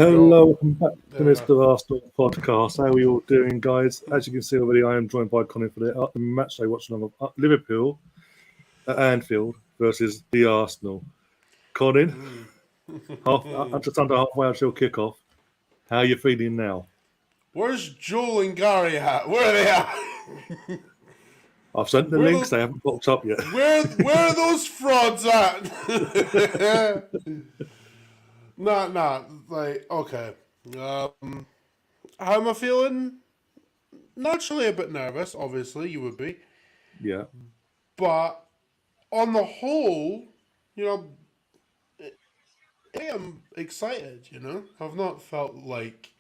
Hello, welcome back to Mr. Arsenal podcast. How are we all doing, guys? As you can see already, I am joined by Colin for the Matchday Watchalong of Liverpool at Anfield versus the Arsenal. Colin, I'm just under halfway until kickoff. How are you feeling now? Where's Joel and Gary at? Where are they at? I've sent the links, they haven't popped up yet. Where are those frauds at? Nah, like, okay. How am I feeling? Naturally a bit nervous, obviously, you would be. Yeah. But on the whole, I am excited, I've not felt like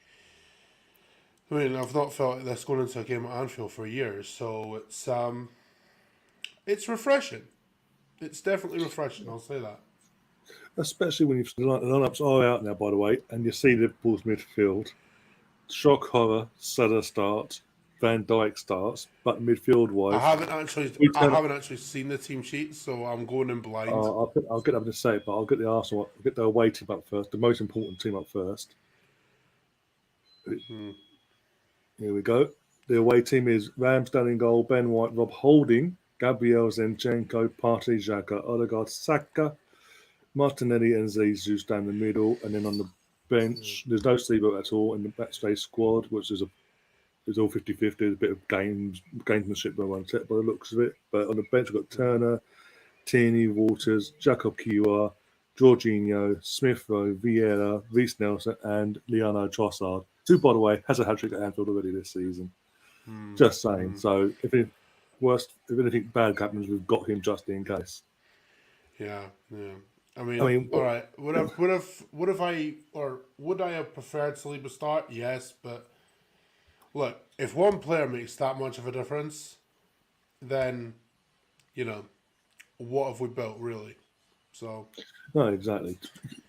this going into a game at Anfield for years, so it's refreshing. It's definitely refreshing, I'll say that. Especially when the lineups are out now, by the way, and you see Liverpool's midfield. Shock horror, Salah starts, Van Dijk starts, but midfield-wise... I haven't actually seen the team sheet, so I'm going in blind. I'll get up to say it, but I'll get the Arsenal, I'll get the away team up first, the most important team up first. Here we go. The away team is Ramsdale in goal, Ben White, Rob Holding, Gabriel Zinchenko, Partey, Xhaka, Odegaard, Saka, Martinelli and Jesus down the middle, and then on the bench, there's no Sleeper at all in the Matchday squad, which is all 50-50, a bit of gamesmanship by one set by the looks of it. But on the bench, we've got Turner, Tierney, Waters, Jacob Kiwior, Jorginho, Smith Rowe, Vieira, Reece Nelson, and Leandro Trossard, who, by the way, has a hat-trick at Anfield already this season. Just saying. So if anything bad happens, we've got him just in case. Yeah. I mean, all right. Would I have preferred Saliba start? Yes, but look, if one player makes that much of a difference, then what have we built really? So no, exactly.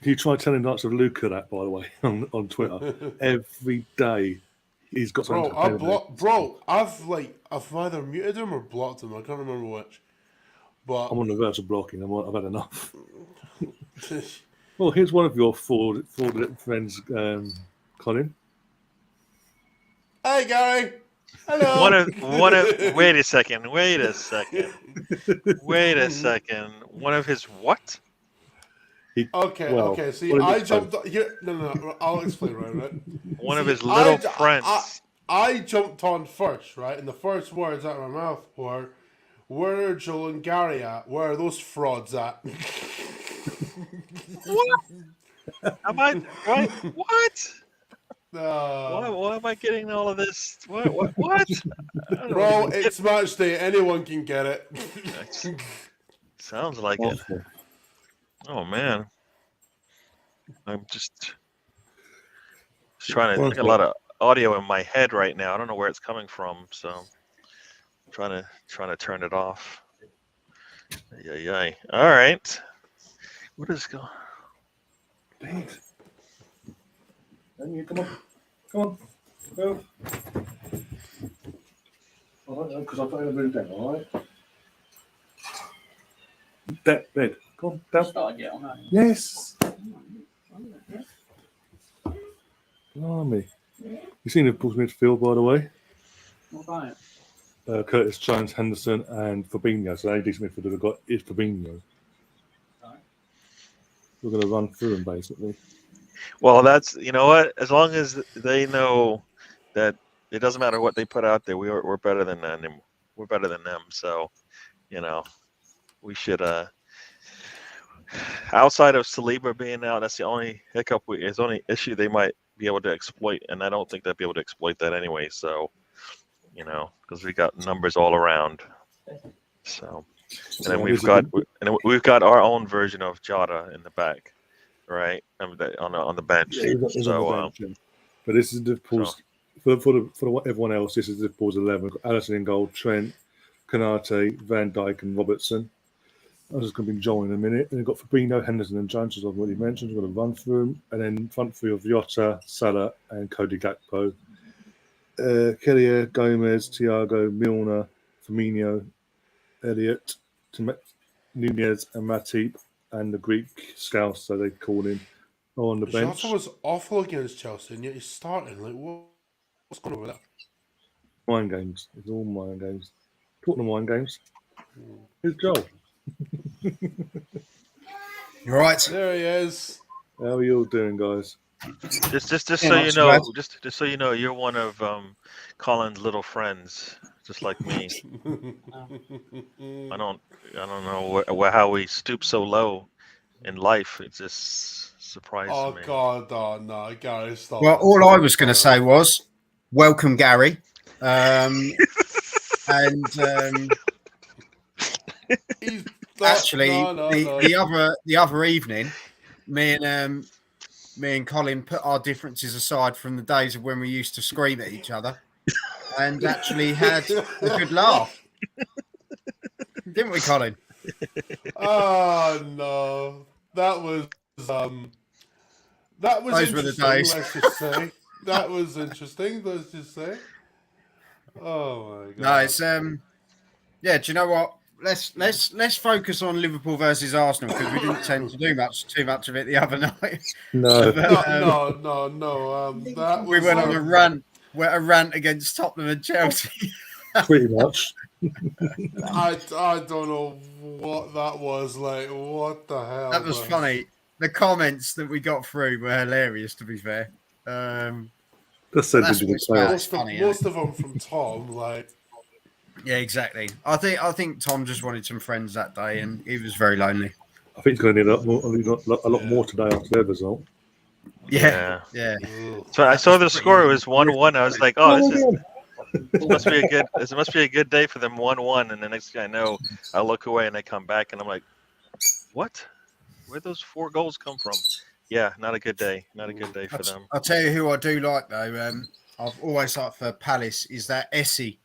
You try telling lots of Luca that, by the way, on Twitter every day. He's got something. I've either muted him or blocked him. I can't remember which. But I'm on the verge of blocking. I've had enough. Well, here's one of your four friends, Colin. Hey, Gary. Hello. Wait a second. One of his what? Okay. See, I jumped. No. I'll explain right. One of his little friends. I jumped on first, right? And the first words out of my mouth were, "Where are Joel and Gary at? Where are those frauds at?" What? Am I right? What? Why am I getting all of this? What? Bro, it's match day. Anyone can get it. Sounds like it. Oh man, I'm just trying to. A lot of audio in my head right now. I don't know where it's coming from, so I'm trying to turn it off. Yay! All right. What is going? Dang it! Come on, go. I don't know because I've got to move down. All right. Bed. Come on, down. Start again on that. Yes. Blimey. You've seen Liverpool's midfield, by the way. What about it? Curtis Jones, Henderson, and Fabinho. So the only decent midfielder we've got is Fabinho. Right. We're going to run through them, basically. Well, that's what. As long as they know that it doesn't matter what they put out there, we're better than them. We're better than them. So, we should. Outside of Saliba being out, that's the only hiccup. It's the only issue they might be able to exploit, and I don't think they'll be able to exploit that anyway. So, because we got numbers all around. So, and then we've got our own version of Jota in the back. Right, on the bench. But this is Liverpool's for everyone else. This is Liverpool's 11. Alisson in goal, Trent, Konate, Van Dijk, and Robertson. I'm just going to be Joel in a minute. And we've got Fabinho, Henderson, and Jones, as I've already mentioned. We're going to run through them, and then front three of Jota, Salah, and Cody Gakpo. Kelly, Gomez, Thiago, Milner, Firmino, Elliott, Nunez, and Matip. And the Greek Scouse, so they call him, on the bench. Jota was awful against Chelsea, and yet he's starting. Like, what's going on with that? Mind games. It's all mind games. Talking of mind games. Who's Joel? You right? There he is. How are you all doing, guys? Just Yeah, so not you too know, bad. just so you know, you're one of Colin's little friends, just like me. I don't know how we stoop so low in life. It just surprises Oh me. God, oh no, Gary, stop. Well, it. all I was going to say was, welcome, Gary. He's Actually, no. the other evening, me and Colin put our differences aside from the days of when we used to scream at each other, and actually had a good laugh, didn't we, Colin? Oh no, that was Those were the interesting. days. Let's just say that was interesting. Let's just say. Oh my God. No, it's yeah. Do you know what? Let's focus on Liverpool versus Arsenal because we didn't tend to do too much of it the other night. No, But, No. That we was went on a rant against Tottenham and Chelsea. pretty much. I don't know what that was like. What the hell? That was funny. The comments that we got through were hilarious, to be fair. Just said that's we what didn't it's play about. it. It's funny, isn't Most of them from Tom. Like, Yeah, exactly. I think Tom just wanted some friends that day, and he was very lonely. I think he's going to need a lot more today after their result. Yeah. ugh. So I saw the was score. It pretty was 1-1. I was like, oh, this must be a good. This must be a good day for them. 1-1, and the next thing I know, I look away and they come back, and I'm like, what? Where'd those 4 goals come from? Yeah, not a good day. Not a good day for them. I'll tell you who I do like though. I've always liked for Palace is that Essie.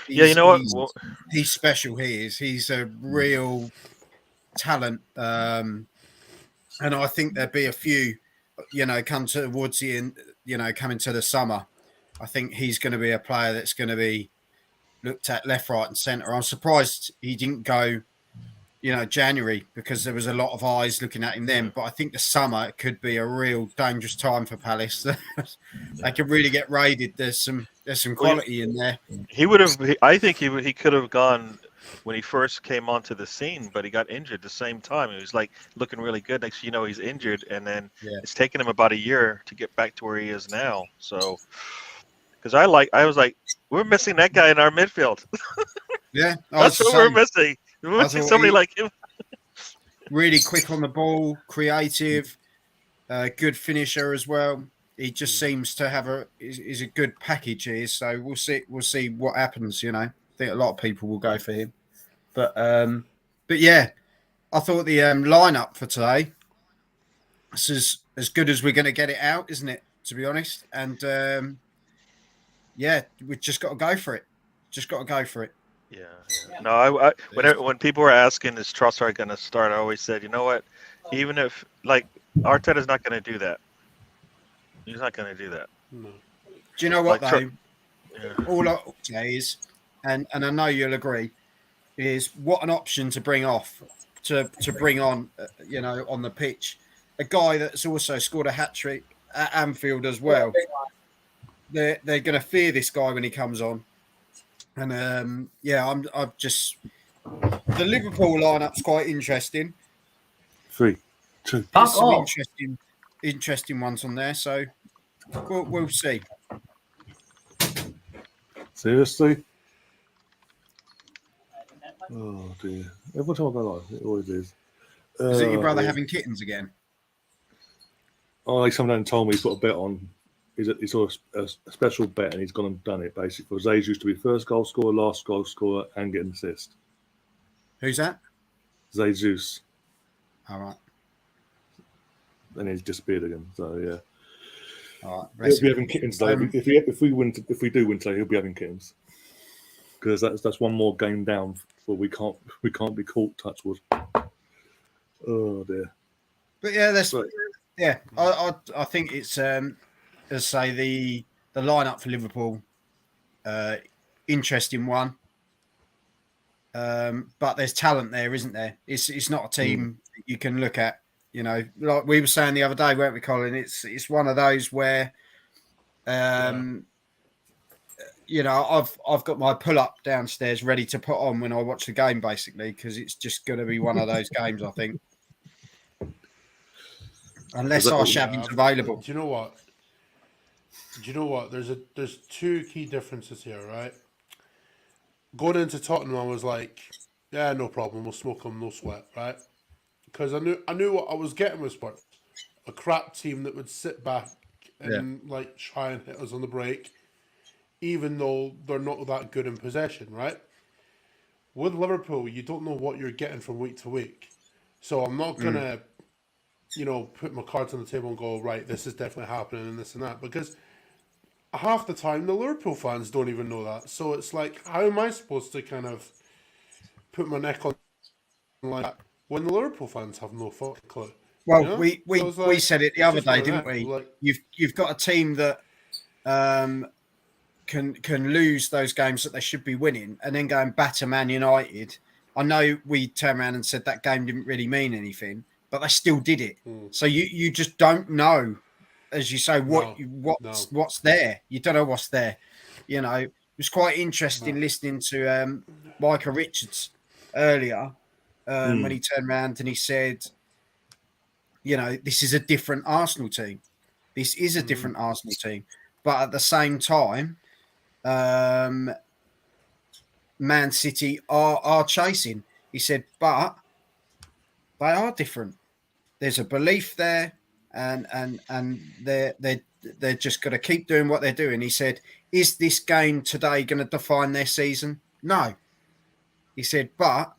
Yeah, you know what? Well, He's special. He is. He's a real talent, and I think there'll be a few, come towards the end, coming to the summer. I think he's going to be a player that's going to be looked at left, right, and centre. I'm surprised he didn't go, January because there was a lot of eyes looking at him then. But I think the summer it could be a real dangerous time for Palace. They could really get raided. There's some quality in there. he would have. I think he could have gone when he first came onto the scene, but he got injured the same time. He was like looking really good. Next, thing you know, he's injured, and then it's taken him about a year to get back to where he is now. So, because I was like, we're missing that guy in our midfield. Yeah, That's what we're missing. We're missing somebody like him. Really quick on the ball, creative, good finisher as well. He just seems to have is a good package here. So we'll see what happens. I think a lot of people will go for him. But yeah, I thought the lineup for today is as good as we're going to get it out, isn't it? To be honest, and yeah, we've just got to go for it. Just got to go for it. Yeah. No, when people were asking, is Trossard going to start? I always said, you know what? Even if Arteta's not going to do that. He's not going to do that. No. Do you know what though? All I say is, and I know you'll agree, is what an option to bring bring on, on the pitch, a guy that's also scored a hat trick at Anfield as well. They're going to fear this guy when he comes on. And I've just the Liverpool lineup's quite interesting. 3, 2. There's some interesting ones on there, so we'll see. Seriously? Oh dear! Every time I go live, it always is. Is it your brother dear. having kittens again? Oh, like someone hadn't told me he's got a bet on. He's saw a special bet and he's gone and done it basically. Zays used to be first goal scorer, last goal scorer, and get an assist. Who's that? Jesus. All right. And he's disappeared again. So yeah. All right. He'll be having kittens though. If we do win today, he'll be having kittens. Because that's one more game down. For we can't be caught. Touch wood. Oh dear. But yeah, I think it's as say the lineup for Liverpool, interesting one. But there's talent there, isn't there? It's not a team you can look at You know, like we were saying the other day, weren't we, Colin? It's one of those where, you know, I've got my pull up downstairs ready to put on when I watch the game, basically, because it's just going to be one of those games, I think. Unless Arshavin's available. Do you know what? There's two key differences here, right? Going into Tottenham, I was like, yeah, no problem, we'll smoke them, no sweat, right? Because I knew what I was getting with Spurs. A crap team that would sit back and like try and hit us on the break, even though they're not that good in possession, right? With Liverpool, you don't know what you're getting from week to week. So I'm not going to, you know, put my cards on the table and go, right, this is definitely happening and this and that. Because half the time, the Liverpool fans don't even know that. So it's like, how am I supposed to kind of put my neck on like that when the Liverpool fans have no fucking clue? Well, you know? we said it the other day, didn't we? Like, You've got a team that can lose those games that they should be winning, and then go and batter Man United. I know we turned around and said that game didn't really mean anything, but they still did it. So you just don't know, as you say, what's there. You don't know what's there. You know, it was quite interesting listening to Micah Richards earlier when he turned around and he said, you know, this is a different Arsenal team. This is a different Arsenal team. But at the same time, Man City are chasing. He said, but they are different. There's a belief there, and they're just going to keep doing what they're doing. He said, is this game today going to define their season? No. He said, but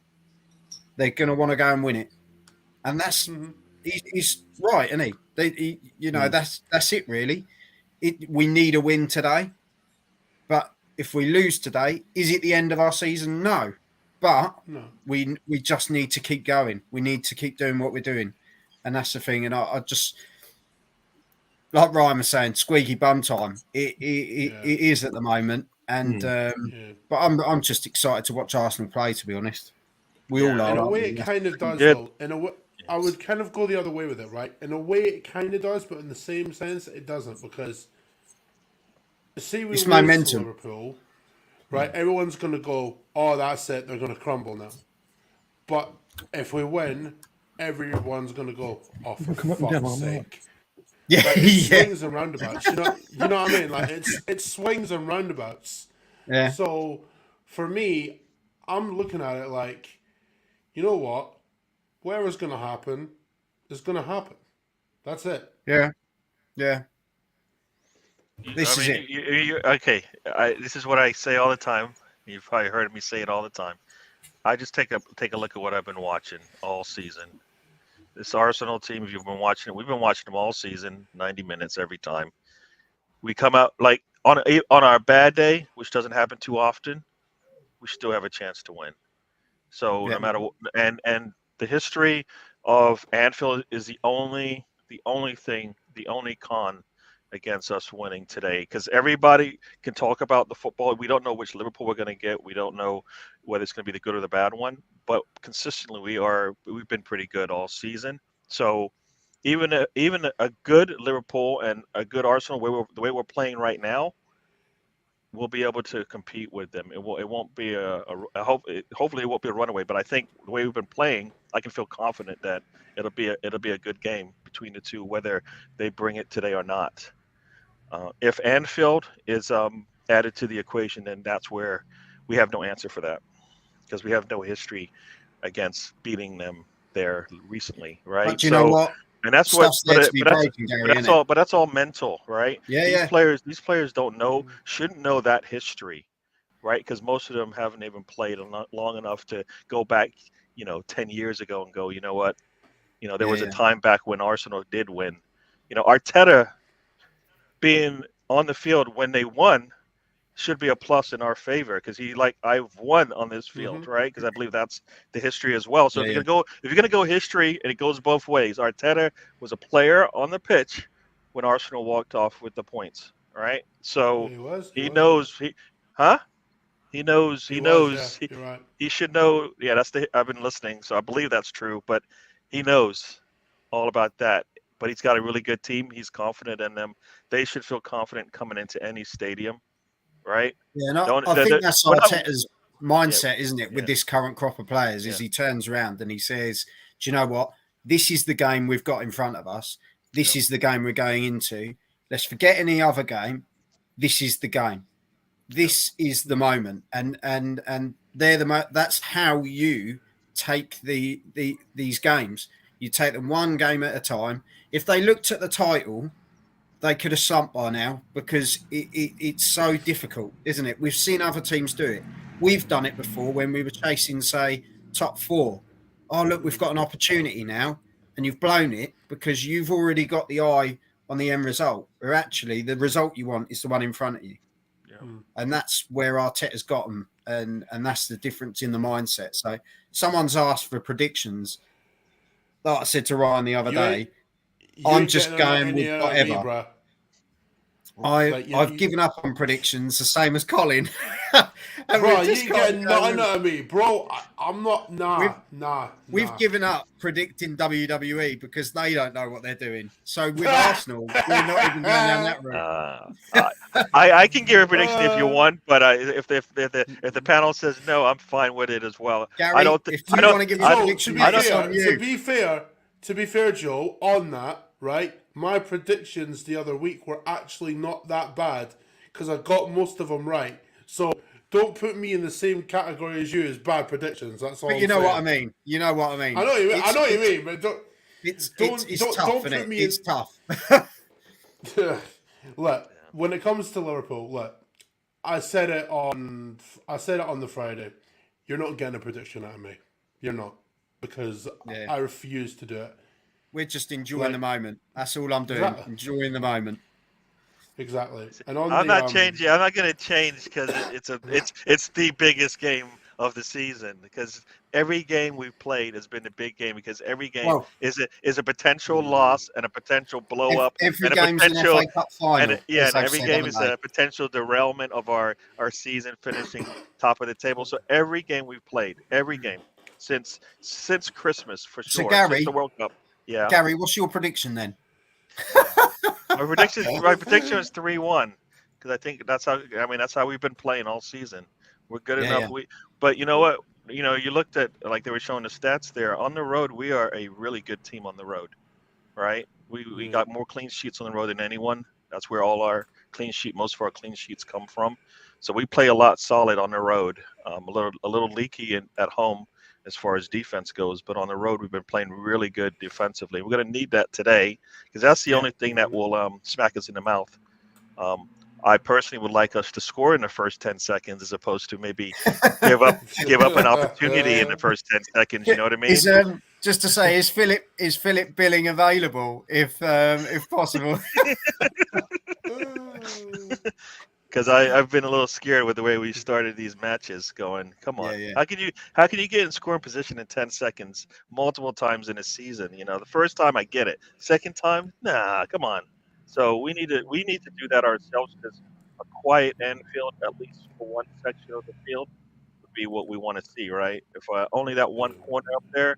they're going to want to go and win it. And that's he's right, isn't he? You know, that's it really. We need a win today, but if we lose today, is it the end of our season? No, but we just need to keep going. We need to keep doing what we're doing, and that's the thing. And I just, like Ryan was saying, squeaky bum time. It is at the moment, and but I'm just excited to watch Arsenal play. To be honest, we all are. In a way, it kind of does, though. In a way, I would kind of go the other way with it, right? In a way, it kind of does, but in the same sense, it doesn't, because see, we lose to Liverpool, right? Everyone's going to go, oh, that's it, they're going to crumble now. But if we win, everyone's going to go, oh, for fuck's sake. Yeah, like, it swings and roundabouts. You know what I mean? Like it swings and roundabouts. Yeah. So for me, I'm looking at it like, you know what? Whatever's going to happen is going to happen. That's it. Yeah. Yeah. This is it. This is what I say all the time. You've probably heard me say it all the time. I just take a look at what I've been watching all season. This Arsenal team, if you've been watching it, we've been watching them all season, 90 minutes every time. We come out like on our bad day, which doesn't happen too often, we still have a chance to win. So no matter what, and the history of Anfield is the only con against us winning today, because everybody can talk about the football. We don't know which Liverpool we're going to get. We don't know whether it's going to be the good or the bad one. But consistently, we've been pretty good all season. So even a good Liverpool and a good Arsenal, the way we're playing right now, we'll be able to compete with them. It won't be hopefully it won't be a runaway. But I think the way we've been playing, I can feel confident that it'll be a good game between the two, whether they bring it today or not. If Anfield is added to the equation, then that's where we have no answer for that, because we have no history against beating them there recently, right? But you know what? And that's that's all mental, right? Yeah, These players shouldn't know that history, right? Because most of them haven't even played long enough to go back, 10 years ago and go, you know what? There was a time back when Arsenal did win. Arteta being on the field when they won should be a plus in our favor, because I've won on this field, right? Because I believe that's the history as well. So if you're gonna go history, and it goes both ways. Arteta was a player on the pitch when Arsenal walked off with the points, right? So he knows. You're right. He should know. Yeah, I've been listening, so I believe that's true. But he knows all about that. But he's got a really good team. He's confident in them. They should feel confident coming into any stadium, right? Yeah, and Don't, I think that's we're not, Arteta's yeah, mindset, isn't it, with yeah, this current crop of players, is yeah, he turns around and he says, do you know what? This is the game we've got in front of us. This yeah, is the game we're going into. Let's forget any other game. This is the game. yeah, This is the moment. And that's how you take these games. You take them one game at a time. If they looked at the title, they could have slumped by now because it's so difficult, isn't it? We've seen other teams do it. We've done it before when we were chasing, say, top 4. Oh, look, we've got an opportunity now, and you've blown it because you've already got the eye on the end result, or actually the result you want is the one in front of you. yeah. And that's where Arteta's got them, and that's the difference in the mindset. So someone's asked for predictions. Like I said to Ryan the other You ain't, day, you I'm ain't just getting going any with out of me, whatever. bro. Like, I've given up on predictions, the same as Colin. And bro, we've you just ain't got to getting go nothing with- out of me, bro. I'm not. Nah. We've given up predicting WWE because they don't know what they're doing. So with Arsenal, we're not even going down that route. I can give a prediction if you Uh, want, but if the panel says no, I'm fine with it as well. Gary, I don't. if I you don't. want to give a I Joe, don't. prediction, to mate, be it's fair, on you. to be fair, Joe, on that, right? My predictions the other week were actually not that bad because I got most of them right. So don't put me in the same category as you as bad predictions. That's all. But you know what I mean. You know what I mean. I know you. I know what you mean, but It's tough, don't isn't put it? me in. It's tough. Look, when it comes to Liverpool, look, I said it on the Friday. You're not getting a prediction out of me. You're not, because Yeah. I refuse to do it. We're just enjoying Like- the moment. That's all I'm doing. Exactly. Enjoying the moment. Exactly. And on I'm the not changing. I'm not going to change because it's the biggest game of the season. Because every game we've played has been a big game. Because every game Well, is a potential loss and a potential blow up every and a game's an potential FA Cup final. and as they've every said, game haven't is they? a potential derailment of our season finishing top of the table. So every game we've played, every game since Christmas for So, sure, Gary- since the World Cup. Yeah. Gary, what's your prediction then? My prediction was 3-1 because I think that's how we've been playing all season. We're good Yeah, enough. yeah. But you know what? You looked at, like they were showing the stats there on the road. We are a really good team on the road, right? We got more clean sheets on the road than anyone. That's where all our most of our clean sheets come from. So we play a lot solid on the road. A little leaky at home as far as defense goes, but on the road we've been playing really good defensively. We're going to need that today because that's the only thing that will smack us in the mouth. I personally would like us to score in the first 10 seconds as opposed to maybe give up an opportunity in the first 10 seconds. You know what I mean? Is just to say, is Philip Billing available if possible? Because I've been a little scared with the way we started these matches. Going, come on, Yeah. how can you get in scoring position in 10 seconds multiple times in a season? The first time I get it, second time, nah, come on. So we need to do that ourselves because a quiet Anfield, at least for one section of the field, would be what we want to see, right? If only that one corner up there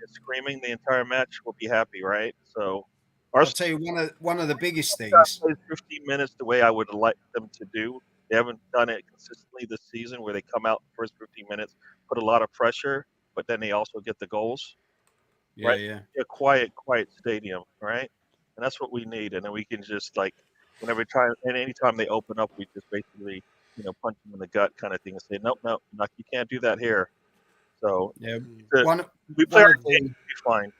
is screaming the entire match, we'll be happy, right? So I'll tell you one of the biggest plays things. 15 minutes the way I would like them to do. They haven't done it consistently this season where they come out the first 15 minutes, put a lot of pressure, but then they also get the goals. Yeah, Right? yeah. A quiet stadium, right? And that's what we need. And then we can just anytime they open up, we just basically, punch them in the gut kind of thing and say, nope, you can't do that here. So Yeah. we play our game, we'll be fine.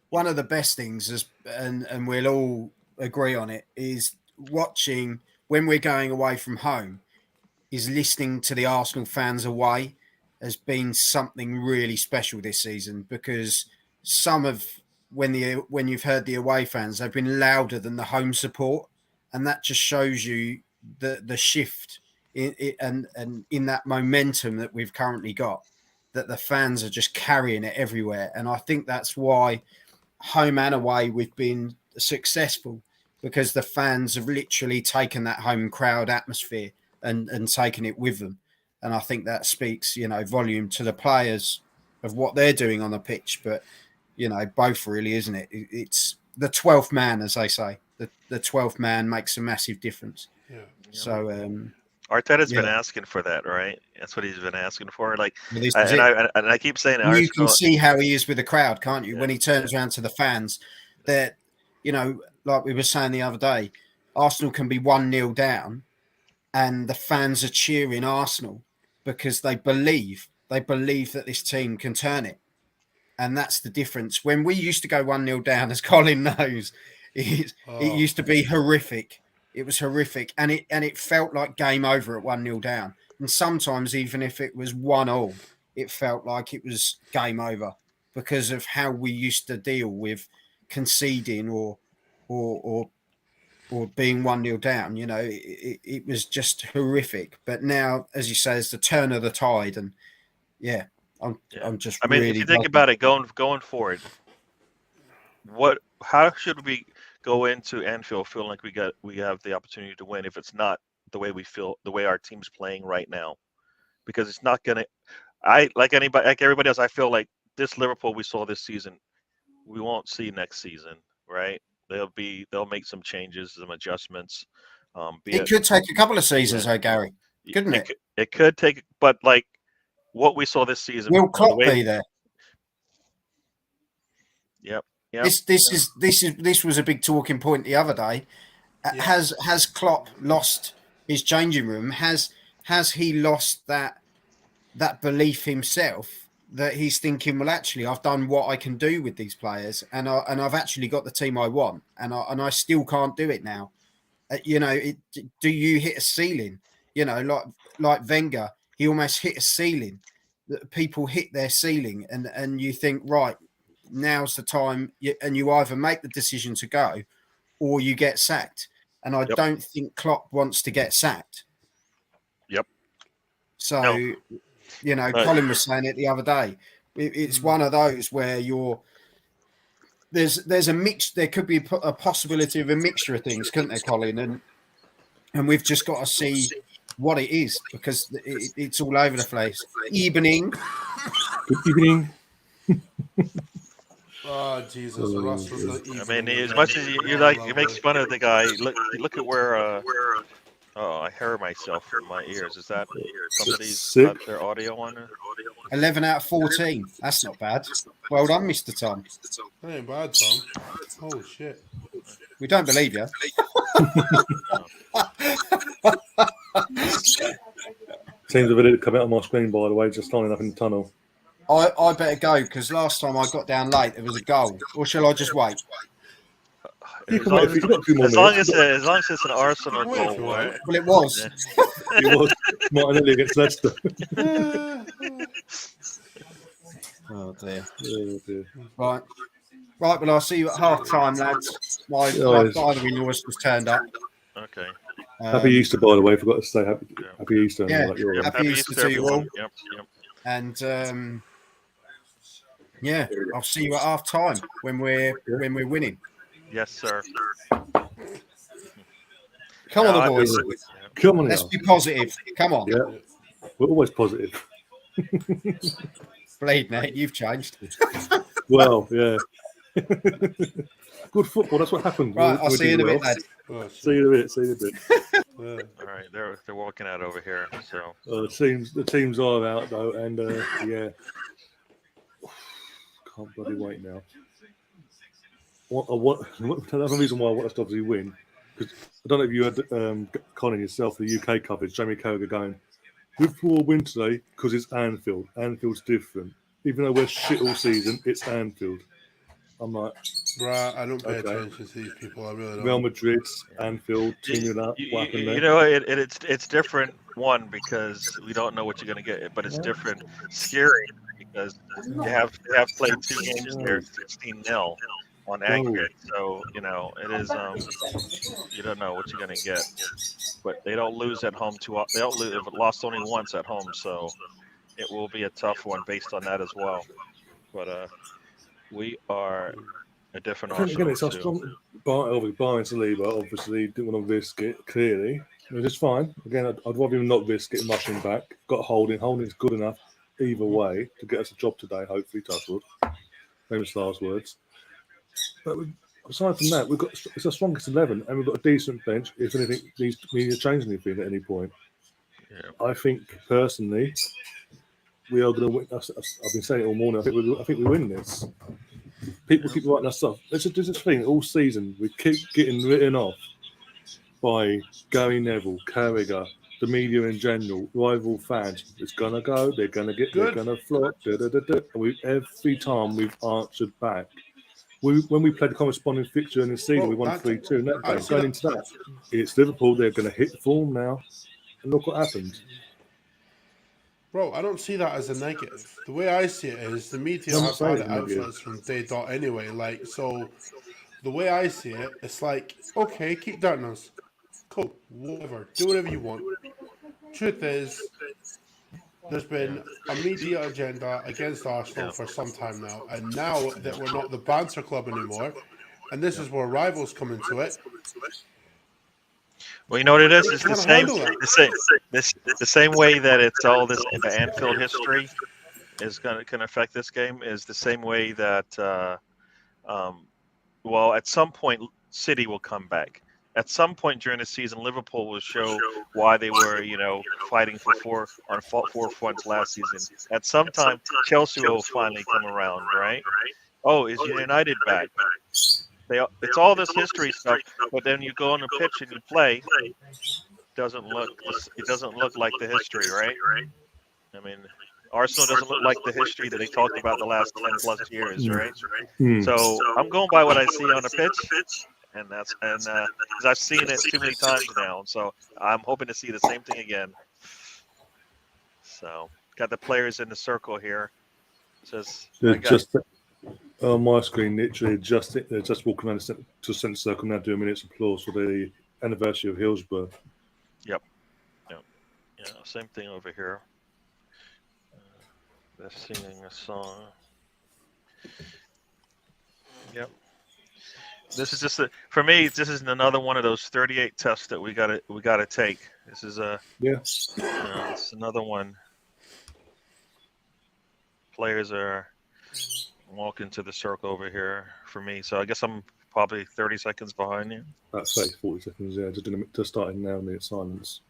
One of the best things is, and we'll all agree on it, is watching when we're going away from home, is listening to the Arsenal fans away has been something really special this season because when you've heard the away fans, they've been louder than the home support, and that just shows you the shift and in that momentum that we've currently got, that the fans are just carrying it everywhere, and I think that's why home and away we've been successful, because the fans have literally taken that home crowd atmosphere and taken it with them. And I think that speaks, volume to the players of what they're doing on the pitch. But you know, both really, isn't it? It's the 12th man, as they say. The 12th man makes a massive difference. Yeah. So, Arteta's been yeah. asking for that, right? That's what he's been asking for. Like, Well, this is and it. I keep saying And you can Arsenal. see how he is with the crowd, can't you? Yeah, When he turns around to the fans, that, you know, like we were saying the other day, Arsenal can be 1-0 down and the fans are cheering Arsenal because they believe that this team can turn it. And that's the difference. When we used to go 1-0 down, as Colin knows, it used to be horrific. It was horrific. And it felt like game over at 1-0 down. And sometimes, even if it was 1-1, it felt like it was game over because of how we used to deal with conceding or being 1-0 down. You know, it was just horrific. But now, as you say, it's the turn of the tide. And yeah, I'm just I mean, really if you think buzzing. about it, going forward, how should we go into Anfield feeling like we have the opportunity to win if it's not the way we feel, the way our team's playing right now? Because it's not gonna. Like everybody else, I feel like this Liverpool we saw this season, we won't see next season, right? They'll make some changes, some adjustments. It could take a couple of seasons, though, Gary, couldn't it? It could take, but like what we saw this season. Will Klopp be there? Yep. This was a big talking point the other day. Yeah. Has Klopp lost his changing room? Has he lost that belief himself that he's thinking, well, actually, I've done what I can do with these players, and I've actually got the team I want, and I still can't do it now. You know, do you hit a ceiling? You know, like Wenger, he almost hit a ceiling. People hit their ceiling, and you think, right, now's the time, and you either make the decision to go or you get sacked. And I don't think Klopp wants to get sacked. Yep. So, you know, Colin was saying it the other day. It's one of those where there's a mix. There could be a possibility of a mixture of things, couldn't there, Colin? And we've just got to see what it is because it's all over the place. Evening. Good evening. Oh Jesus! I mean, as much as you like, it makes fun of the guy. Look at where. Oh, I hear myself in my ears. Is that somebody's got their audio on? 11 out of 14. That's not bad. Well done, Mr. Tom. That ain't bad, Tom. Oh shit. We don't believe you. Seems a video come out on my screen, by the way, just lining up in the tunnel. I better go because last time I got down late, there was a goal. Or shall I just wait? As long as it's an Arsenal goal, right? Well, it was. It was Martinelli against Leicester. Oh dear. Right. Well, I'll see you at half time, lads. My father-in-law was turned up. Okay. Happy Easter, by the way. Forgot to say happy Easter. Yeah, like happy Easter to you all. Yep. And yeah, I'll see you at half time when we're winning. Yes, sir. Come on, the boys. Come on, let's be positive. Come on. Yeah, we're always positive. Bleed, mate. You've changed. Well, yeah. Good football. That's what happens. Right, I'll see you in a bit, lad. See you in a bit. All right, they're walking out over here. So the teams are out though, and yeah, can't bloody wait now. Another reason why I want us to obviously win, because I don't know if you had Colin yourself, the UK coverage, Jamie Carragher going, Liverpool will win today because it's Anfield. Anfield's different. Even though we're shit all season, it's Anfield. I'm like, right, I don't pay attention to these people. I really don't. Real Madrid, Anfield, teaming up. You know, it's different. One, because we don't know what you're going to get, but it's different. Scary because you have played 2 games there, 16-0 on aggregate. So you know it is. You don't know what you're going to get, but they don't lose at home too. They don't lose. They've lost only once at home, so it will be a tough one based on that as well. But we are a different Arsenal. Again, it's our strong. Barring Saliba, obviously didn't want to risk it. Clearly, it's fine. Again, I'd rather him not risk it, rushing back. Got Holding. Holding's good enough either way to get us a job today. Hopefully, touch wood. famous last words. But aside from that, it's the strongest 11, and we've got a decent bench. If anything needs to change anything at any point, I think personally, we are going to win. I've been saying it all morning. I think we win this. People keep writing us off. There's this thing all season. We keep getting written off by Gary Neville, Carragher, the media in general, rival fans. It's gonna go. They're gonna flop. And every time we've answered back. When we played the corresponding fixture in the season, we won 3-2 in that game. Going into that, it's Liverpool. They're going to hit the form now, and look what happened. Bro, I don't see that as a negative. The way I see it is the media have had outlets from day dot anyway. Like, so the way I see it, it's like, okay, keep doubting us. Cool, whatever. Do whatever you want. Truth is, there's been a media agenda against Arsenal for some time now. And now that we're not the banter club anymore, and this is where rivals come into it. Well, you know what it is? It's the same way that it's all this the Anfield history is can affect this game is the same way that well, at some point City will come back. At some point during the season, Liverpool will show why they were, fighting for four fronts last season. At some time, Chelsea will finally come around, right? Oh, is United back? It's all this history stuff, but then you go on the pitch and you play. It doesn't look like the history, right? I mean, Arsenal doesn't look like the history that they talked about the last 10 plus years, right? So I'm going by what I see on the pitch. And because I've seen it too many times now, so I'm hoping to see the same thing again. So got the players in the circle here. On my screen, literally just walking around to centre circle now, doing minutes applause for the anniversary of Hillsborough. Yep. Yeah, same thing over here. They're singing a song. Yep. This is just for me. This is another one of those 38 tests that we gotta take. This is it's another one. Players are walking to the circle over here for me, so I guess I'm probably 30 seconds behind you. That's 30, 40 seconds. Yeah, just starting now. Minute silence.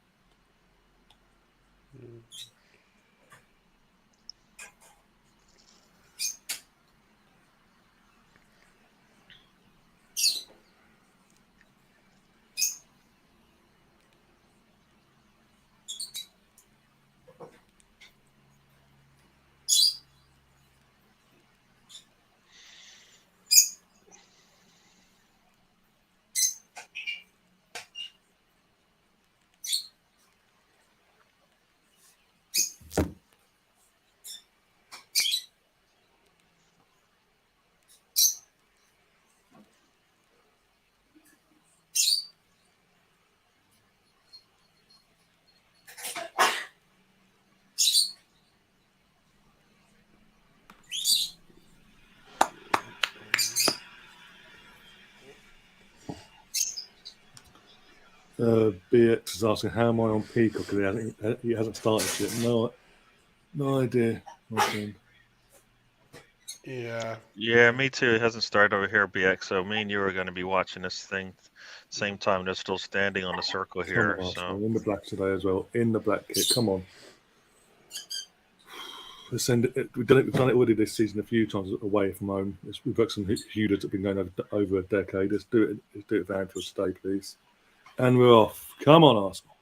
BX is asking, how am I on Peacock? He hasn't started yet. No idea. Okay. Yeah, me too. It hasn't started over here, BX. So me and you are going to be watching this thing same time. They're still standing on the circle here. So in the black today as well. In the black kit. Come on. We've done it already this season a few times away from home. We've got some Hewlett that have been going over a decade. Let's do it for Anfield today, please. And we're off. Come on, Arsenal.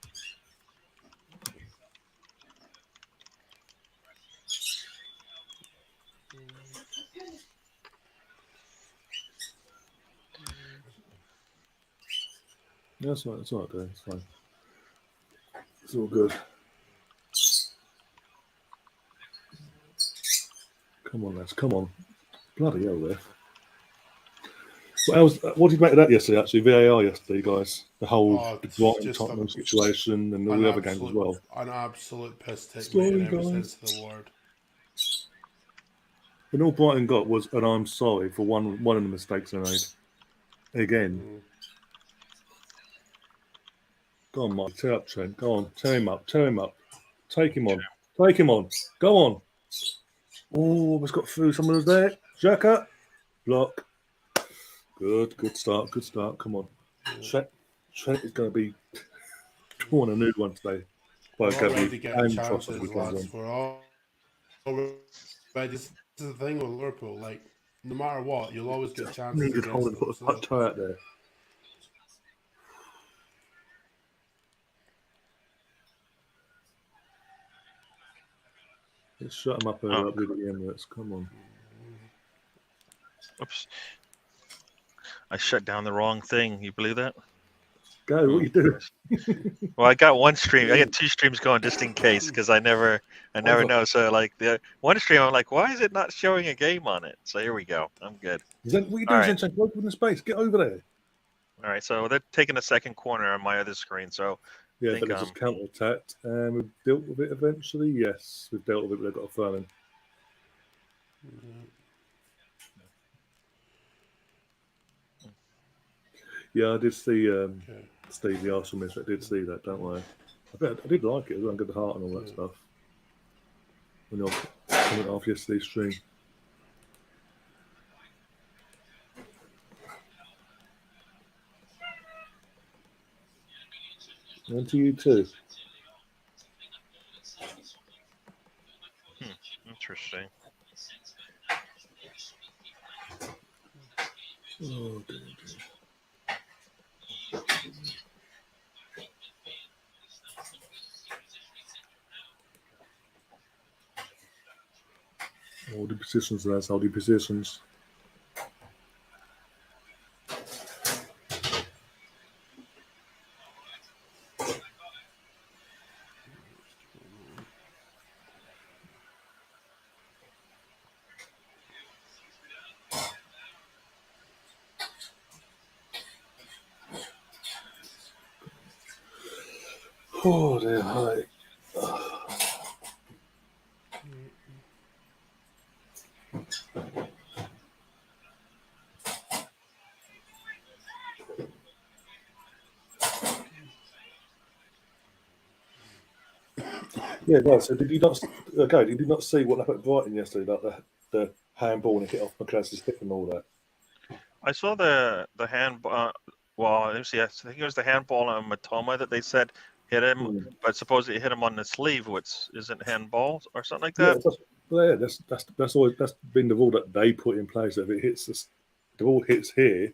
That's all right. It's all right, dude. It's fine. It's all good. Come on, lads. Come on. Bloody hell, ref. What did you make of that yesterday, actually? VAR yesterday, guys. The whole Brighton Tottenham situation and all the other games as well. An absolute piss take, mate, in every sense of the word. And all Brighton got was, and I'm sorry for one of the mistakes they made. Again. Go on, Mike. Tear up, Trent. Go on. Tear him up. Take him on. Take him on. Go on. Oh, we've got through. Someone was there. Xhaka, block. Good start. Come on. Trent is going to be torn a new one today by We're Gabby already getting and Trossard chances, if he comes lads. on. We're already. This is the thing with Liverpool. Like, no matter what, you'll always get chances Needed hold against and them. put a toe out there. Let's shut him up early up with the Emirates. Come on. Oops. I shut down the wrong thing. You believe that? Go, what you do? Well, I got one stream. I got 2 streams going just in case because I never know. So like the one stream, I'm like, why is it not showing a game on it? So here we go. I'm good. What you All do, right. Zen? Open the space. Get over there. All right. So they're taking a second corner on my other screen. So Yeah, I think but it's just counter-attacked. And we've dealt with it eventually. Yes, we've dealt with it. They've got a throw in. Yeah, I did see Steve, the Arsenal miss. I did see that, don't worry. I did like it. It was on good heart and all that stuff. When I went off yesterday's stream. And to you too. interesting. Oh, dear. Holding positions, lads. Holding positions. Oh, dear. Hi. Yeah, no. So did you not? Okay, did you not see what happened at Brighton yesterday? Like the handball and hit off McClass's hip and all that. I saw the hand. Well, let me see. I think it was the handball on Matoma that they said hit him, but supposedly it hit him on the sleeve, which isn't handball or something like that. That's always been the rule that they put in place. That if it hits the ball hits here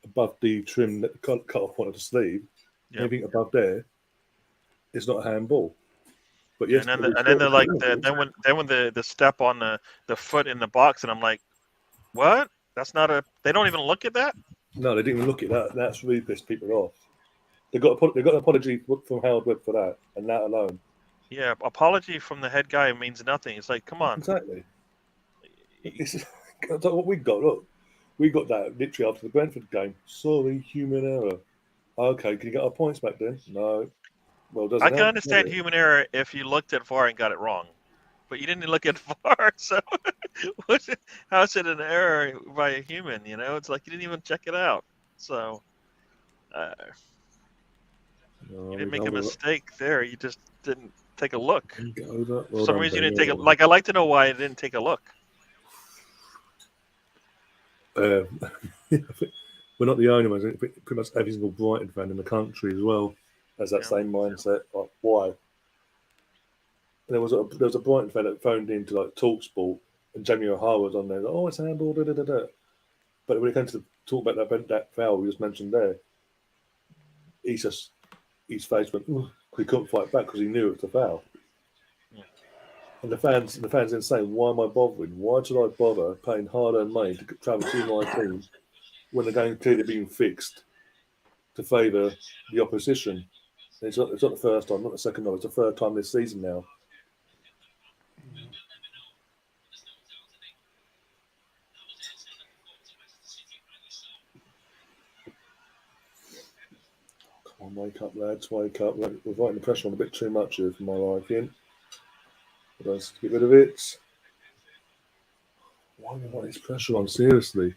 above the trim that cut off point of the sleeve, anything above there, it's not a handball. But yes, and then they're like then when the step on the foot in the box, and I'm like, what? That's not a. They don't even look at that. No, they didn't even look at that. That's really pissed people off. They got an apology from Howard Webb for that, and that alone. Yeah, apology from the head guy means nothing. It's like, come on. Exactly. That's what we got. Look, we got that literally after the Brentford game. Sorry, human error. Okay, can you get our points back then? No. Well, doesn't I can help, understand does it? human error if you looked at VAR and got it wrong, but you didn't look at VAR. So, how's it an error by a human? You know, it's like you didn't even check it out. So, you didn't make a mistake there. You just didn't take a look. For some reason, you didn't take it. Like, I'd like to know why you didn't take a look. We're not the only ones. Pretty much every single Brighton fan in the country as well has that same mindset. Like, why? And there was a Brighton fan that phoned into like TalkSport, and Jamie O'Hara was on there. Like, oh, it's a handball. Da, da, da, da. But when it came to talk about that foul we just mentioned there, his face went. He couldn't fight back because he knew it was a foul. And the fans then saying, why am I bothering? Why should I bother paying hard-earned money to travel to my team when the game clearly being fixed to favour the opposition? And it's not the first time, not the second time. It's the third time this season now. Come on, wake up, lads, wake up. We're fighting the pressure on a bit too much here for my liking. Let's get rid of it. Why do you want this pressure on? Seriously.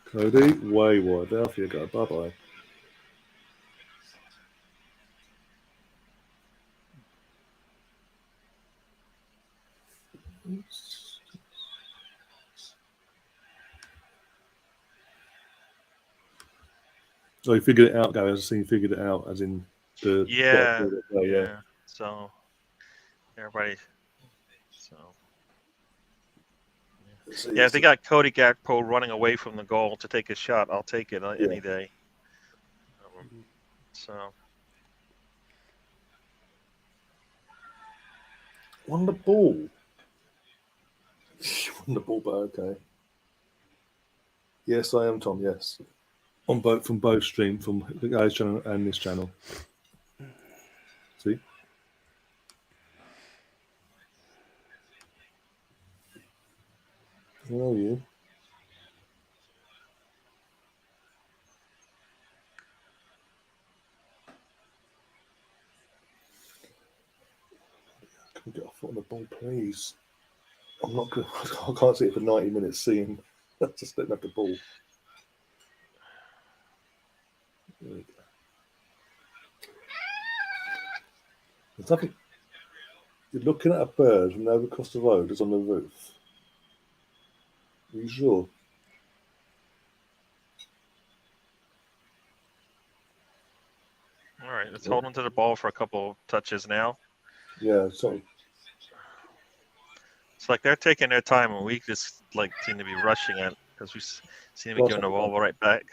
Cody, way wide. Off you go. Bye-bye. So you figured it out, Gary. I was saying you figured it out, as in the Yeah, yeah. yeah. So everybody. So yeah, if they got Cody Gakpo running away from the goal to take a shot, I'll take it any day. So won the ball. Won the ball, but okay. Yes, I am, Tom. Yes, on both from both stream, from the guys' channel and this channel. See. Where are you? Can we get off on the ball, please? I'm not good. I can't see it for 90 minutes. Seeing, I just don't have the ball. There we go. There's nothing. You're looking at a bird from over across the road. It's on the roof. Are you sure? all right, let's hold on to the ball for a couple touches now. Yeah. Sorry. It's like they're taking their time, and we just like seem to be rushing it because we seem to be giving the ball right back.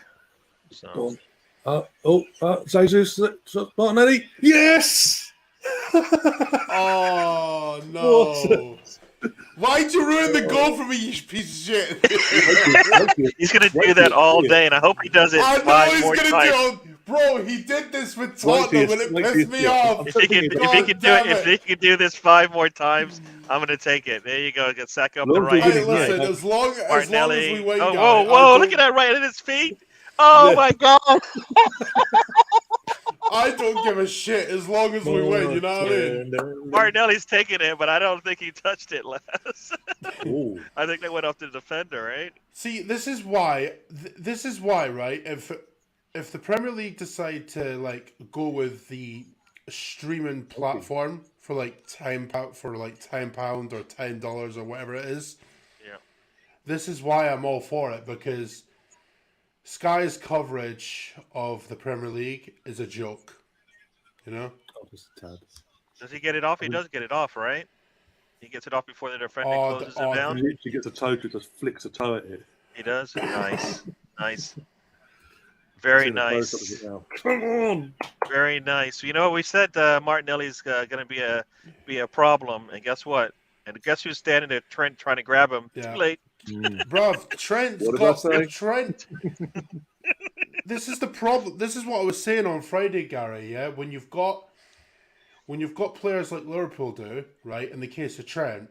So. Jesus Martinelli. Yes. Oh no! Why'd you ruin the goal for me, you piece of shit? He's gonna do that all day, and I hope he does it I know 5 he's more gonna times. do it. Bro, he did this with Tottenham and it pissed me off. If he can do this 5 more times, I'm gonna take it. There you go. Get Saka up the right. Hey, listen, as long as we win, oh, guys, whoa! Look at that right at his feet. Oh my God! I don't give a shit as long as we win. You know what I mean? Martinelli's taking it, but I don't think he touched it last. I think they went off the defender, right? See, this is why. This is why, right? If the Premier League decide to like go with the streaming platform for like £10 or $10 or whatever it is, this is why I'm all for it, because Sky's coverage of the Premier League is a joke. You know? Does he get it off? He does get it off, right? He gets it off before the defender closes it down. He literally gets a toe to just flicks a toe at it. He does? Nice. Nice. Very nice. Come on. Very nice. You know, we said Martinelli's going to be a problem, and guess what? And guess who's standing there, Trent, trying to grab him? Yeah. Too late. Bruv, Trent. This is the problem. This is what I was saying on Friday, Gary. Yeah, when you've got players like Liverpool do, right? In the case of Trent,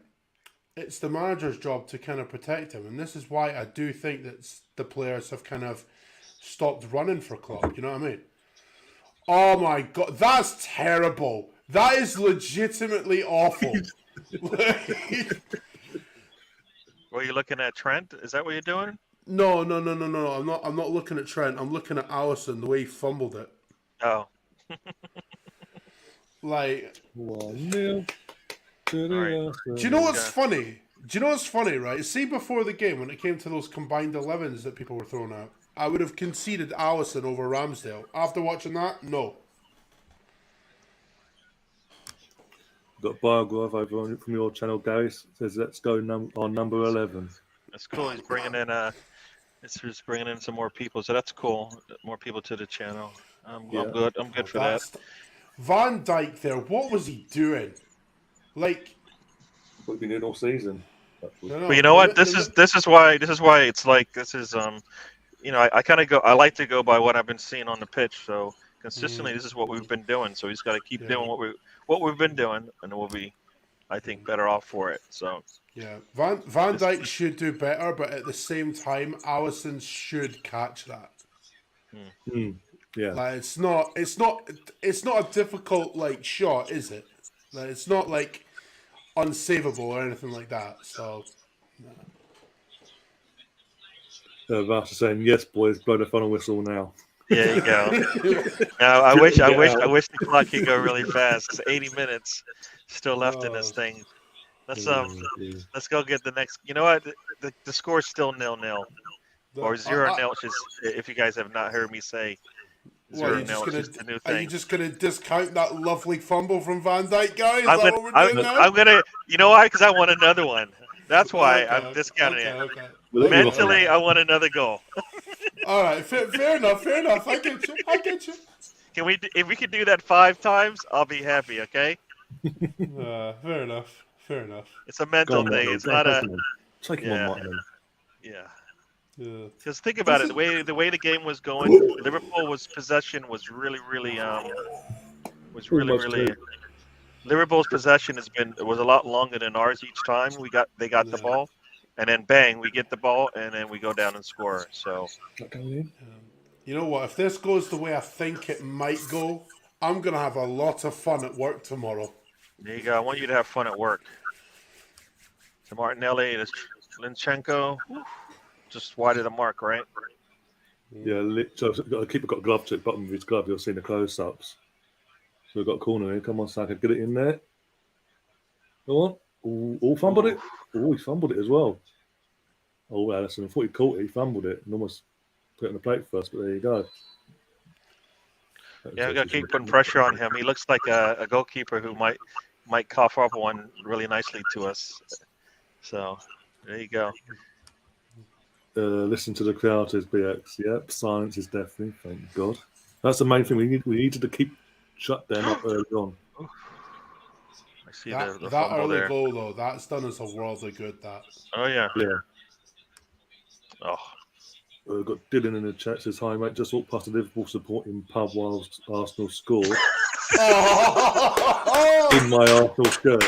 it's the manager's job to kind of protect him, and this is why I do think that the players have kind of stopped running for Klopp. You know what I mean? Oh my God, that's terrible. That is legitimately awful. Were you looking at Trent? Is that what you're doing? No. I'm not looking at Trent. I'm looking at Alisson, the way he fumbled it. Oh. Like, 1-0. Do you know what's funny? Right? See, before the game, when it came to those combined 11s that people were throwing out, I would have conceded Alisson over Ramsdale. After watching that, no. Got Bargrove over from your channel, Gary. Says let's go on number 11. That's cool. He's bringing in some more people, so that's cool. More people to the channel. I'm good. I'm good for that. Van Dijk there. What was he doing? Like, We've been doing all season. But you know what? This is why it's like this is you know, I like to go by what I've been seeing on the pitch. So consistently, this is what we've been doing. So he's got to keep doing what we've been doing, and we'll be, I think, better off for it. So yeah, Van Dijk should do better, but at the same time, Alisson should catch that. Yeah, like it's not a difficult like shot, is it? Like, it's not like unsavable or anything like that. So. Vast is saying, yes, boys, blow the final whistle now. There you go. Now, I wish the clock could go really fast. It's 80 minutes still left in this thing. Let's Yeah. let's go get the next. You know what? The score's still 0-0 or 0-0. Which is, if you guys have not heard me say, What, 0-0 is just the new are you thing. just gonna discount that lovely fumble from Van Dijk, guy? Is I'm that gonna, what we're doing now? I'm gonna. You know why? Because I want another one. That's why I'm discounting it. Okay. Well, you're Mentally, I want another goal. All right, fair enough. I get you. Can we? If we could do that 5 times, I'll be happy. Okay. Fair enough. It's a Go mental on, thing. Martin. It's not a. Take him on, Yeah. Martin. Yeah. Yeah. Because think about it, the way the game was going, Liverpool's possession was really Almost two. Liverpool's possession was a lot longer than ours each time. They got the ball, and then bang, we get the ball, and then we go down and score. So You know what? If this goes the way I think it might go, I'm gonna have a lot of fun at work tomorrow. there you go. I want you to have fun at work. To Martinelli, to Linchenko, just wide of the mark, right? Yeah, so the keeper got a glove to the bottom of his glove. You'll see the close-ups. So we've got a corner in. Come on, Saka, get it in there. Go on. Oh, fumbled it. Oh, he fumbled it as well. Oh, Alisson, I thought he caught it. He fumbled it and almost put it on the plate first, but there you go. Yeah, we got to keep putting pressure on him. He looks like a goalkeeper who might cough up one really nicely to us. So there you go. Listen to the crowd, says BX. Yep, silence is deafening. Thank God. That's the main thing. We needed to keep shut them up early on. I see that the that fumble early there. goal though, that's done us a world of good. That. Oh yeah. Yeah. Oh. We've got Dylan in the chat, says, hi mate, just walked past the Liverpool supporting pub whilst Arsenal scored. In my Arsenal shirt.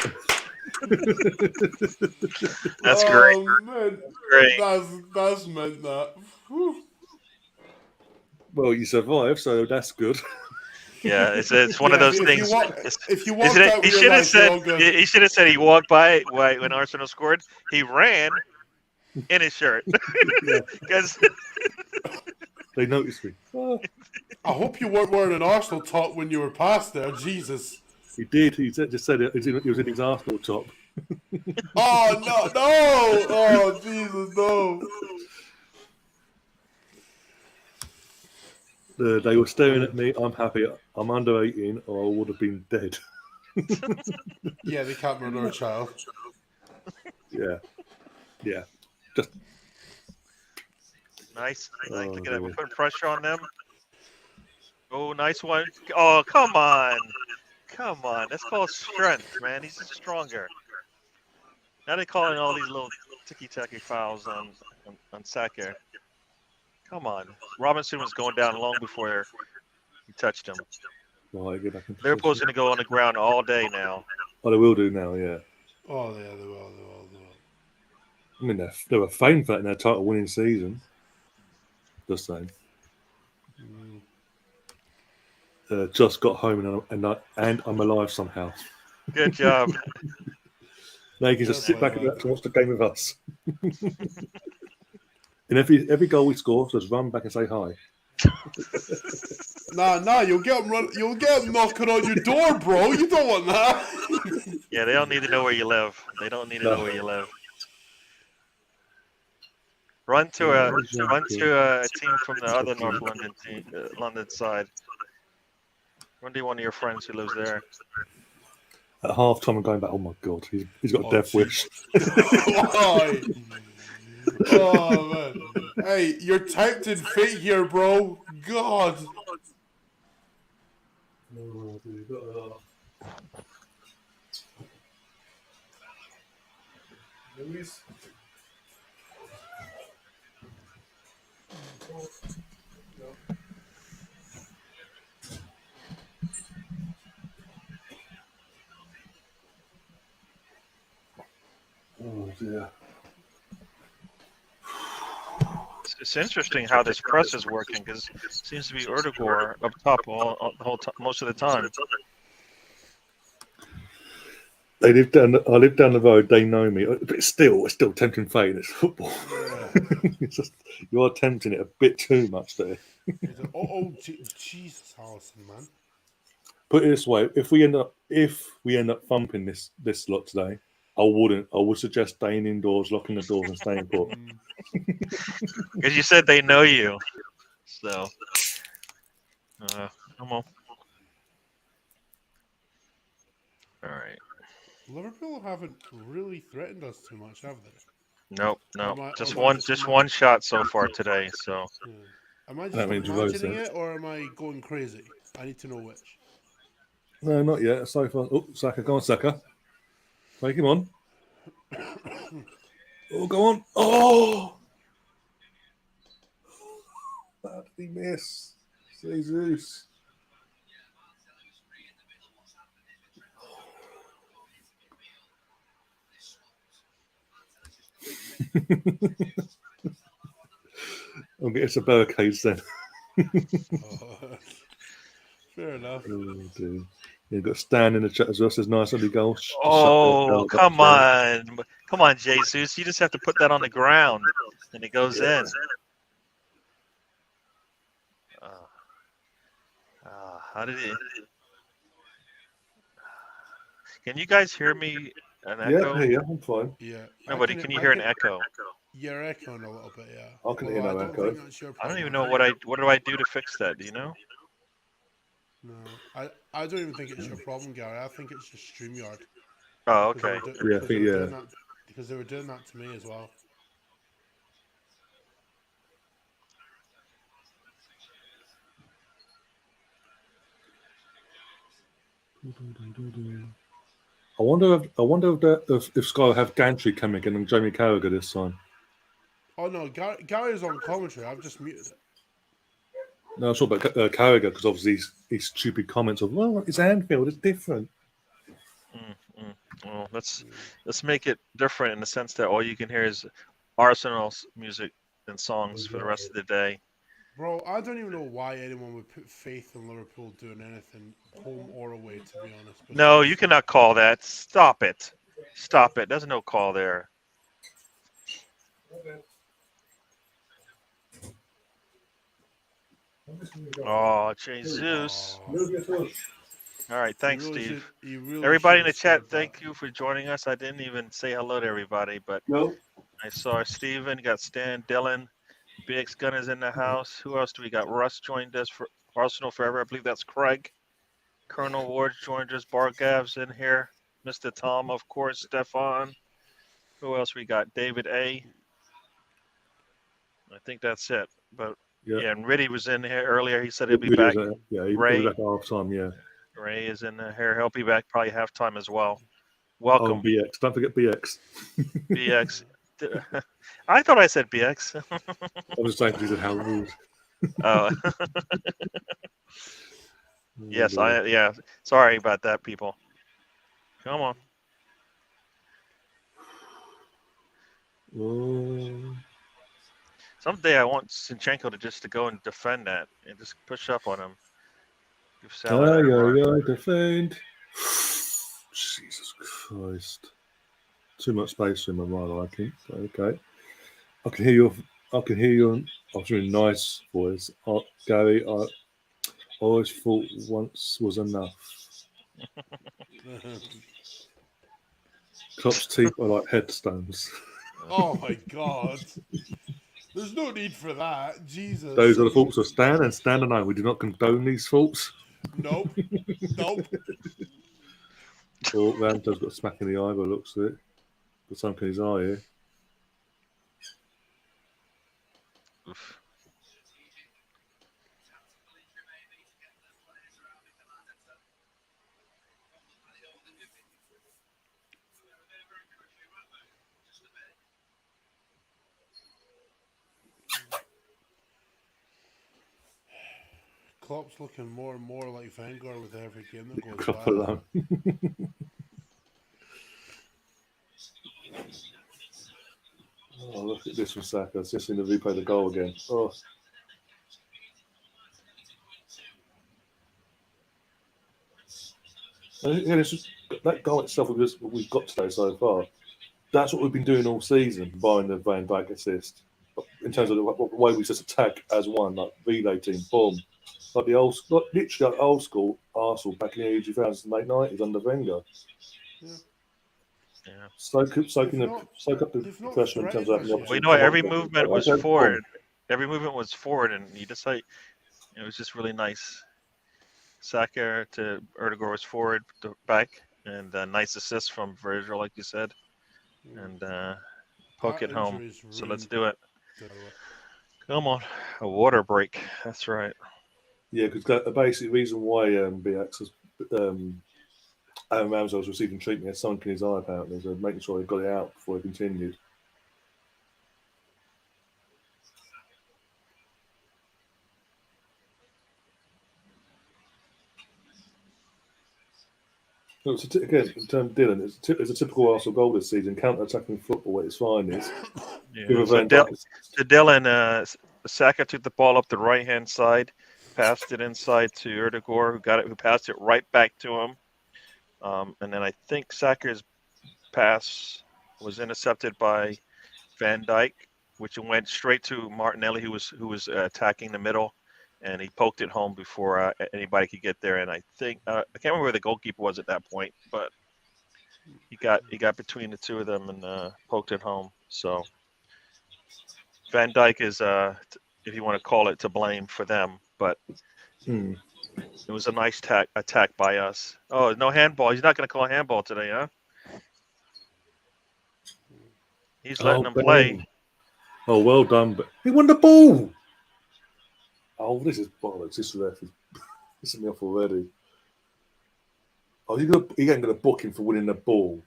That's great. Man. Great. That's meant that. Whew. Well, you survived, so that's good. Yeah, it's one of those things. If you walked out He with your should have life, you're said all good. he should have said he walked by when Arsenal scored. He ran in his shirt because they noticed me. I hope you weren't wearing an Arsenal top when you were past there. Jesus. He did. He just said it. He was in his Arsenal top. Oh no! Oh Jesus, no! They were staring at me. I'm happy. I'm under 18, or I would have been dead. Yeah, they can't murder a child. Yeah. Just nice. Look at that. dear. We're putting pressure on them. Oh, nice one. Oh, come on. That's called strength, man. He's stronger. Now they're calling all these little ticky-tacky fouls on Saka. Come on. Robinson was going down long before he touched him. Right, get back into Liverpool's going to go on the ground all day now. Oh, they will do now, yeah. Oh yeah, they will. I mean, they were famed for that in their title-winning season. Just saying. Just got home and I'm alive somehow. Good job. Now you can just sit back and watch the game with us. And every goal we score, just run back and say hi. Nah, you'll get them knocking on your door, bro. You don't want that. Yeah, they don't need to know where you live. They don't need to know where you live. Run to a team from the other North London London side. Run to one of your friends who lives there. At half time, I'm going back. Oh my God, he's got a death wish. Oh man! Hey, you're tempting fate here, bro. God. Oh dear. It's interesting how this press is working because it seems to be Erdogan up top most of the time. I live down the road. They know me, but it's still tempting fate. It's football. It's just you are tempting it a bit too much there. Jesus, Allison, man. Put it this way: if we end up thumping this lot today, I wouldn't. I would suggest staying indoors, locking the doors, and staying put. Because you said they know you. So, come on. All right. Liverpool haven't really threatened us too much, have they? Nope. Just am one shot so far today. So, Yeah. Am I That just means imagining Rosa. it, or am I going crazy? I need to know which. No, not yet. So far. Oh, Saka, go on, Saka. Take him on. Oh, go on. Oh! How did he miss? Jesus. I'll get us a barricades then. Fair enough. Oh, dear. You've got Stan in the chat as well. Says nice early goal. oh, come on, Jesus! You just have to put that on the ground, and it goes in. How did it? Can you guys hear me? An echo? Yeah, I'm fine. Yeah. Nobody. Can you hear an echo? You're echoing a little bit, yeah. I can hear no echo. I don't even know what do I do to fix that? Do you know? No, I don't even think it's your problem, Gary. I think it's just StreamYard. Oh, okay. Yeah, I think Because they were doing that to me as well. I wonder if Sky will have Gantry coming in and Jamie Carragher this time. Oh no, Gary's on commentary. I've just muted it. No, I was talking about Carragher because obviously his stupid comments of, well, it's Anfield, it's different. Well, let's make it different in the sense that all you can hear is Arsenal's music and songs for the rest of the day. Bro, I don't even know why anyone would put faith in Liverpool doing anything, home or away, to be honest. No, you cannot call that. Stop it. Stop it. There's no call there. Oh, Jesus. All right, thanks, Steve. Everybody in the chat, thank you for joining us. I didn't even say hello to everybody, but I saw Steven, got Stan, Dylan, BX Gun is in the house. Who else do we got? Russ joined us for Arsenal Forever. I believe that's Craig. Colonel Ward joined us. Bargav's in here. Mr. Tom, of course. Stefan. Who else we got? David A. I think that's it. But yeah, and Riddy was in here earlier. He said he'll be back. He'll be back at half time, yeah. Ray is in here. He'll be back probably halftime as well. Welcome. Oh, BX. Don't forget BX. BX. I thought I said BX. I was just saying because he said how rude. Oh. Yes, yeah. Sorry about that, people. Come on. Someday I want Zinchenko to go and defend that and just push up on him. Give Salah defend. Jesus Christ. Too much space for him on my liking. Okay. I can hear your I was really nice voice. Gary, I always thought once was enough. Klopp's teeth are like headstones. Oh my God. There's no need for that. Jesus. Those are the faults of Stan and I. We do not condone these faults. Nope. Nope. Oh, Ramto's got a smack in the eye by the looks of it. Got something in his eye here. Oof. Klopp's looking more and more like Vanguard with every game that goes Klopp by. alone. Oh, look at this from Saka. I've just seen the replay of the goal again. Oh. Yeah, that goal itself, what we've got today so far, that's what we've been doing all season, barring the Van Dijk assist. In terms of the way we just attack as one, like relay team, boom. Like literally old school Arsenal back in the early 2008, 90s under Wenger. Yeah. Yeah. soak up the They've not pressure in terms threatened of having us the yet. Well, you opportunity know to what? come Every on. movement was Okay, forward. Every movement was forward, and you just like it was just really nice. Saka to Erdegaard was forward to back, and nice assist from Virgil, like you said, and poke That it home. injury's So let's ruined do it. Villa. Come on, a water break. That's right. Yeah, because the basic reason why BX was Aaron Ramsey was receiving treatment, had sunk in his eye apparently, so making sure he got it out before he continued. Again, in terms of Dylan, it's a typical Arsenal goal this season, counter-attacking football at its finest. Yeah. So Dylan, Saka took the ball up the right-hand side, passed it inside to Erdegaard, who passed it right back to him. And then I think Saka's pass was intercepted by Van Dijk, which went straight to Martinelli, who was attacking the middle, and he poked it home before anybody could get there. And I think I can't remember where the goalkeeper was at that point, but he got between the two of them and poked it home. So Van Dijk is, if you want to call it, to blame for them, but it was a nice attack by us. Oh, no handball. He's not going to call handball today, huh? He's letting them play. Oh, well done, but he won the ball. Oh, this is bollocks. This ref is pissing me off already. Oh, he ain't going to book him for winning the ball.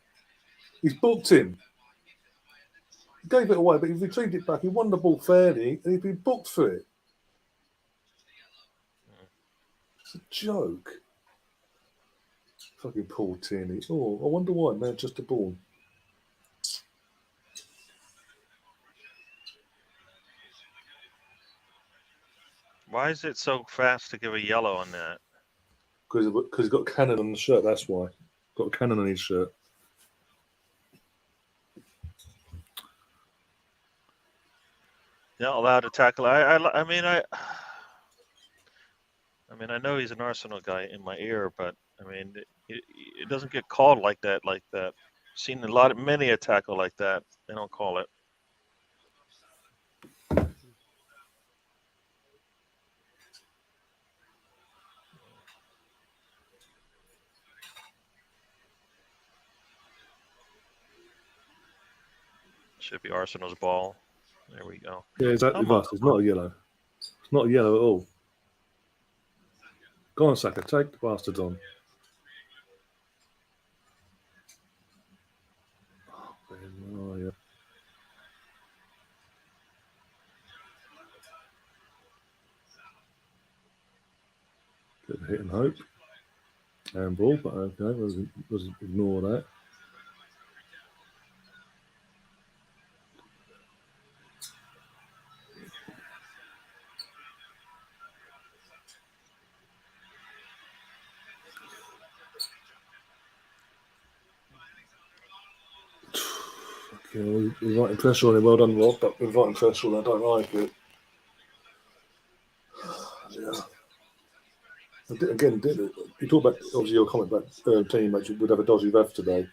He's booked him. He gave it away, but he retrieved it back. He won the ball fairly, and he's been booked for it. It's a joke. Fucking Paul Tierney. Oh, I wonder why. Man, just a ball. Why is it so fast to give a yellow on that? Because he's got a cannon on the shirt, that's why. Got a cannon on his shirt. Not allowed to tackle. I mean, I know he's an Arsenal guy in my ear, but I mean, it doesn't get called like that. Seen many a tackle like that. They don't call it. Should be Arsenal's ball. There we go. Yeah, exactly. It's not a yellow. It's not a yellow at all. Go on, Saka. Take the bastards on. Oh, yeah. Good hit and hope. Handball, but okay. Let's ignore that. Okay, we're inviting pressure on him. Well done, Rob. But we're inviting pressure on him. I don't like it. Yeah. Again, you talk about obviously your comment about teammates would have a dodgy ref today.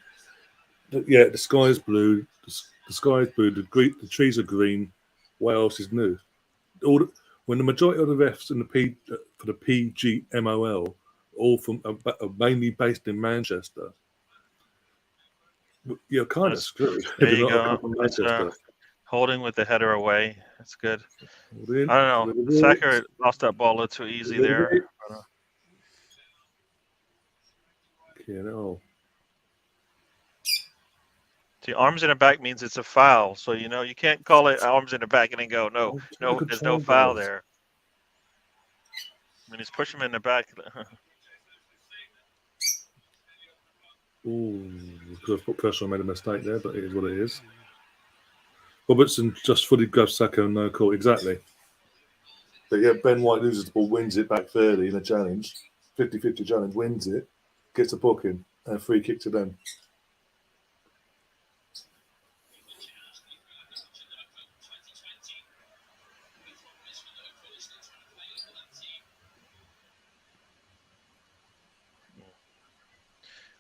Yeah, the sky is blue. The sky is blue. The trees are green. What else is new? When the majority of the refs in for the PGMOL all are mainly based in Manchester, you're kind of screwed. There If you you're not go. from It's Manchester. holding with the header away. That's good. I I don't know. Saka lost that ball a little too easy there. Yeah, no. See, arms in the back means it's a foul. So, you can't call it arms in the back and then go, no, there's no foul there. I mean, he's pushing him in the back. Ooh, could have put pressure on, made a mistake there, but it is what it is. Robertson just fully grabs Saka, no call. Exactly. But yeah, Ben White loses the ball, wins it back fairly in a challenge. 50-50 challenge, wins it, gets a booking, and a free kick to them.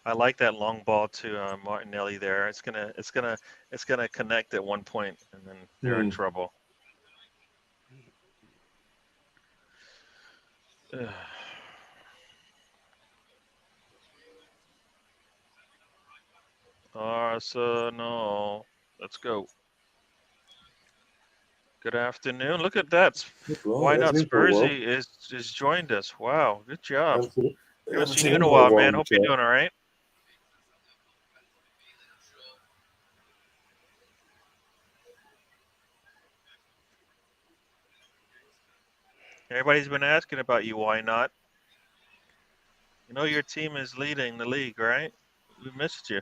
I like that long ball to Martinelli there. It's gonna connect at one point, and then they're in trouble. Arsenal. Let's go. Good afternoon. Look at that. Why not Spursy is joined us. Wow, good job. Haven't seen you in a while, man. Hope you're doing all right. Everybody's been asking about you. Why not? You know your team is leading the league, right? We missed you.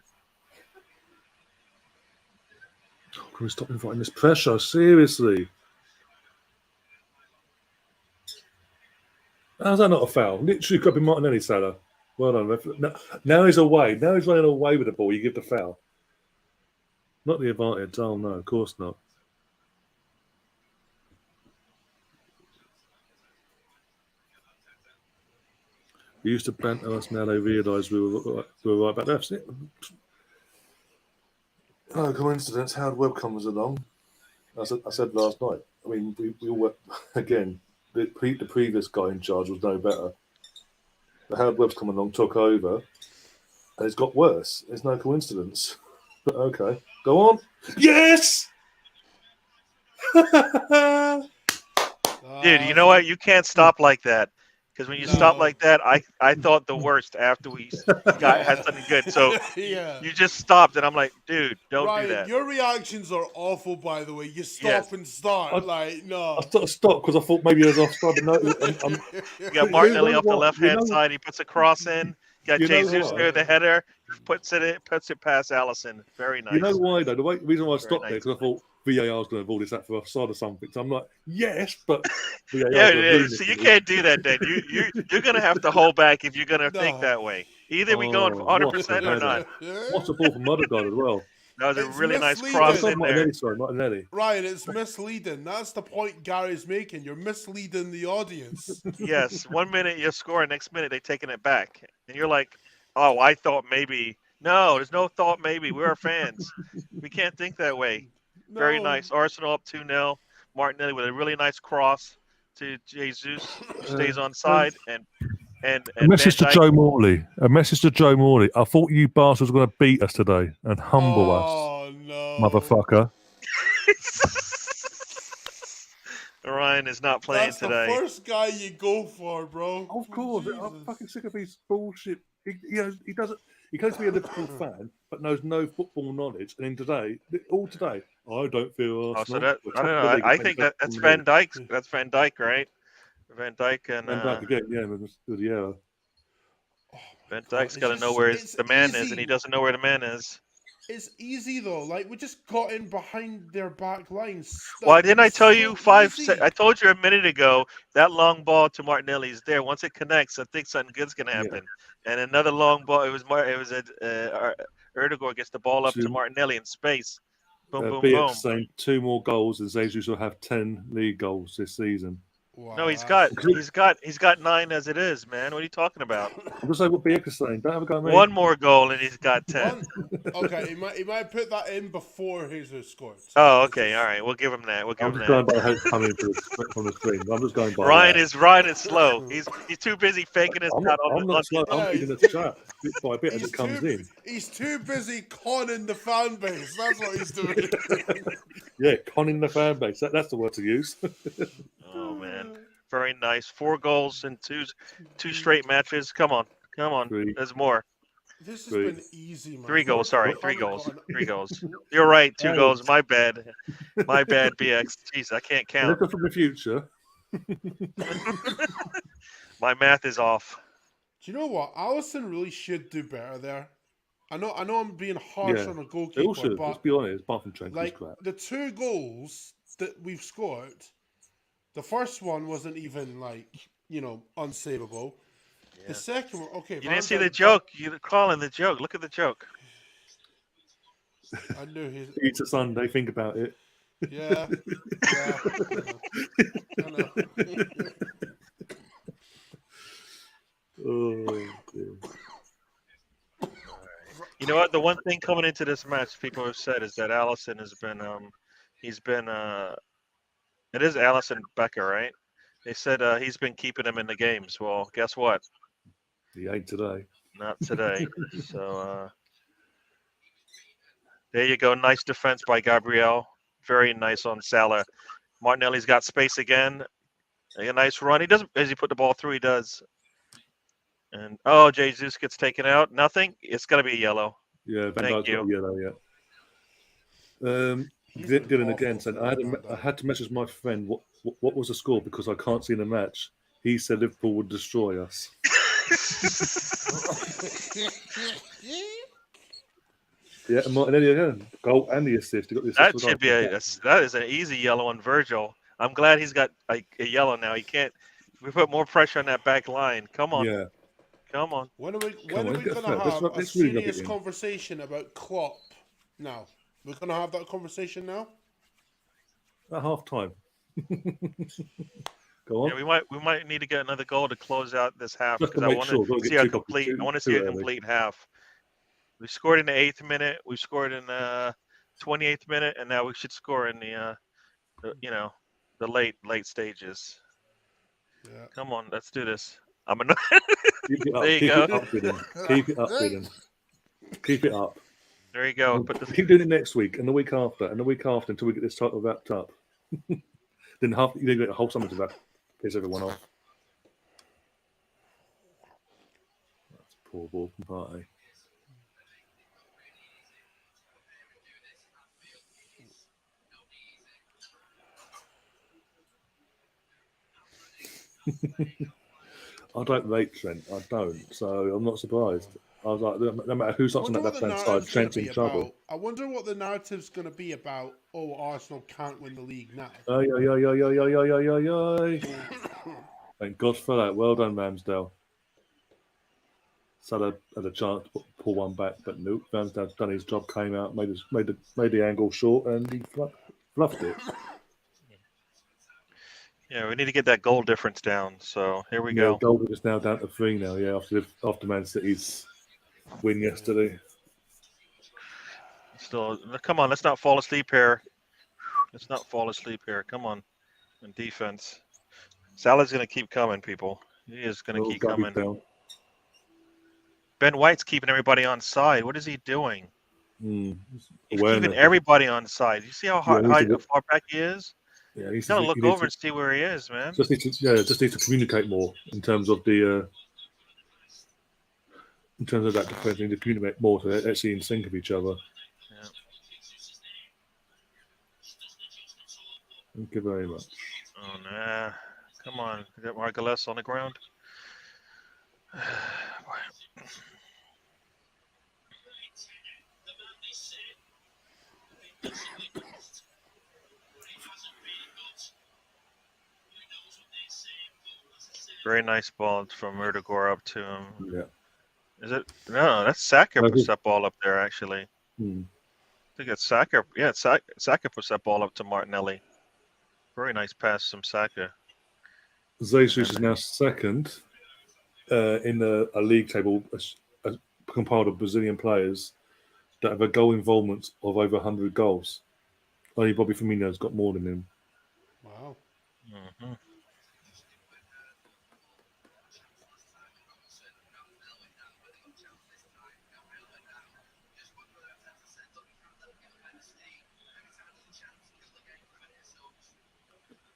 Can we stop inviting this pressure? Seriously. How's that not a foul? Literally grabbing Martinelli, Salah. Well done. Now he's away. Now he's running away with the ball. You give the foul. Not the advantage. Oh, no, of course not. They used to banter us. Now they realise we were right back there. No coincidence. Howard Webb comes along. I said last night. I mean, we all went, again, the previous guy in charge was no better. But Howard Webb's come along, took over, and it's got worse. It's no coincidence. But okay. Go on. Yes! Dude, you know what? You can't stop like that. Because when you stop like that, I thought the worst after we had something good. So you just stopped, and I'm like, dude, don't do that. Your reactions are awful, by the way. You stop and start. No. I stopped because I thought maybe I was offside. You got Martinelli off the left-hand side. He puts a cross in. You got Jesus there, the header. Puts it past Allison. Very nice. You know why, though? The reason why I stopped there, because I thought VAR was going to have all this out for offside or something. So I'm like, yes, but VAR. So you can't do that, then. You're going to have to hold back if you're going to think that way. Either we going 100% or not. What's the ball from Mothergod as well? That was a really nice cross in there. Martinelli. Ryan, it's misleading. That's the point Gary's making. You're misleading the audience. Yes. 1 minute you're scoring, next minute they're taking it back. And you're like, oh, I thought maybe. No, there's no thought maybe. We're fans. We can't think that way. No. Very nice. Arsenal up 2-0. Martinelli with a really nice cross to Jesus, who stays on side. And a message to Joe Morley. A message to Joe Morley. I thought you bastards were going to beat us today and humble us. No. Motherfucker. Ryan is not playing today. That's the first guy you go for, bro. Of course. Jesus. I'm fucking sick of his bullshit. He doesn't. He claims to be a Liverpool fan, but knows no football knowledge. And I don't feel Arsenal. So that, I don't know. I think that's Van Dijk. That's Van Dijk, right? Van Dijk and Van Dijk again, yeah. Van Dijk's got to know where the man is, and he doesn't know where the man is. It's easy though. Like we just got in behind their back lines. Why didn't I tell you I told you a minute ago that long ball to Martinelli is there. Once it connects, I think something good's gonna happen. Yeah. And another long ball. It was Erdogan gets the ball up to Martinelli in space. Boom, boom, boom. Saying 2 more goals, and Jesus will have 10 league goals this season. Wow. No, he's got 9 as it is, man. What are you talking about? I'm just saying what BX is saying. Don't have a go at me. 1 more goal and he's got 10. Okay, he might put that in before Jesus scored. Oh, okay, all right. We'll give him that. I'm just going by how it's coming from the screen. I'm just going by Ryan is slow. He's too busy faking his shot. I'm not slow. I'm feeding the shot bit by bit as it comes in. He's too busy conning the fan base. That's what he's doing. Yeah, conning the fan base. That's the word to use. Oh man, very nice. 4 goals in two straight matches. Come on. 3. There's more. This has been easy, man. 3 goals. Sorry, 3 goals. 3 goals. You're right. 2 goals. My bad. My bad. BX. Jeez, I can't count. Look from the future. My math is off. Do you know what? Allison really should do better there. I know I'm being harsh on a goalkeeper, but let's be honest, apart from Trent, like the 2 goals that we've scored, the first one wasn't even unsavable. Yeah. The second one, okay. You didn't see the joke. You're calling the joke. Look at the joke. I knew he's. It's a Sunday. Think about it. Yeah. I know. Oh dear. You know what? The one thing coming into this match, people have said, is that Allison has been, it is Allison Becker, right? They said he's been keeping him in the games. Well, guess what? He ain't today. Not today. So there you go. Nice defense by Gabriel. Very nice on Salah. Martinelli's got space again. A nice run. He doesn't, as he put the ball through, he does. And Jesus gets taken out. Nothing. It's got to be a yellow. Yeah, Van Thank Dijk's got a yellow. Yeah. He's been Dylan awful again said, for I Van had to message my friend what was the score because I can't see in the match. He said Liverpool would destroy us. Yeah, and Martinelli again, goal and the assist. He got the assist That for the should be that is an easy yellow on Virgil. I'm glad he's got a yellow now. He can't. We put more pressure on that back line. Come on. Yeah. Come on. When are we Come on, going to let's have a let's really rub it serious in. conversation about Klopp now? We're going to have that conversation now? At half time. Go on. Yeah, we might need to get another goal to close out this half Just to because I make want sure. to see a complete. I want to see a complete half. We scored in the 8th minute. We scored in the 28th minute, and now we should score in the the late stages. Yeah. Come on, let's do this. I'm annoyed. Keep it up. There you Keep go. it up, Dylan. Keep it up, Dylan. Keep it up. There you go. Keep doing it next week and the week after and the week after until we get this title wrapped up. Then you get a whole summer to that. Piss everyone off. That's a poor ball from Party. I don't rate Trent. I don't. So I'm not surprised. I was like, no matter who's on that left-hand side, Trent's in trouble. I wonder what the narrative's going to be about. Oh, Arsenal can't win the league now. Thank God for that. Well done, Ramsdale. Salah had a chance to pull one back, but nope. Ramsdale's done his job. Came out, made the angle short, and he fluffed it. Yeah, we need to get that goal difference down. So here we go. Goal is now down to 3 now. Yeah, after Man City's win yesterday. Still, come on. Let's not fall asleep here. Let's not fall asleep here. Come on. In defense, Salah's going to keep coming, people. He is going to keep coming. Down. Ben White's keeping everybody on side. What is he doing? He's Awareness. keeping everybody on side. You see how far back he is? Yeah, he's got to look over and see where he is, man. Just need to communicate more in terms of the that defense. Need to communicate more so they're actually in sync of each other. Yeah. Thank you very much. Oh nah, come on, get Margulis on the ground. Very nice ball from Erdogan up to him. Yeah. Is it? No, that's Saka puts that ball up there, actually. I think it's Saka. Yeah, Saka puts that ball up to Martinelli. Very nice pass from Saka. Jesus is now second in a league table compiled of Brazilian players that have a goal involvement of over 100 goals. Only Bobby Firmino's got more than him. Wow. Mm-hmm.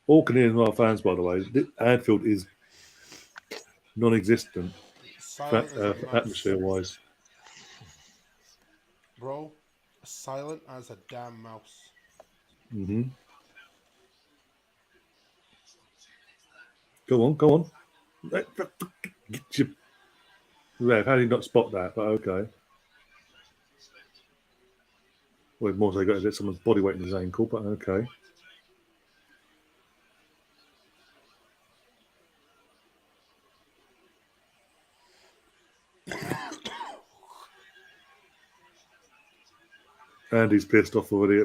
All Canadian our fans, by the way. Anfield is non-existent atmosphere-wise. Bro, silent as a damn mouse. Mm-hmm. Go on. Rev, how did you not spot that? But okay. Well, more so got to get someone's body weight in his ankle, but okay. Andy's pissed off already.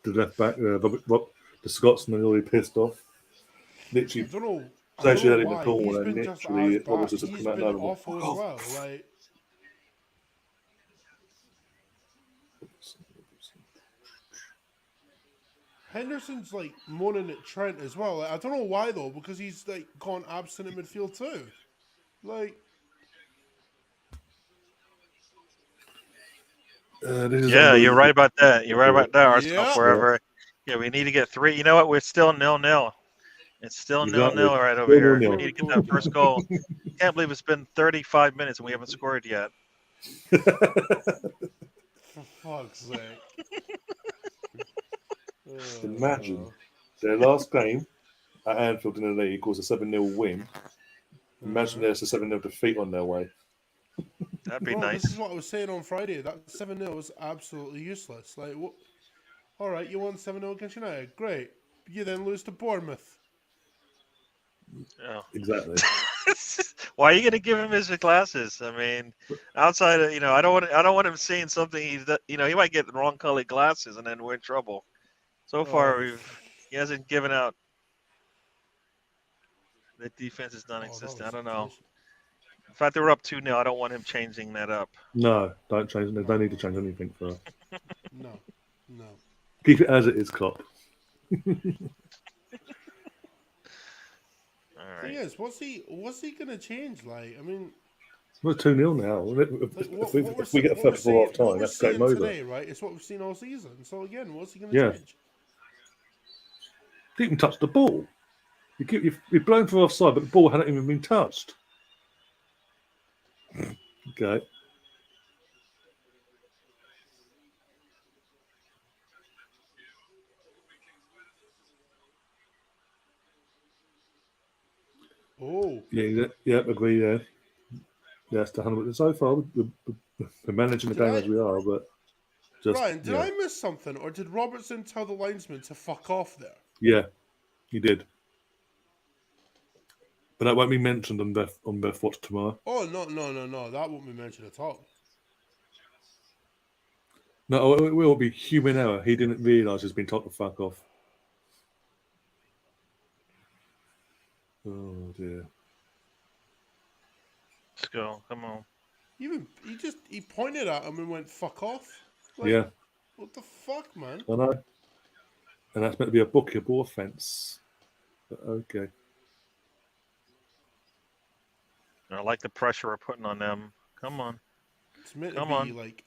The left back, the Scotsman already pissed off. Literally, I don't know actually why. in the corner, and He's literally, been awful as well. Like, Henderson's like moaning at Trent as well. Like, I don't know why though, because he's like gone absent in midfield too. Like, This is Yeah, you're unbelievable. right about that. You're right about that, Arsenal Yeah. forever. Yeah, we need to get 3. You know what? We're still 0-0. It's still Exactly. 0-0 right over Still here. 0-0. We need to get that first goal. Can't believe it's been 35 minutes and we haven't scored yet. For fuck's sake. Imagine their last game at Anfield in the league was a 7-0 win. Imagine there's a 7-0 defeat on their way. That'd be Well, nice. this is what I was saying on Friday. That 7-0 was absolutely useless. Like, what? All right, you won 7-0 against United. Great. You then lose to Bournemouth. Yeah. Exactly. Why are you gonna give him his glasses? I mean, outside of I don't want him seeing something he might get the wrong colored glasses and then we're in trouble. So far he hasn't given out. The defense is non-existent. I don't know. In fact, they were up 2-0. I don't want him changing that up. No, don't change. They don't need to change anything for us. No. Keep it as it is, Klopp. All Thing right. is, what's he gonna change? Like, I mean, We're 2-0 now. If we get a first before half time, that's game over. Today, right? It's what we've seen all season. So again, what's he gonna change? Didn't even touch the ball. You've blown for offside, but the ball hadn't even been touched. Okay. Oh. Yeah, agree. Yeah, that's the 100%. So far, we're managing the game as we are, but just Ryan, did I miss something, or did Robertson tell the linesman to fuck off there? Yeah, he did. But that won't be mentioned on Beth Watch tomorrow. Oh no! That won't be mentioned at all. No, it will be human error. He didn't realise he's been told to fuck off. Oh dear. Let's go. Come on. He pointed at him and went fuck off. Like, Yeah. What the fuck, man? I know. And that's meant to be a bookable offence. But okay. I like the pressure we're putting on them. Come on. It's meant Come to be on. like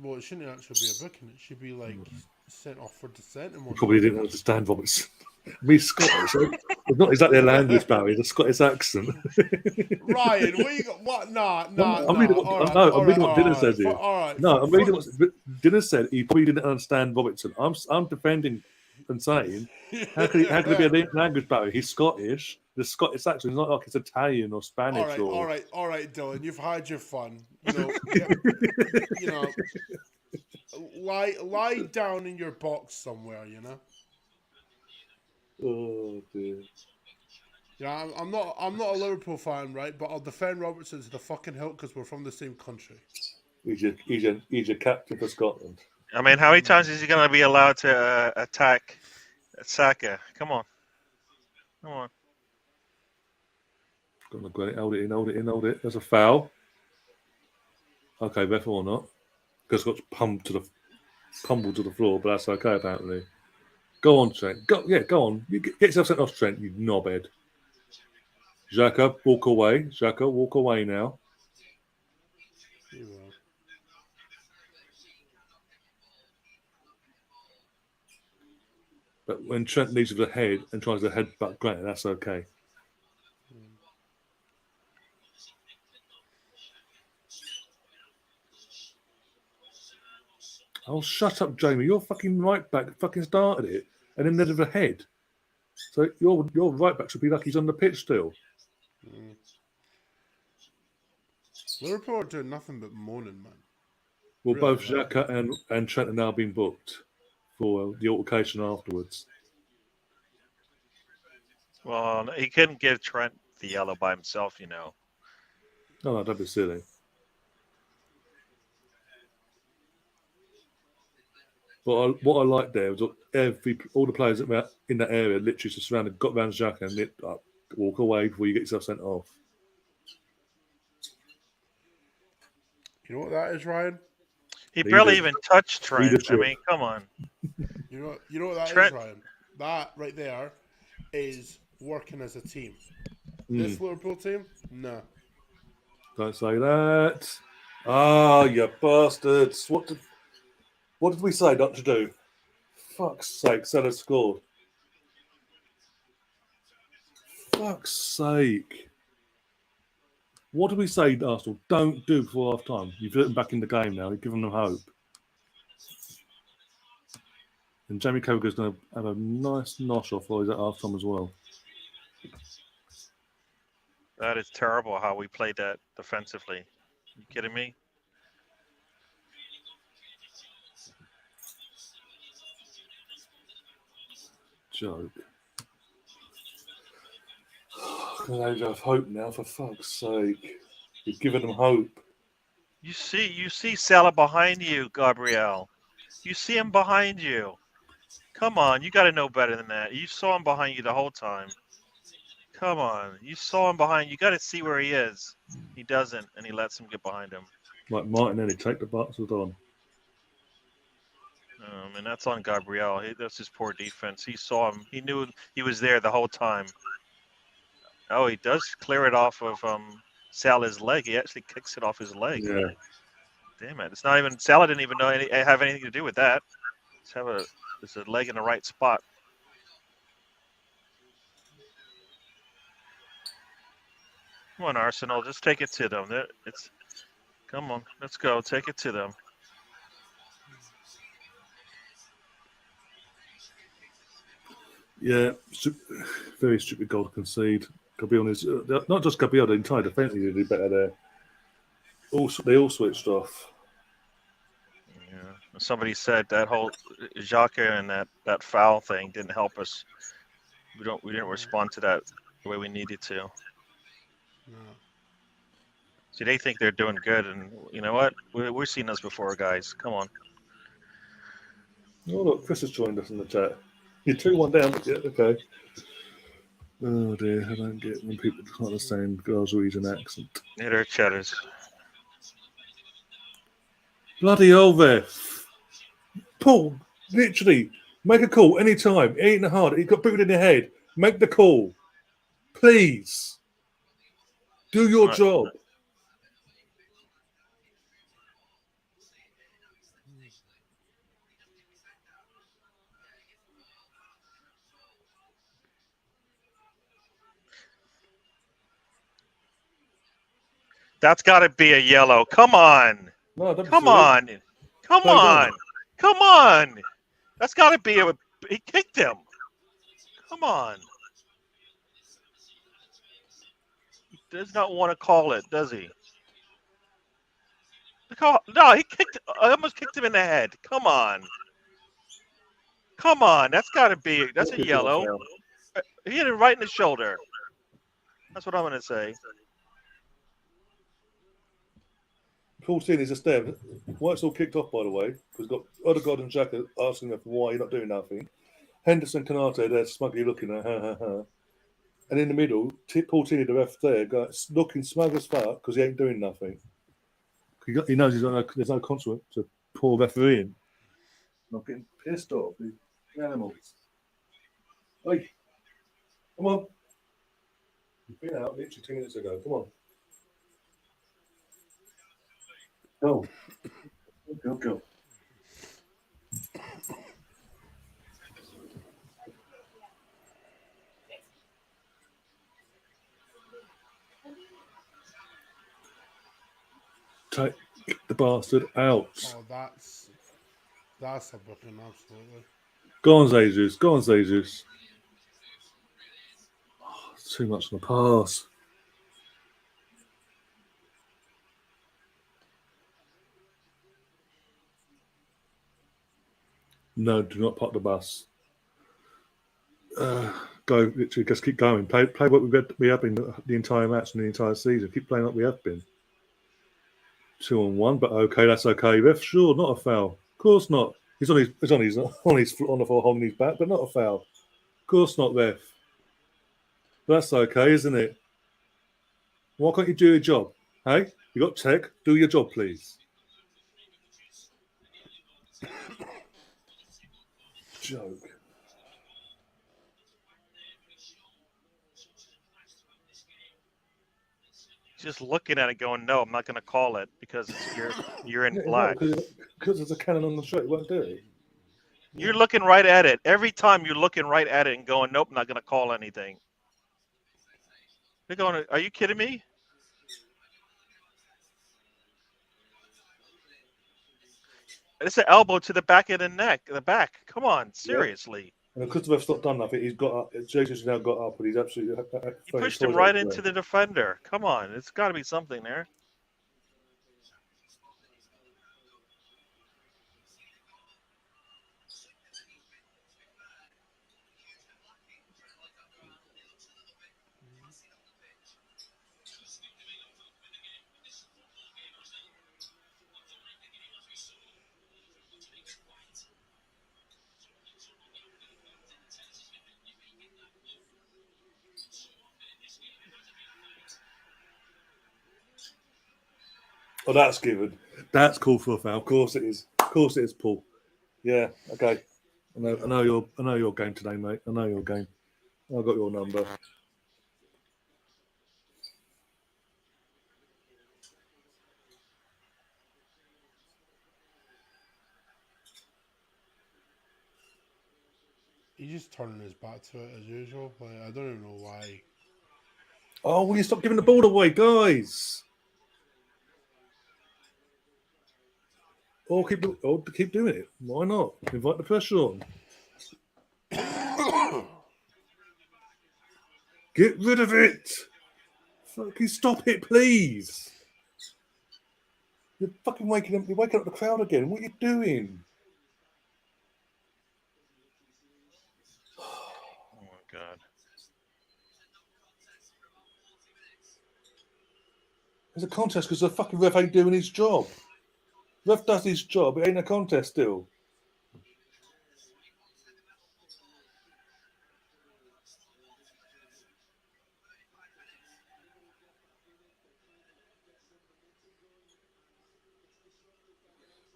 well, it shouldn't actually be a booking. It should be like sent off for dissent and whatnot. Probably didn't understand Robertson. He's Scottish. It's not exactly a language barrier. It's a Scottish accent. Ryan, what you got? What? Nah. I'm reading what Dinner says here. I'm reading what Dinner said. He probably didn't understand Robertson. I'm defending and saying, how can there be a language barrier? He's Scottish. The Scottish accent is not like it's Italian or Spanish. All right, Dylan. You've had your fun. Lie down in your box somewhere. Oh dear. Yeah, I'm not a Liverpool fan, right? But I'll defend Robertson to the fucking hilt because we're from the same country. He's your captain for Scotland. I mean, how many times is he going to be allowed to attack Saka? Come on. Got the great. Hold it in. There's a foul. Okay, ref or not. Because got pummeled to the floor, but that's okay apparently. Go on, Trent. Go on. You get yourself sent off, Trent. You knobhead. Xhaka, walk away. Xhaka, walk away now. But when Trent leaves with the head and tries to headbutt Grant, that's okay. Oh, shut up, Jamie. Your fucking right back fucking started it and then there's a head. So your right back should be like he's on the pitch still. Liverpool are doing nothing but moaning, man. Well, really, both Xhaka and Trent are now being booked for the altercation afterwards. Well, he couldn't give Trent the yellow by himself, No, don't be silly. What I liked there was all the players that were in that area literally just surrounded, got around Xhaka and walk away before you get yourself sent off. You know what that is, Ryan? He barely even touched Trent. I mean, come on. You know what that is, Trent. Ryan? That right there is working as a team. Hmm. This Liverpool team, no. Don't say that. Ah, you bastards. What did we say not to do? Fuck's sake, Salah scored. Fuck's sake. What did we say, Arsenal? Don't do before half time. You've let them back in the game now. You've given them hope. And Jamie Carragher's going to have a nice nosh off while he's at half time as well. That is terrible how we played that defensively. You kidding me? Joke. They have hope now, for fuck's sake. You've given them hope. You see Salah behind you, Gabriel. You see him behind you. Come on, you got to know better than that. You saw him behind you the whole time. Come on, you saw him behind you. You got to see where he is. He doesn't, and he lets him get behind him. Like Martinelli, take the bastard on. And that's on Gabriel. That's his poor defense. He saw him. He knew he was there the whole time. Oh, he does clear it off of Salah's leg. He actually kicks it off his leg. Yeah. Damn it! It's not even Salah didn't even know have anything to do with that. It's a leg in the right spot. Come on, Arsenal, just take it to them. Come on, let's go. Take it to them. Yeah, very stupid goal to concede. Gabriel is not just Gabriel, the entire defence needed to do better there. They all switched off. Yeah. Somebody said that whole Xhaka and that foul thing didn't help us. We didn't respond to that the way we needed to. No. See, they think they're doing good, and you know what? We've seen this before, guys. Come on. Oh look, Chris has joined us in the chat. You're 2-1 down, but yeah, okay. Oh dear, I don't get when people can't understand Glaswegian accent. Yeah, they're cheddars. Bloody hell, Vef. Paul, literally, make a call anytime. It ain't hard. He got booted in the head. Make the call. Please. Do your Right. job. That's got to be a yellow. Come on. No, don't be Come silly. on. Come Play on. down. Come on. That's got to be he kicked him. Come on. He does not want to call it, does he? No, I almost kicked him in the head. Come on. Come on. That's got to be. That's a yellow. He hit him right in the shoulder. That's what I'm going to say. Paul Seen is just there. White's all kicked off, by the way, because got Odegaard and Xhaka asking him why you're not doing nothing. Henderson, Canate, they're smugly looking at ha. And in the middle, Paul Tierney, the ref there, looking smug as fuck because he ain't doing nothing. He knows there's no consequence to poor refereeing. Not getting pissed off. The animals. Hey, come on. You've been out literally 2 minutes ago. Come on. Go. Go. Take the bastard out. Oh, that's a booking, absolutely. Go on, Jesus. Go on, Jesus. Oh, too much on the pass. No, do not park the bus. Go, literally, just keep going. Play what we have been the entire match and the entire season. Keep playing like we have been. 2-on-1, but okay, that's okay. Ref, sure, not a foul. Of course not. He's on the floor holding his back, but not a foul. Of course not, ref. But that's okay, isn't it? Why can't you do your job? Hey, you got tech. Do your job, please. joke. Just looking at it, going, "No, I'm not going to call it because you're in Yeah, black." because there's a cannon on the shirt. It won't do it. You're looking right at it every time. You're looking right at it and going, "Nope, I'm not going to call anything." They're going, "Are you kidding me?" It's an elbow to the back of the neck, the back. Come on, seriously. And because the ref's not done nothing, he's got up. Jesus now got up, and he's absolutely. He pushed him right into the defender. Come on, it's got to be something there. Oh, that's given. That's called for a foul. Of course it is. Of course it is, Paul. Yeah. Okay. I know your game today, mate. I know your game. I've got your number. He's just turning his back to it as usual. Like, I don't even know why. Oh, will you stop giving the ball away, guys? Or keep doing it. Why not? Invite the pressure on. Get rid of it. Fucking stop it, please. You're fucking waking up. You're waking up the crowd again. What are you doing? Oh my god. It's a contest because the fucking ref ain't doing his job. Ref does his job. It ain't a contest still.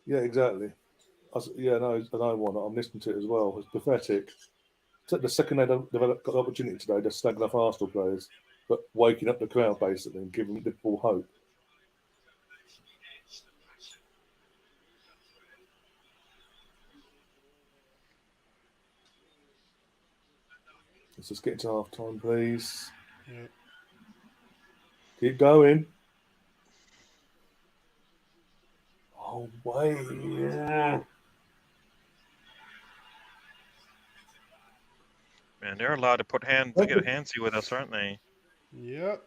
Yeah, exactly. No, and I want it. I'm listening to it as well. It's pathetic. The second they've got the opportunity today, they're slagging off Arsenal players, but waking up the crowd basically and giving Liverpool hope. Let's just get to half time, please. Yeah. Keep going. Oh, wait. Yeah. Man, they're allowed to put hands. They get handsy with us, aren't they? Yep.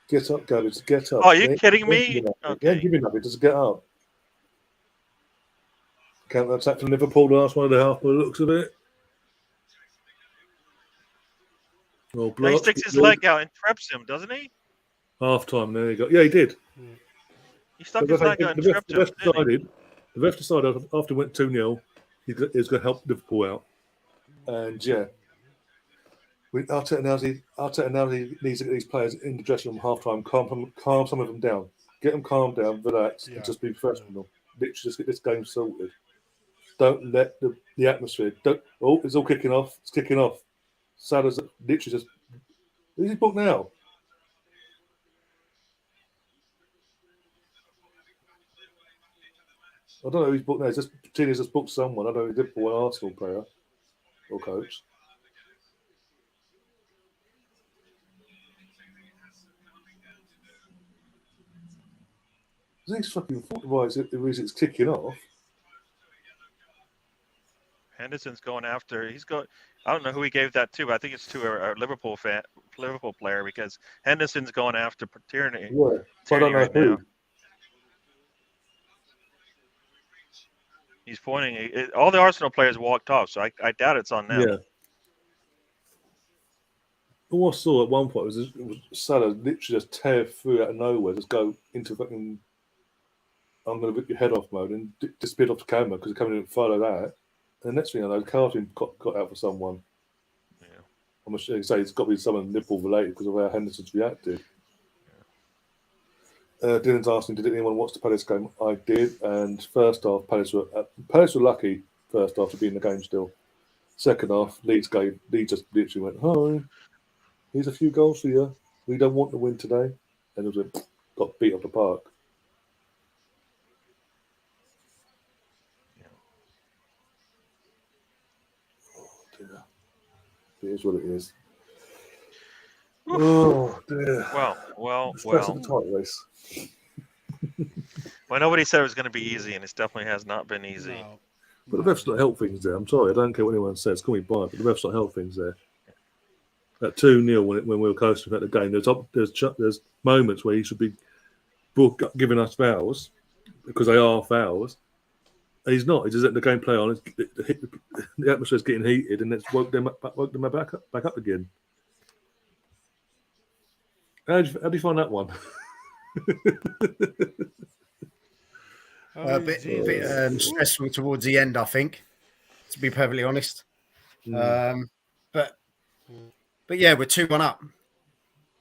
Get up, Gabby. Just get up. Oh, are you kidding me? Yeah, give me nothing. Just get up. Counter attack from Liverpool. The last one of the half by the looks of it. Well, Yeah, he sticks his leg out and trips him, doesn't he? Half time. There you go. Yeah, he did. He stuck his leg out and tripped him. The ref decided after it went 2-0, he was going to help Liverpool out. And yeah, Arteta now needs to get these players in the dressing room half time, calm some of them down, get them calmed down, relax, and just be professional. Literally, just get this game sorted. Don't let the atmosphere. It's all kicking off. It's kicking off. Salah's literally just. Who's he booked now? I don't know who's booked now. Tina's just booked someone. I don't know if Liverpool or Arsenal player or coach. These fucking why it's kicking off. Henderson's going after. I don't know who he gave that to, but I think it's to a Liverpool player because Henderson's going after Tierney. Yeah, so I don't know right who. Now. He's pointing. All the Arsenal players walked off, so I doubt it's on them. Yeah. All I saw at one point was Salah literally just tear through out of nowhere, just go into fucking I'm going to rip your head off mode and disappeared off the camera because the camera didn't follow that. And the next thing I know, the cartoon got out for someone. Yeah. I'm going to say it's got to be someone Liverpool related because of how Henderson's reacted. Dylan's asking, did anyone watch the Palace game? I did, and first half, Palace were lucky first half to be in the game still. Second half, Leeds just literally went, hi, here's a few goals for you. We don't want to win today. And it was got beat up the park. Oh, dear. It is what it is. Oh, dear. Well. Stress of the title race. Well, nobody said it was going to be easy, and it definitely has not been easy. No. But the ref's not helped things there. I'm sorry, I don't care what anyone says. Call me by, but the ref's not helped things there. At 2-0 when we were coasting at the game, there's moments where he should be giving us fouls because they are fouls. And he's not. He's just letting the game play on. The atmosphere's getting heated, and it's woke them back up again. How do you find that one? A bit stressful towards the end, I think, to be perfectly honest. But yeah, we're 2-1 up.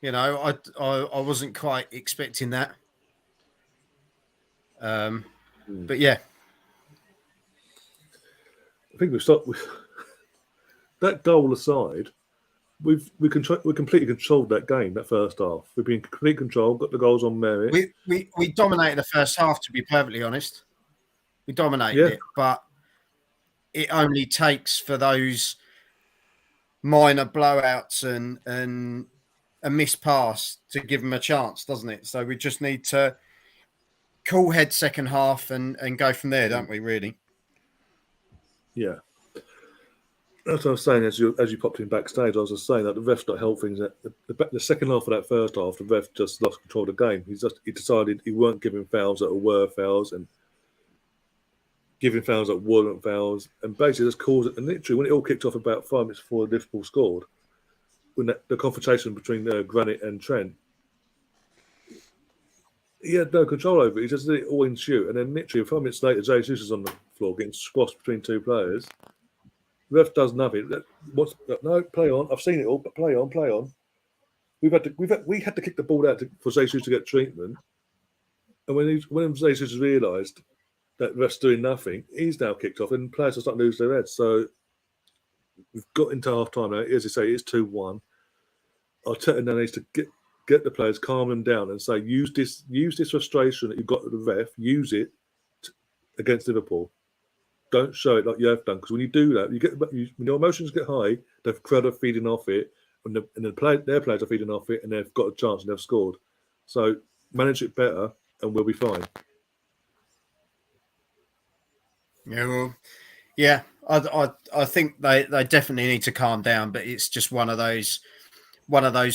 You know, I wasn't quite expecting that. But yeah, I think we've stopped. That goal aside, we completely controlled that game. That first half, we've been in complete control. Got the goals on merit. we dominated the first half. To be perfectly honest, we dominated it, but it only takes for those minor blowouts and a missed pass to give them a chance, doesn't it? So we just need to cool head second half and go from there, don't we? Really? Yeah. That's what I was saying as you popped in backstage. I was just saying that the ref's not helped things. The second half of that first half, the ref just lost control of the game. He decided he weren't giving fouls that were fouls and giving fouls that weren't fouls, and basically just caused it. And literally, when it all kicked off about 5 minutes before Liverpool scored, when the confrontation between Granit and Trent, he had no control over it. He just did it all in shoot, and then literally 5 minutes later, Jesus is on the floor getting squashed between two players. The ref does nothing. No, play on. I've seen it all, but play on. We had to kick the ball out for Jesus to get treatment. And when Jesus realised that the ref's doing nothing, he's now kicked off, and players are starting to lose their heads. So we've got into half time now. As you say, it's 2-1. Arteta now needs to get the players, calm them down, and say, use this frustration that you've got with the ref, use it against Liverpool. Don't show it like you have done, because when you do that, when your emotions get high, the crowd are feeding off it, and their players are feeding off it, and they've got a chance and they've scored. So manage it better, and we'll be fine. Yeah, well, yeah. I think they definitely need to calm down, but it's just one of those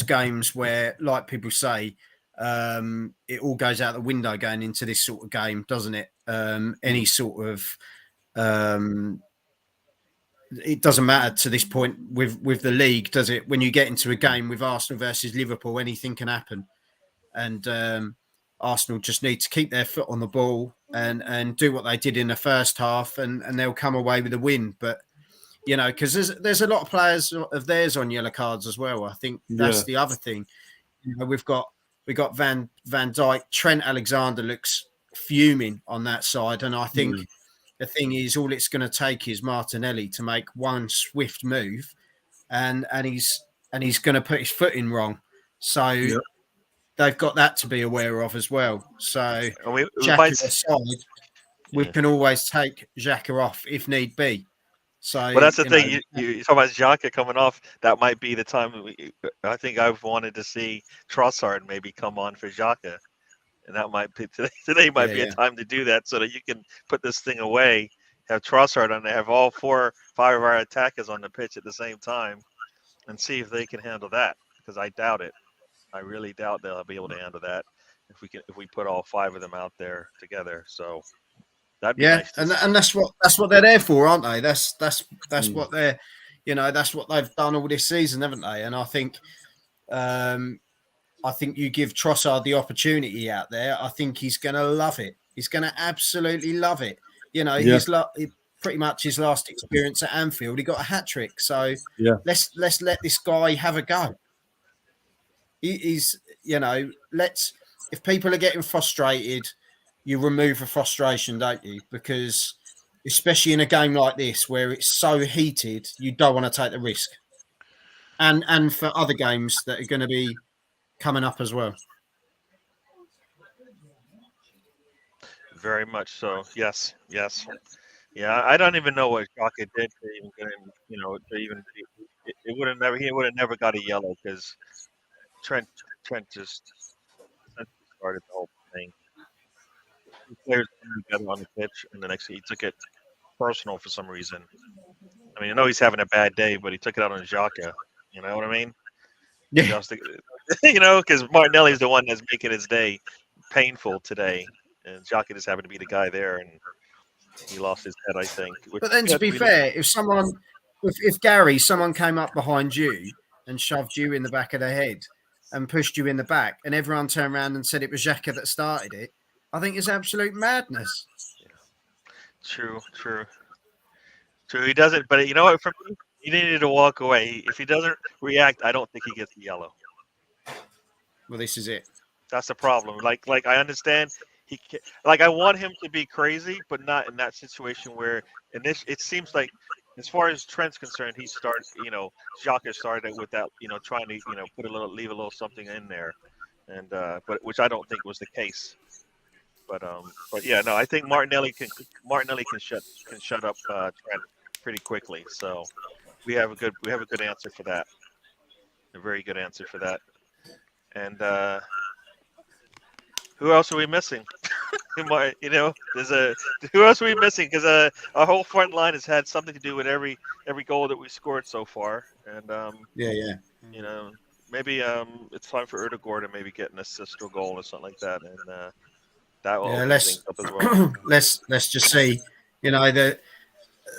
games where, like people say, it all goes out the window going into this sort of game, doesn't it? Any sort of it doesn't matter to this point with the league, does it? When you get into a game with Arsenal versus Liverpool, anything can happen, and Arsenal just need to keep their foot on the ball and do what they did in the first half, and they'll come away with a win. But you know, because there's a lot of players of theirs on yellow cards as well. I think that's the other thing. You know, we got Van Dijk, Trent Alexander looks fuming on that side, and I think the thing is, all it's going to take is Martinelli to make one swift move, and he's going to put his foot in wrong. So they've got that to be aware of as well. So Xhaka aside, we can always take Xhaka off if need be. So, well, that's the thing. You talk about Xhaka coming off. That might be the time. I think I've wanted to see Trossard maybe come on for Xhaka, and that might be today. Might be a time to do that so that you can put this thing away. Have Trossard on there. Have all 4 or 5 of our attackers on the pitch at the same time, and see if they can handle that. Because I doubt it. I really doubt they'll be able to handle that if we put all 5 of them out there together. So. That'd be nice and that's what they're there for, aren't they? That's what they're, you know, that's what they've done all this season, haven't they? And I think you give Trossard the opportunity out there. I think he's going to love it. He's going to absolutely love it. You know, he's pretty much his last experience at Anfield. He got a hat trick. So let's let this guy have a go. He's, you know, let's if people are getting frustrated, you remove the frustration, don't you? Because especially in a game like this where it's so heated, you don't want to take the risk. And for other games that are going to be coming up as well. Very much so. Yes. Yeah, I don't even know what Shaka did to even get him. To even it would have never. He would have never got a yellow because Trent just started the whole thing. The players coming together on the pitch, and the next he took it personal for some reason. I mean, I know he's having a bad day, but he took it out on Xhaka. You know what I mean? Yeah. Because Martinelli's the one that's making his day painful today, and Xhaka just happened to be the guy there, and he lost his head, I think. But then, to be fair, if Gary, someone came up behind you and shoved you in the back of the head and pushed you in the back, and everyone turned around and said it was Xhaka that started it, I think it's absolute madness. True. He doesn't, but you know what? For me, he needed to walk away. If he doesn't react, I don't think he gets the yellow. Well, this is it. That's the problem. Like I understand I want him to be crazy, but not in that situation where it seems like, as far as Trent's concerned, he started. Xhaka started with that. Trying to leave a little something in there, and but which I don't think was the case. But yeah, no, I think Martinelli can shut up Trent pretty quickly. So we have a good answer for that. A very good answer for that. And who else are we missing? Who else are we missing? Because our whole front line has had something to do with every goal that we scored so far. And yeah. Maybe it's time for Erdegaard to maybe get an assist or goal or something like that, and that will open things up as well. let's just see. That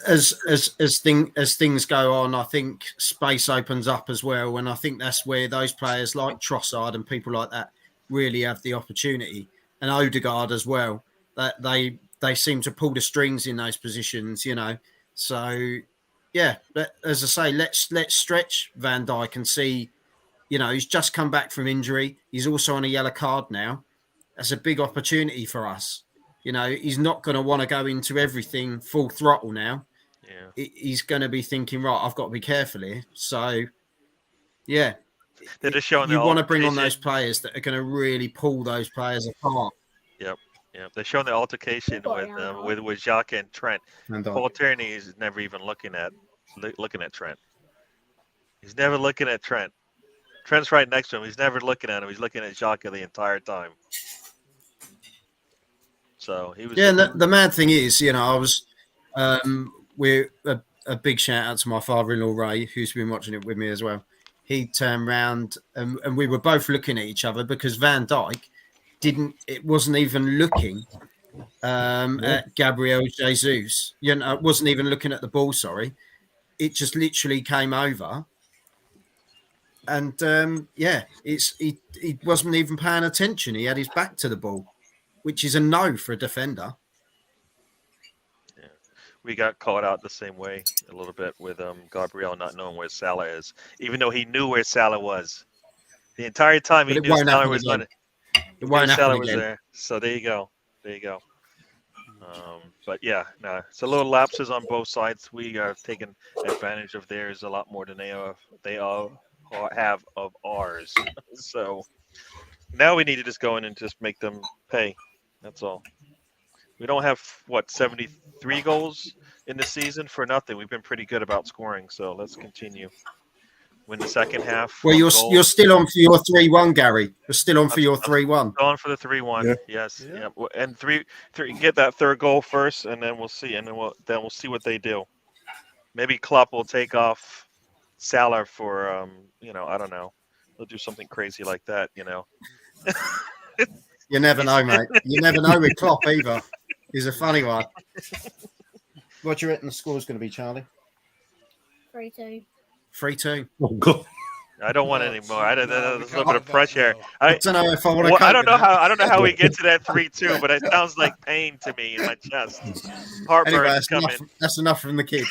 as things go on, I think space opens up as well, and I think that's where those players like Trossard and people like that really have the opportunity, and Odegaard as well. That they seem to pull the strings in those positions, So yeah, as I say, let's stretch Van Dijk and see. He's just come back from injury. He's also on a yellow card now. That's a big opportunity for us. He's not going to want to go into everything full throttle now. Yeah. He's going to be thinking, right, I've got to be careful here. So, yeah. They're just showing you want to bring on those players that are going to really pull those players apart. Yep. They're showing the altercation with Xhaka and Trent. Paul Tierney is never even looking at Trent. He's never looking at Trent. Trent's right next to him. He's never looking at him. He's looking at Xhaka the entire time. So he was. Yeah, and the mad thing is, I was. We're a big shout out to my father-in-law Ray, who's been watching it with me as well. He turned round and we were both looking at each other because Van Dijk wasn't even looking at Gabriel Jesus. Wasn't even looking at the ball. Sorry, it just literally came over. And he wasn't even paying attention. He had his back to the ball, which is a no for a defender. Yeah, we got caught out the same way a little bit with Gabriel not knowing where Salah is, even though he knew where Salah was the entire time. He knew Salah was on it. It won't happen was again. there. So there you go. But yeah, no, it's a little lapses on both sides. We are taking advantage of theirs a lot more than they have of ours. So now we need to just go in and just make them pay. That's all. We don't have 73 goals in the season for nothing. We've been pretty good about scoring, so let's continue. Win the second half. Well, you're still on for your 3-1, Gary. You're still on for your 3-1. On for the 3-1. Yeah. Yes. Yeah. And three. Get that third goal first, and then we'll see. And then we'll see what they do. Maybe Klopp will take off Salah for I don't know. They'll do something crazy like that. You never know, mate. You never know with Klopp either. He's a funny one. What do you reckon the score's going to be, Charlie? 3-2. 3-2. Oh God. I don't want any more. There's a little bit of pressure. I don't know if I want to. I don't know how we get to that 3-2, but it sounds like pain to me in my chest. Heartburn anyway, coming. That's enough from the kid.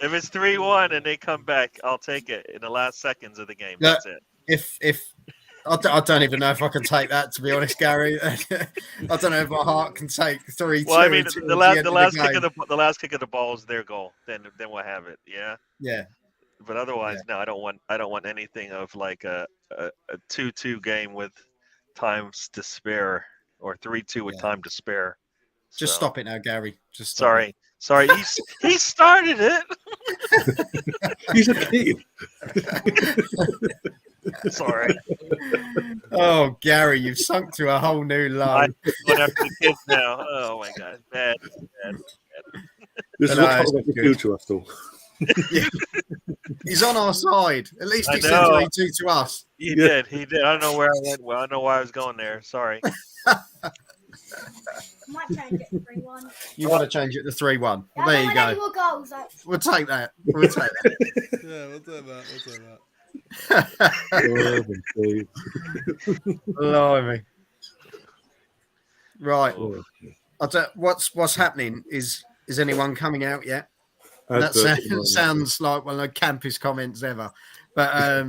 If it's 3-1 and they come back, I'll take it in the last seconds of the game. Yeah. That's it. If I don't even know if I can take that, to be honest, Gary. I don't know if my heart can take 3-2. Well, I mean, until the end last of kick game. of the last kick of the ball is their goal. Then we'll have it. Yeah. Yeah. But otherwise, no, I don't want anything of like a 2-2 game with times to spare or 3-2 with time to spare. Just So, stop it now, Gary. Just stop it. Sorry. He started it. He's a kid. Sorry. Oh, Gary, you've sunk to a whole new low. I'm going after the kids now. Oh my God, bad. This is No, what it's talking about the good. future, I still. He's on our side. At least I he said know. 3-2 to us. He did. I don't know where I went. Well, I don't know why I was going there. Sorry. Might change it to 3-1. You want to change it to 3-1. Well, I there don't you want any go. more goals. Like, We'll take that. We'll take that. Yeah, we'll do that. Blimey. Right. Oh. What's happening? Is anyone coming out yet? That Advert at the moment. sounds like one of the campest comments ever. But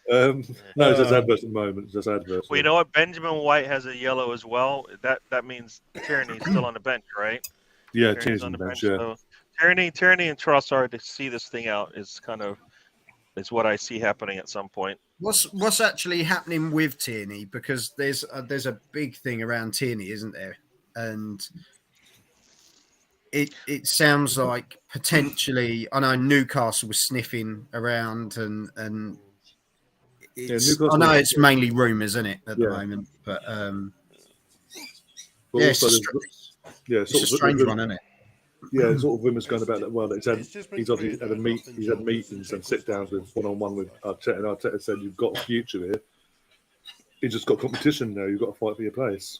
No, it's just adverts at the moment. It's just adverts. Well, you know what? Benjamin White has a yellow as well. That means Tierney's still on the bench, right? Yeah, Tierney's Tierney's on the bench. yeah. So Tierney and Trossard to see this thing out is what I see happening at some point. what's actually happening with Tierney? Because there's a big thing around Tierney, isn't there? And it sounds like potentially, I know Newcastle was sniffing around and Newcastle- I know it's mainly rumours, isn't it, at the Yeah. moment? But But yeah, also it's there's- a strange one, isn't it? Yeah, sort of rumours going about that. Well, he's just obviously had he's had meetings and sit downs with one-on-one with Arteta, and Arteta said, "You've got a future here. You just got competition now. You've got to fight for your place.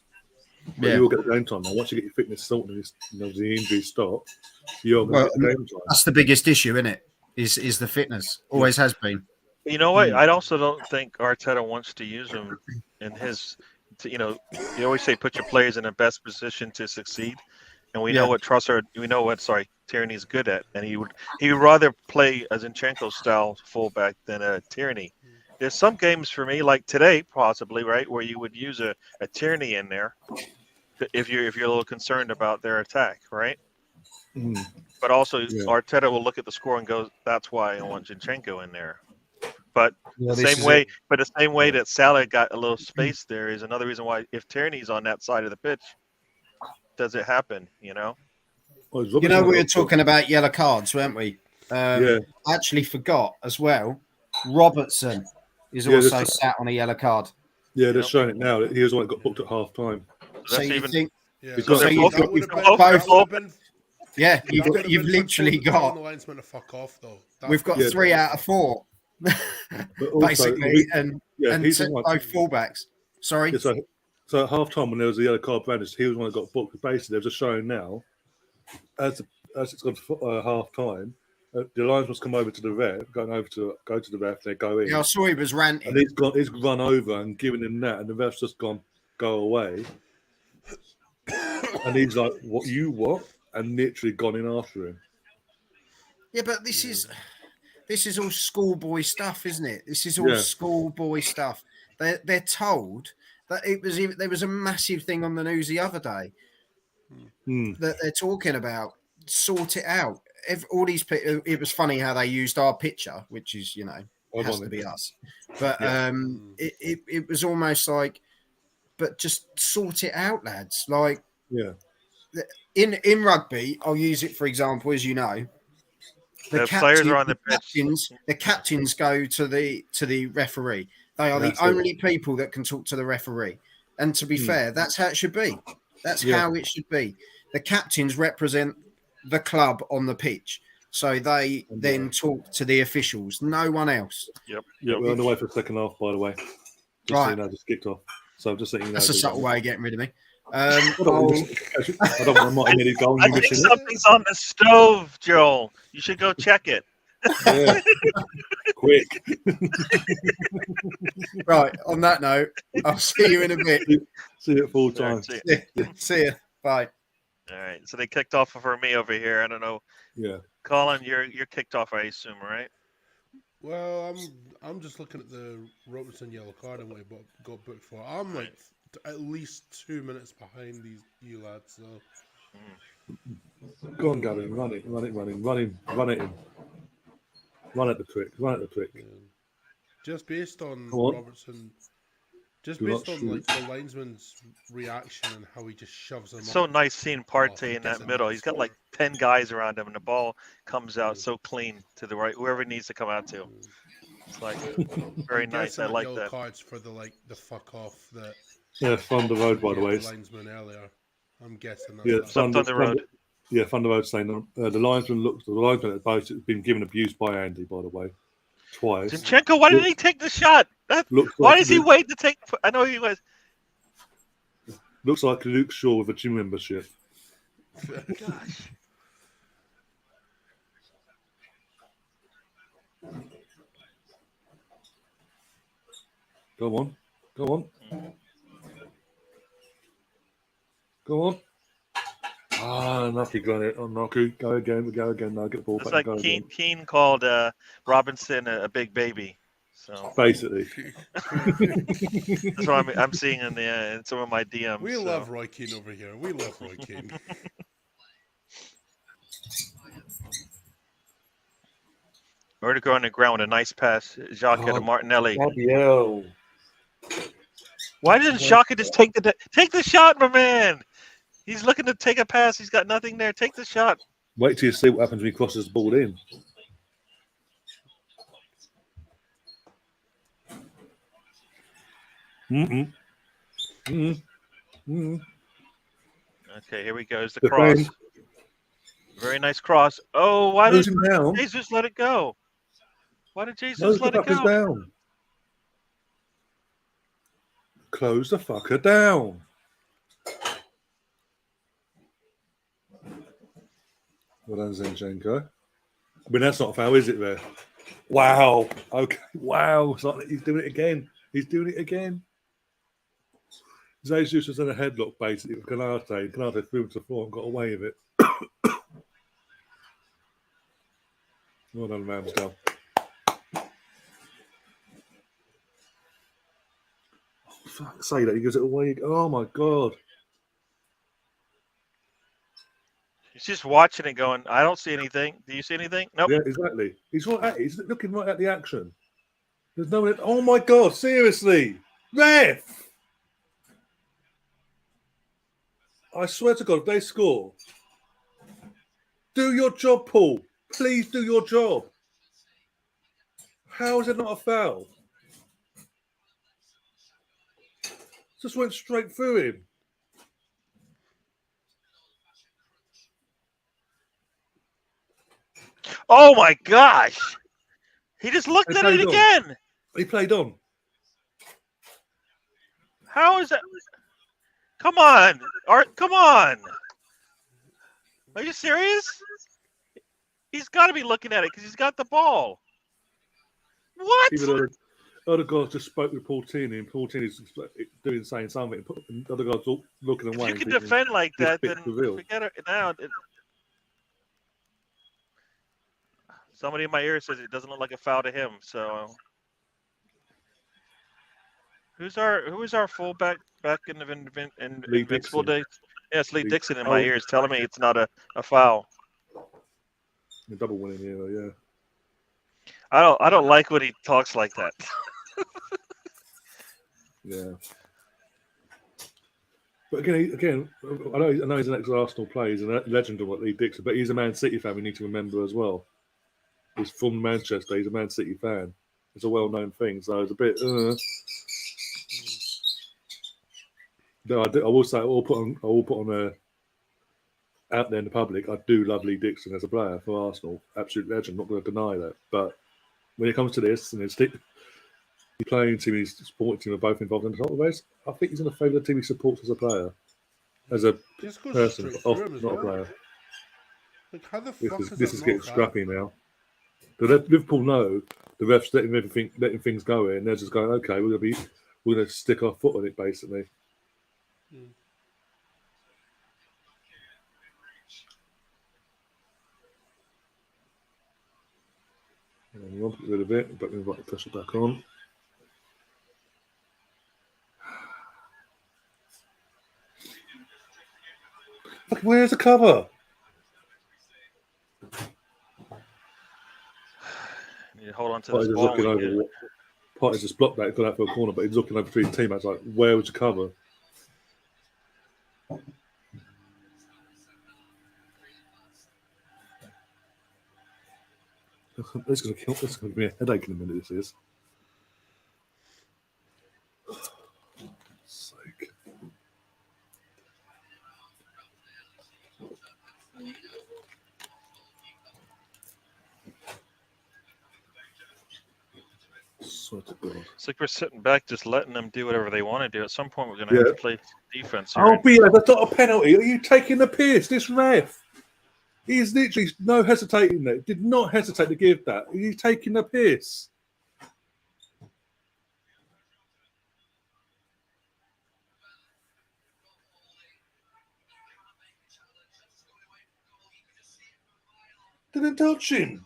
But Yeah. you will get the game time now. Once you get your fitness sorted and the injuries stop, you're going to get the game time." That's the biggest issue, isn't it? Is the fitness. Always has been. You know what? I also don't think Arteta wants to use him in his. You always say put your players in the best position to succeed, and we know what Tierney's good at, and he would rather play a Zinchenko style fullback than a Tierney. There's some games for me, like today, possibly right, where you would use a Tierney in there if you're a little concerned about their attack, right? Mm. But also Arteta will look at the score and go, "That's why I want Zinchenko in there." But the same way that Salah got a little space there is another reason why if Tierney's on that side of the pitch, does it happen? Well, We were talking about yellow cards, weren't we? Yeah. I actually forgot as well. Robertson is also sat on a yellow card. Yeah, they're showing it now. That he was the one that got booked at half time. So you think? Yeah, Because so they're you've both- both. Yeah, you've literally got. The linesman to fuck off though. We've got 3 out of 4, But also, basically, and he's the one. both fullbacks. Sorry. Yeah, so at half time when there was a yellow card brandished, he was the one that got booked. Basically, they're just showing now, as it's gone to half time, the linesman's come over to the ref, go to the ref, they go in. Yeah, I saw he was ranting. And he's run over and given him that, and the ref's just gone, "Go away." And he's like, what? And literally gone in after him. Yeah, but this is all schoolboy stuff, isn't it? This is all schoolboy stuff. They're told that there was a massive thing on the news the other day that they're talking about. Sort it out. All these people. It was funny how they used our picture, which is has to be us. But it was almost like, but just sort it out, lads. Like in rugby, I'll use it for example, as you know. The players are on the pitch. The captains go to the referee. They are the only people that can talk to the referee. And to be fair, that's how it should be. That's how it should be. The captains represent the club on the pitch. So they then talk to the officials, no one else. Yep. We're on the way for the second half, by the way. Just so you know, just kicked off. So I'm just letting you know. That's a subtle way of getting rid of me. I don't want Martinelli goal. I think something's on the stove, Joel. You should go check it. Yeah. Quick. Right. On that note, I'll see you in a bit. See you at full time. See ya. See you. Bye. All right. So they kicked off for me over here. I don't know. Yeah. Colin, you're kicked off, I assume, right? Well, I'm just looking at the Robertson yellow card and what he got booked for. I'm like at least 2 minutes behind you lads. So Go on, Gavin. Run it in. Run at the prick. yeah. Just based on Come on. Robertson, just Do based not on like shoot. the linesman's reaction and how he just shoves him It's up. so nice seeing Partey in gets that it middle. nuts. He's got like 10 guys around him, and the ball comes out so clean to the right, whoever it needs to come out to. It's like very nice. I like yellow that. cards for the fuck off that Yeah, Thunder Road, by the way. the linesman earlier. I'm guessing that's Yeah, that. Thunder Road. Yeah, Thunder Road saying the linesman at both has been given abuse by Andy, by the way, twice. Zinchenko, why didn't he take the shot? Why does he wait to take? I know he was. Looks like Luke Shaw with a gym membership. Gosh. Go on. Ah, Nucky got it. Nucky, go again. Now get the ball It's back. like Keane called Robinson a big baby. So basically, that's what I'm seeing in some of my DMs. We love Roy Keane over here. We love Roy Keane. Vertigo on the ground with a nice pass. Xhaka to Martinelli. Gabriel. Why didn't Xhaka just take the shot, my man? He's looking to take a pass. He's got nothing there. Take the shot. Wait till you see what happens when he crosses the ball in. Okay, here we go. It's the cross. Very nice cross. Oh, why did Jesus let it go? Why did Jesus let it go? Down. Close the fucker down. Well done, Zinchenko. I mean, that's not a foul, is it, there? Wow. Okay. Wow. It's like he's doing it again. Jesus was in a headlock, basically, with Canate. Canate threw him to the floor and got away with it. Well done, Ramsdale. Oh, fuck, say that. He gives it away. Oh, my God. He's just watching it going, I don't see anything. Do you see anything? Nope. Yeah, exactly. He's looking right at the action. There's no one. Oh, my God. Seriously. Ref! I swear to God, if they score, do your job, Paul. Please do your job. How is it not a foul? Just went straight through him. Oh my gosh! He just looked at it again. He played on. How is that? Come on, Art! Come on! Are you serious? He's got to be looking at it because he's got the ball. What? Even other guys just spoke with Portini, and Portini's saying something. And other guys looking away. If you can defend like that, then forget it now. Somebody in my ear says it doesn't look like a foul to him. So, who is our fullback back in the Invincible days? Yes, Lee Dixon in my ears telling me it's not a foul. A double winning here, yeah. I don't like when he talks like that. Yeah. But again, I know he's an ex-Arsenal player. He's a legend of what Lee Dixon, but he's a Man City fan. We need to remember as well. He's from Manchester. He's a Man City fan. It's a well-known thing, so it's a bit. No, I will say I will put on out there in the public. I do love Lee Dixon as a player for Arsenal. Absolute legend. Not going to deny that. But when it comes to this, and the playing team, his sporting team are both involved in the title race, I think he's going to favour the team he supports as a player, as a person, not a player. Like, how the fuck this is getting scrappy now. The Liverpool know the refs letting things go in. They're just going, okay, we're going to stick our foot on it, basically. And we'll get rid of it, but we've got to push it back on. Fucking, where's the cover? You hold on to Potter's this just ball. looking and over. you- Potter's just blocked that, got out for a corner, but he's looking over to his teammates like, where was the cover? This is going to kill. This is going to be a headache in a minute. This is. Sake. Swear to God. It's like we're sitting back, just letting them do whatever they want to do. At some point, we're going to have to play defense here. Oh, Bia, that's not a penalty. Are you taking the piss? This ref. He's literally no hesitating there. Did not hesitate to give that. He's taking the piss. Didn't touch him.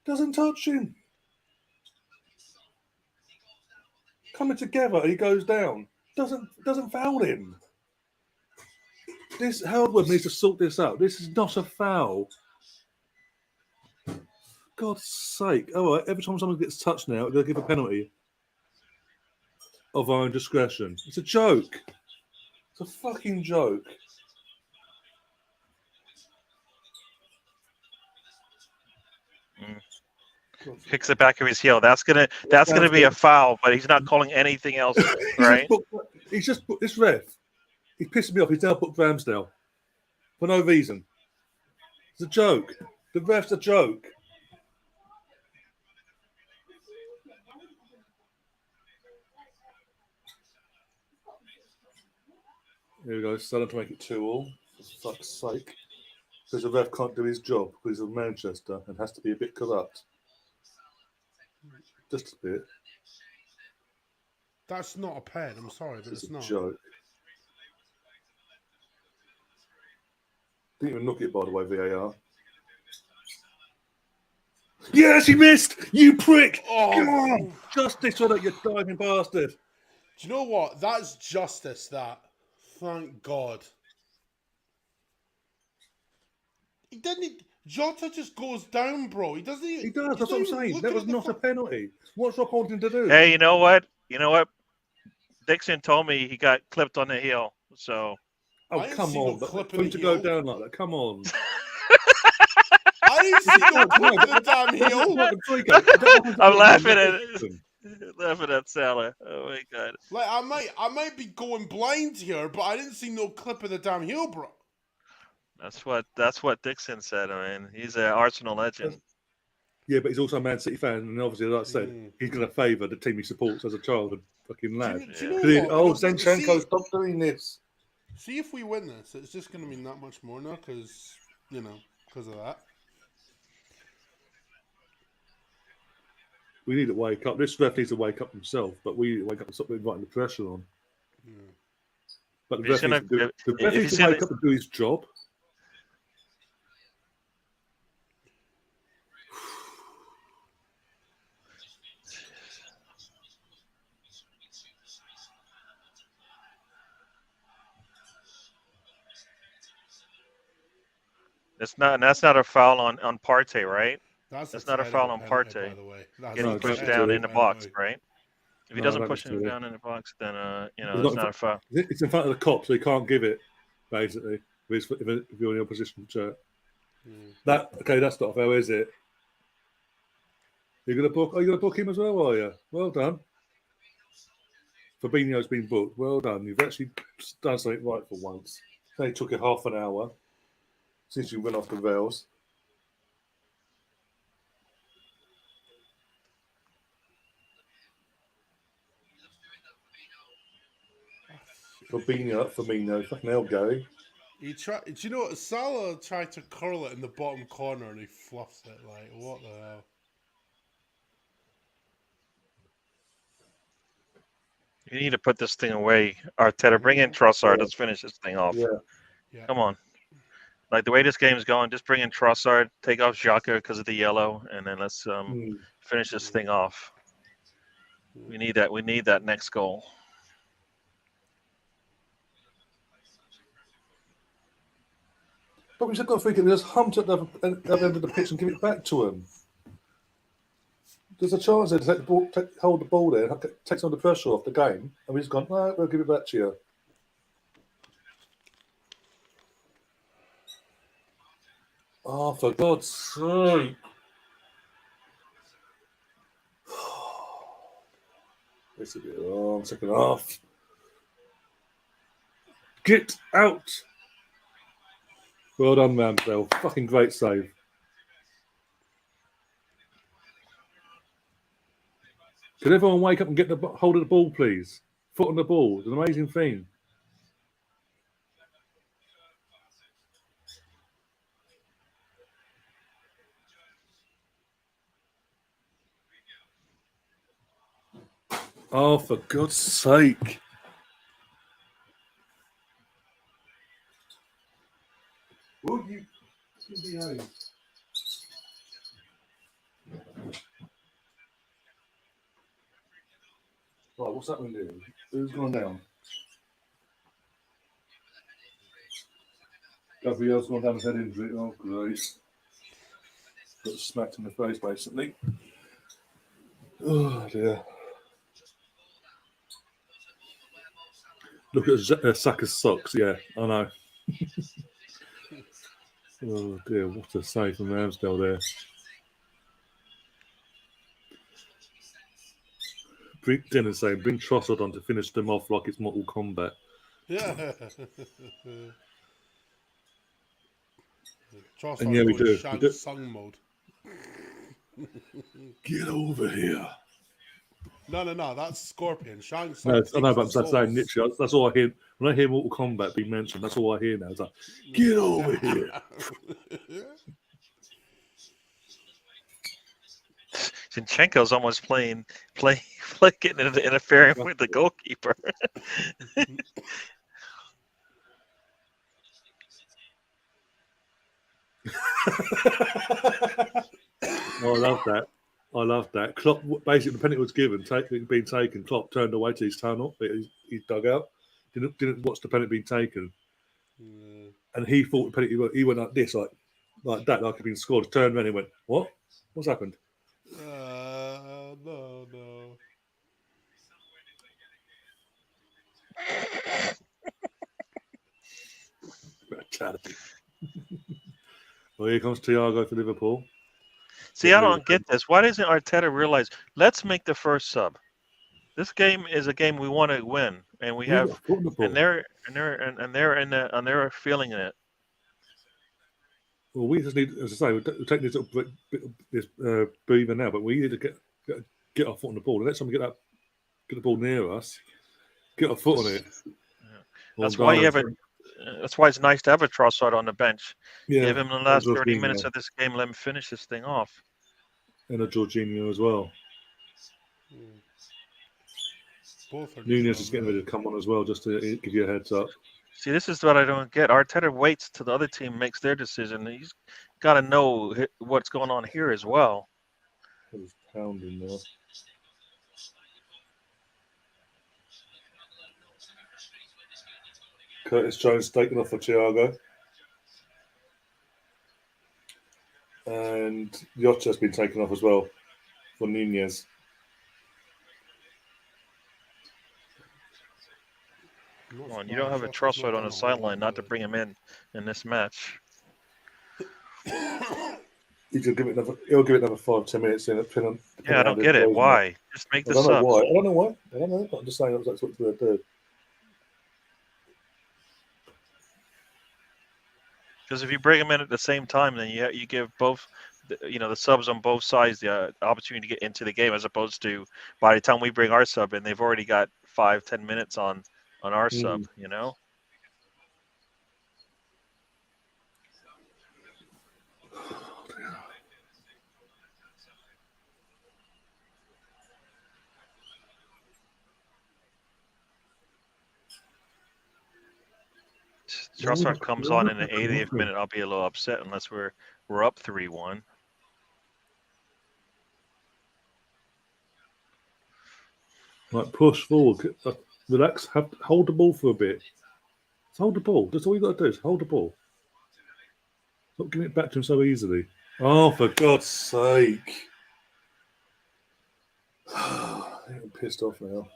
Doesn't touch him. Coming together, and he goes down. Doesn't foul him. This Howard needs to sort this out. This is not a foul. God's sake! All right, every time someone gets touched now, they'll give a penalty of our own discretion. It's a joke. It's a fucking joke. Kicks it back of his heel. That's gonna be a foul, but he's not calling anything else, right? He's just put this ref. He's pissing me off. He's now put Ramsdale for no reason. It's a joke. The ref's a joke. Here we go. Starting to make it 2-2. For fuck's sake. Because the ref can't do his job because he's of Manchester and has to be a bit corrupt. Just a bit. That's not a pen. I'm sorry, but it's It's a not. joke. Didn't even look at it, by the way, VAR. Yes, he missed! You prick! Oh. Come on! Justice for that, you diving bastard! Do you know what? That's justice, that. Thank God. He didn't... Jota just goes down, bro. He doesn't even... He does, that's what I'm saying. That was not a penalty. What's Rob holding to do? Hey, you know what? Dixon told me he got clipped on the heel. So Oh, I didn't come see on. no But clip for in him the to go heel. down like that, come on. I didn't see no clip in the damn heel. I'm laughing at Salah. Oh my God. Like, I might be going blind here, but I didn't see no clip of the damn heel, bro. That's what Dixon said. I mean, he's an Arsenal legend. Yeah, but he's also a Man City fan, and obviously, like I said, he's going to favour the team he supports as a child and fucking lad. Do you know what? Zinchenko, stop doing this. See if we win this, it's just going to mean that much more now, because of that. We need to wake up. This ref needs to wake up himself, but we need to wake up and stop inviting the pressure on. Yeah. But the ref needs to wake up and do his job. That's not a foul on Partey, right? That's not a foul on penalty, Partey. by the way. Getting pushed down in the box, right? If he doesn't push him down in the box, then it's not a foul. It's in front of the cop, so he can't give it. Basically, if you're in the opposition shirt. That's not a foul, is it? You're gonna book? Are you gonna book him as well? Are you? Well done. Fabinho's been booked. Well done. You've actually done something right for once. It only took you half an hour since you went off the rails. Fabinho, fucking hell, Gary. Do you know what? Salah tried to curl it in the bottom corner and he fluffs it. Like, what the hell? You need to put this thing away, Arteta. Bring in Trossard. Let's finish this thing off. Yeah. Come on. Like the way this game's going, just bring in Trossard, take off Xhaka because of the yellow, and then let's finish this thing off. We need that. We need that next goal. But we just got to think, just humped at the other end of the pitch and give it back to him. There's a chance there to take the ball, hold the ball there, take some of the pressure off the game, and we just gone, no, we'll give it back to you. Oh, for God's sake. This will be a long second half. Get out! Well done, Ramsdale. Fucking great save. Can everyone wake up and get the hold of the ball, please? Foot on the ball. It's an amazing thing. Oh, for God's sake. Will you behave? Right, what's happening here? Who's gone down? Gabriel's gone down with head injury. Oh, great. Got smacked in the face, basically. Oh, dear. Look at Saka's socks. Yeah, I know. Oh, dear. What a save from Ramsdale there. Dennis saying, bring Trossard on to finish them off like it's Mortal Kombat. Yeah. And yeah, we do. Shang Tsung mode. Get over here. No, that's Scorpion. Shang Tsung. No, I know, but I'm saying literally, that's all I hear. When I hear Mortal Kombat being mentioned, that's all I hear now. It's like, get over here. Zinchenko's almost getting interfering with the goalkeeper. Oh, I love that. Klopp, basically, the penalty was given, being taken. Klopp turned away to his tunnel, his dugout. Didn't watch the penalty being taken, and he thought the penalty. He went like this, like that, like it'd been scored. Turned around and went, "What? What's happened?" No. Charity. Well, here comes Thiago for Liverpool. See, I don't get this. Why doesn't Arteta realize? Let's make the first sub. This game is a game we want to win, and we have, and they're feeling it. Well, we just need, as I say, we'll take this breather now, but we need to get our foot on the ball. The next time we get the ball near us, get our foot on it. Yeah. That's why that's why it's nice to have a Trossard on the bench. Yeah, give him the last 30 minutes of this game. Let him finish this thing off. And a Jorginho as well. Both are Nunez is getting ready to come on as well, just to give you a heads up. See, this is what I don't get. Arteta waits till the other team makes their decision. He's got to know what's going on here as well. He's pounding there. Curtis Jones taken off for Thiago. And Yotcha's been taken off as well for Nunez. Come on, you don't have a Trossard on the sideline not to bring him in this match. He'll give it another 5-10 minutes in. Yeah, I don't get it. Why? Just make the subs. I don't know why. I don't know. I'm just saying that's what we're doing. Because if you bring them in at the same time, then you give both, the subs on both sides the opportunity to get into the game, as opposed to by the time we bring our sub in, they've already got 5-10 minutes on our sub. Trossard comes on in the 80th minute, I'll be a little upset unless we're up 3-1. Like push forward, relax, hold the ball for a bit. Just hold the ball. That's all you got to do. Is hold the ball. Stop giving it back to him so easily. Oh, for God's sake! I'm pissed off now.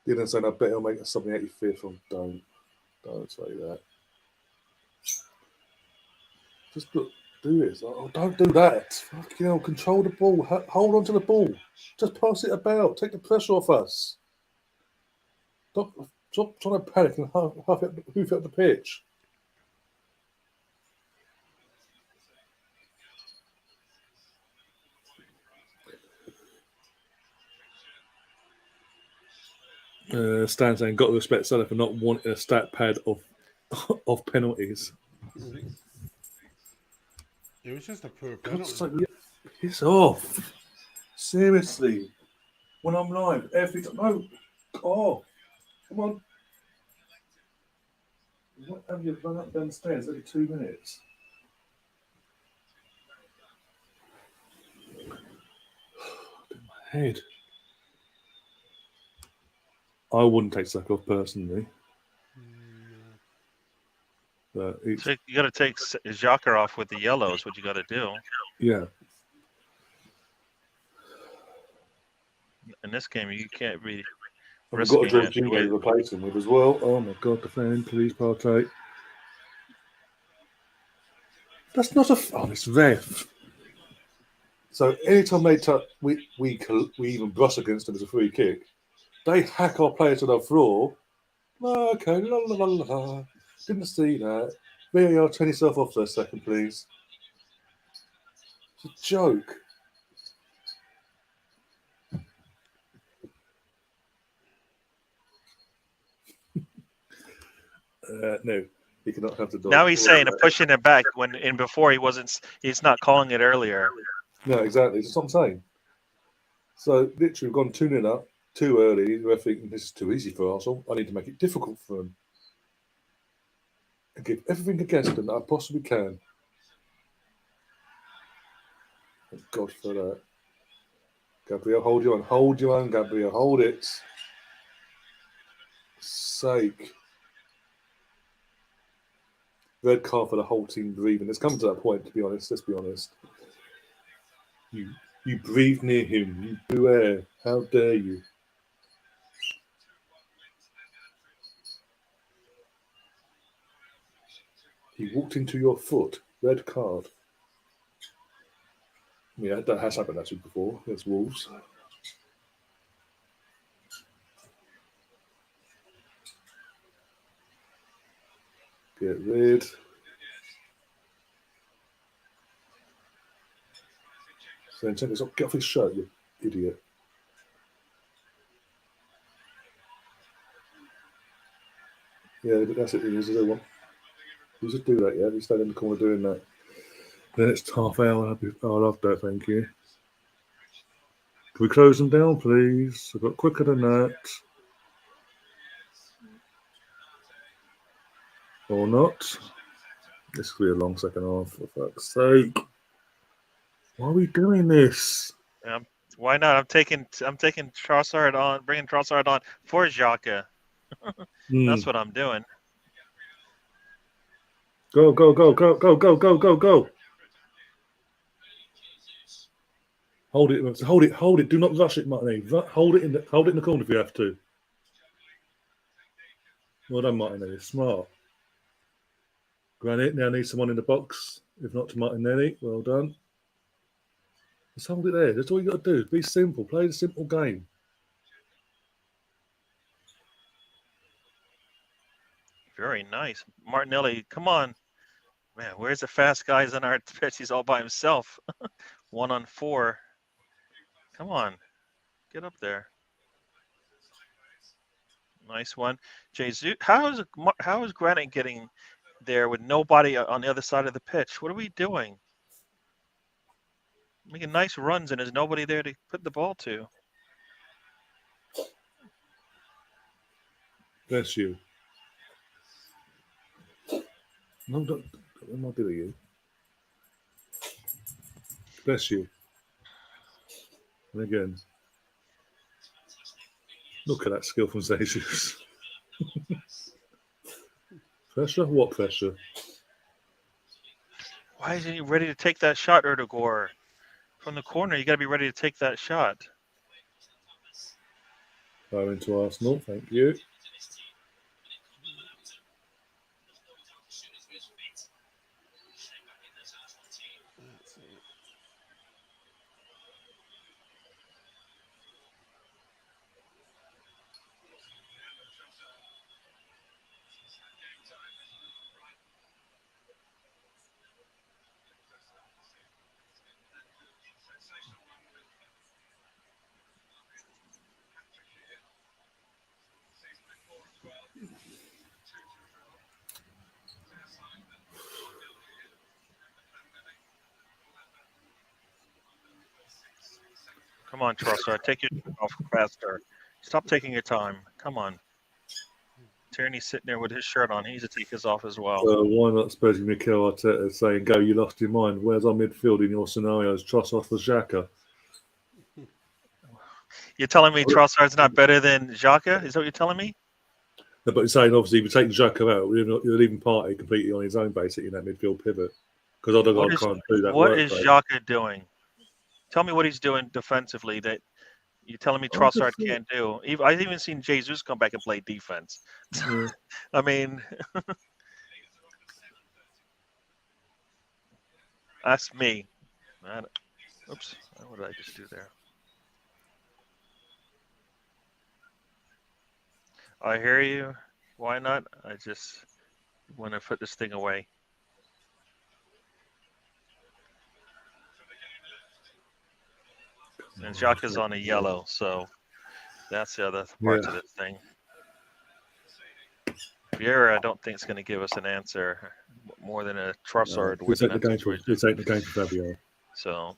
Didn't say I bet he'll make something 85th. Don't say that. Just do this. Oh, don't do that. Fucking hell, control the ball. Hold on to the ball. Just pass it about. Take the pressure off us. Stop trying to panic and hoof up the pitch. Stan saying, got to respect Salah for not wanting a stat pad of penalties. It was just a poor God's penalty. sake, piss off. Seriously. When I'm live, every time. No. Oh, come on. What have you run up downstairs every 2 minutes? My head. I wouldn't take Saka off personally. But So you got to take Xhaka off with the yellow is what you got to do. yeah. In this game, you can't be I've got a risking Jorginho to replace him with as well. Oh my God, defend, please partake. That's not a. Oh, it's ref. So anytime they touch, we even brush against them as a free kick. They hack our player to the floor. Oh, okay, la la la la. Didn't see that. VAR, turn yourself off for a second, please. It's a joke. No, he cannot have the dog. Now he's saying pushing it back when before he wasn't. He's not calling it earlier. No, exactly. That's what I'm saying. So literally, we've gone 2-0 up too early. We're thinking this is too easy for Arsenal. I need to make it difficult for them and give everything against them that I possibly can. Thank God for that. Gabriel, hold your own. Hold your own, Gabriel. Hold it. Sake. Red card for the whole team breathing. It's come to that point, to be honest. Let's be honest. You breathe near him. You beware. How dare you? He walked into your foot. Red card. Yeah, that has happened actually before. Against Wolves. Get rid. So take this off. Get off his shirt, you idiot. Yeah, that's it. He's the one. You just do that, yeah? You stand in the corner doing that. Then it's half hour. I love that, thank you. Can we close them down, please? I got quicker than that. Or not. This will be a long second half, for fuck's sake. Why are we doing this? Why not? I'm taking Trossard on, bringing Trossard on for Xhaka. That's what I'm doing. Go, go, go, go, go, go, go, go, go. Hold it, hold it, hold it. Do not rush it, Martin. Hold it in the corner if you have to. Well done, Martinelli. Smart. Granit now needs someone in the box. If not to Martinelli, well done. Just hold it there. That's all you got to do. Be simple. Play the simple game. Very nice. Martinelli, come on. Man, where's the fast guys on our pitch? He's all by himself. 1-on-4. Come on. Get up there. Nice one. Jesus, how is Granite getting there with nobody on the other side of the pitch? What are we doing? Making nice runs and there's nobody there to put the ball to. Bless you. No, don't. I'm not doing you. Bless you. And again, look at that skill from Jesus. Pressure? What pressure? Why isn't he ready to take that shot, Erdogan? From the corner, you got to be ready to take that shot. Fire into Arsenal. Thank you. Come on, Trossard, take your off faster. Stop taking your time. Come on. Tierney's sitting there with his shirt on. He needs to take his off as well. Why not supposing Mikel Arteta saying, "Go, you lost your mind. Where's our midfield in your scenarios? Trossard for Xhaka." You're telling me Trossard's not better than Xhaka? Is that what you're telling me? No, but he's saying obviously if you take Xhaka out, you're leaving Partey completely on his own basically in that midfield pivot because Odegaard can't do that. What is Xhaka doing? Tell me what he's doing defensively that you're telling me Trossard can't do. I've even seen Jesus come back and play defense. Yeah. I mean, that's me. Oops, what did I just do there? I hear you. Why not? I just want to put this thing away. And Jacques is on a yellow, so that's the other part of this thing. Vieira, I don't think is going to give us an answer more than a Trossard. We'll take the game for Fabio. So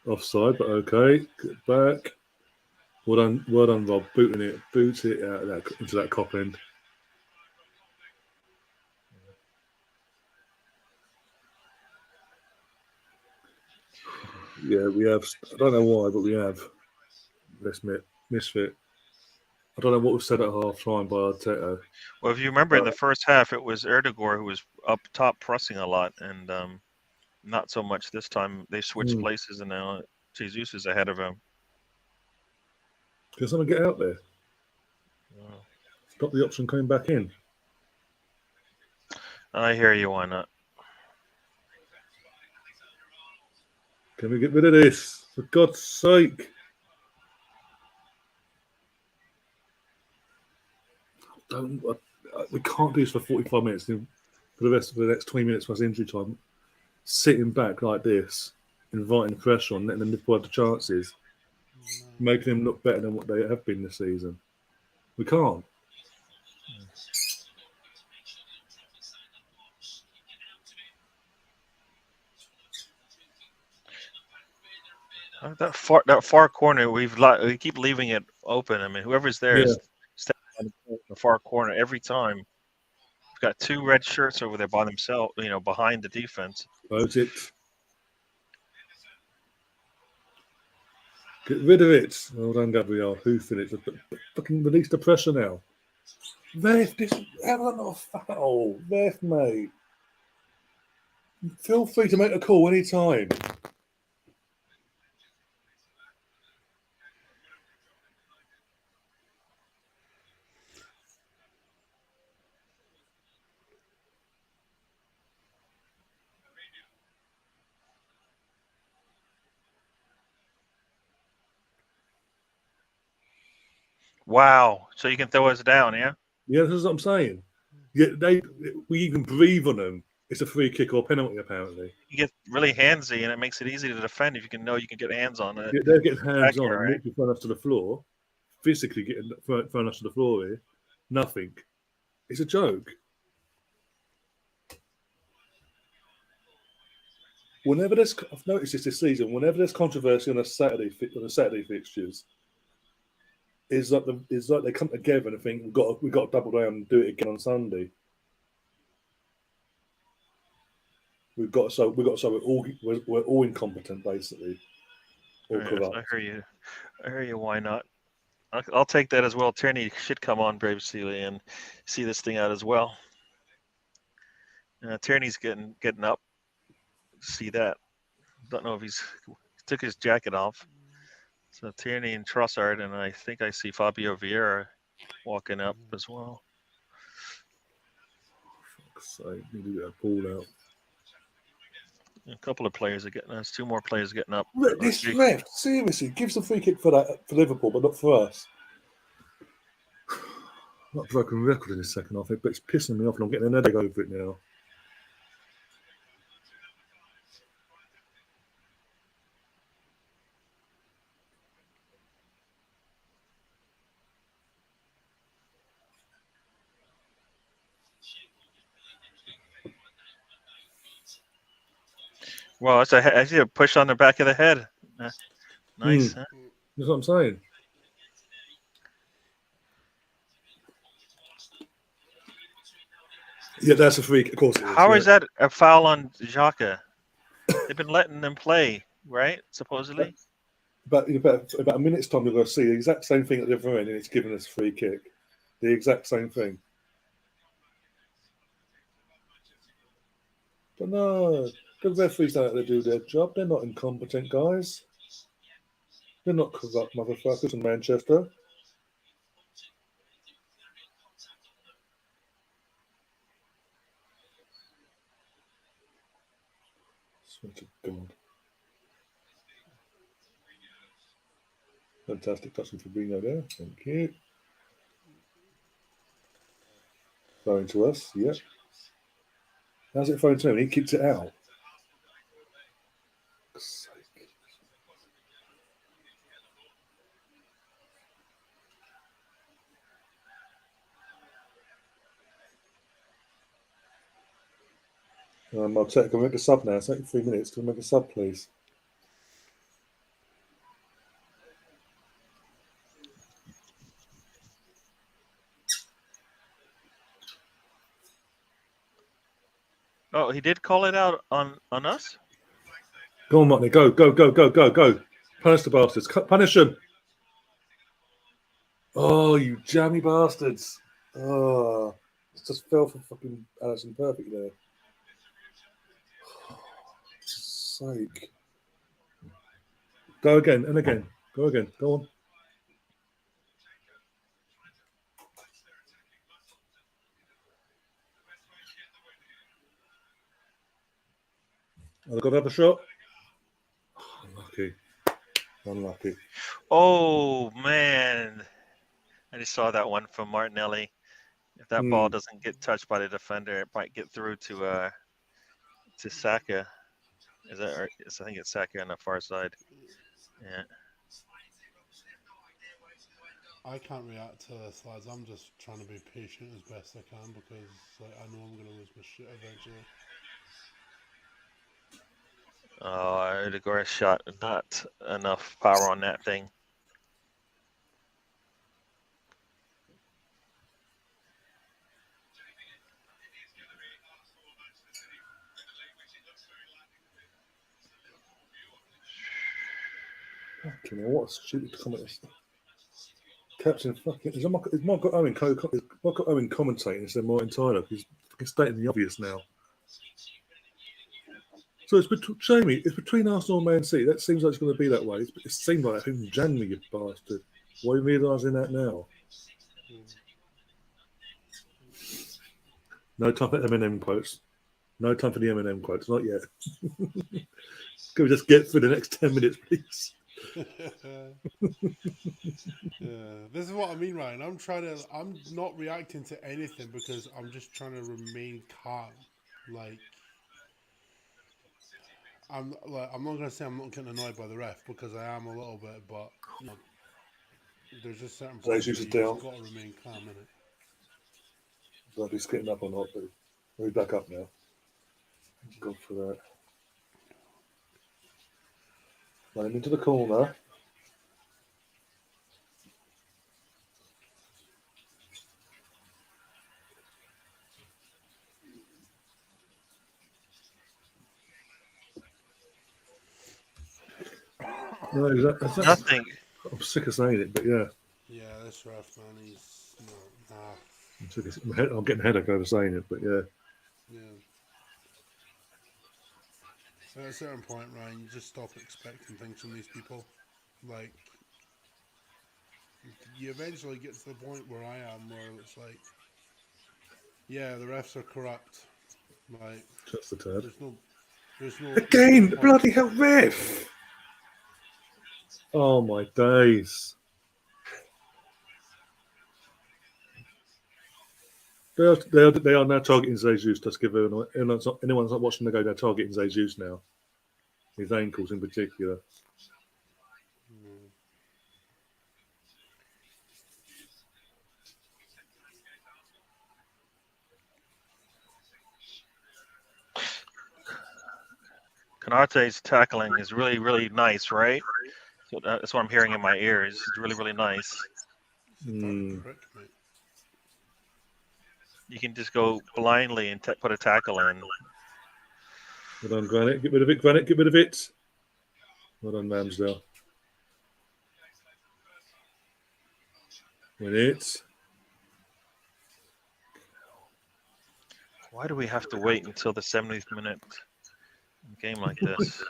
offside, but okay. Get back. Well done, Rob. Boot it out of that, into that cop end. Yeah, we have. I don't know why, but we have. Misfit. I don't know what was said at half time by Arteta. Well, if you remember in the first half, it was Erdogan who was up top pressing a lot, and not so much this time. They switched places, and now Jesus is ahead of him. Can someone get out there? Stop the option coming back in. I hear you. Why not? Can we get rid of this? For God's sake. We can't do this for 45 minutes. For the rest of the next 20 minutes was injury time. Sitting back like this, inviting pressure on, letting them have the chances, making them look better than what they have been this season. We can't. That far corner, we keep leaving it open. I mean, whoever's there is stepping on the far corner every time. We've got two red shirts over there by themselves, behind the defense. Vote it. Get rid of it. Well done, Gabriel. Hoofing it. Fucking release the pressure now. Ref, this is not a foul. Ref, mate. Feel free to make a call anytime. Wow. So you can throw us down, yeah? Yeah, this is what I'm saying. Yeah, we even breathe on them. It's a free kick or penalty, apparently. You get really handsy, and it makes it easy to defend if you can get hands on it. Yeah, they're getting hands on and literally thrown us to the floor. physically getting thrown us to the floor here. Nothing. It's a joke. I've noticed this season. Whenever there's controversy on the Saturday fixtures, it's like they come together and think we've got to double down and do it again on Sunday. We've got so we're all incompetent basically, all Yes, corrupt. I hear you. I hear you. Why not? I'll take that as well. Tierney should come on Brave Steely and see this thing out as well. Tierney's getting up. See that? Don't know if he took his jacket off. So Tierney and Trossard, and I think I see Fabio Vieira walking up as well. Fuck's sake, need to get a ball out. A couple of players are getting. There's 2 more players getting up. This ref seriously gives a free kick for Liverpool, but not for us. Not a broken record in the second half, but it's pissing me off, and I'm getting an headache over it now. Well, I see a push on the back of the head. Nice. Huh? That's what I'm saying. Yeah, that's a freak. Of course it is. How is that a foul on Xhaka? They've been letting them play, right? Supposedly. About a minute's time, we're going to see the exact same thing at the other end, and it's giving us a free kick. The exact same thing. But no, the referees don't have to do their job. They're not incompetent guys. They're not corrupt motherfuckers in Manchester. Swear to God. Fantastic touch from Fabinho there. Thank you. Throwing to us, yeah. How's it thrown to him? He kicked it out. I'll take. Can we make a sub now? It's only 3 minutes. Can we make a sub, please? Oh, he did call it out on us? Go on, Motley. Go. Punish the bastards. Punish them. Oh, you jammy bastards. Oh, it just fell for fucking Alisson perfect there. Oh, sake. Go again and again. Go again. Go on. I've got another shot. Oh, Unlucky. Oh, man. I just saw that one from Martinelli. If that ball doesn't get touched by the defender, it might get through to Saka. I think it's Saka on the far side. Yeah. I can't react to this, lads. I'm just trying to be patient as best I can because I know I'm going to lose my shit eventually. Oh, Odegaard's shot, not enough power on that thing. Fucking hell, what a stupid comment. Captain fucking is Michael Owen commentating instead of Martin Tyler? He's fucking stating the obvious now. So it's Jamie. It's between Arsenal and Man City. That seems like it's going to be that way. It seemed like that in January, you bastard. Why are you realising that now? No time for Eminem quotes. No time for the Eminem quotes. Not yet. Can we just get through the next 10 minutes, please? Yeah, this is what I mean, Ryan. I'm not reacting to anything because I'm just trying to remain calm. I'm not gonna say I'm not getting annoyed by the ref because I am a little bit, but There's just certain So points Jesus where you down. just got to remain calm, innit? Whether he's getting up or not, but we're back up now. Go for that. Running into the corner. No, that's Nothing. I'm sick of saying it, but yeah. Yeah, this ref, man, he's no, I'm getting a headache over saying it, but yeah. yeah. At a certain point, Ryan, you just stop expecting things from these people. Like, you eventually get to the point where I am, where it's like, yeah, the refs are corrupt. Like, Just the tad. there's no Again, point. bloody hell, ref! Oh my days. They are now targeting Jesus. Just give anyone's not watching the go. They're targeting Jesus now. His ankles in particular. Canate's tackling is really, really nice, right? So that's what I'm hearing in my ears. It's really, really nice. He's a dirty prick, mate. You can just go blindly and put a tackle in. Well done, Granite. Get rid of it, Granite. Get rid of it. Well done, Ramsdale. Win it. Why do we have to wait until the 70th minute in a game like this?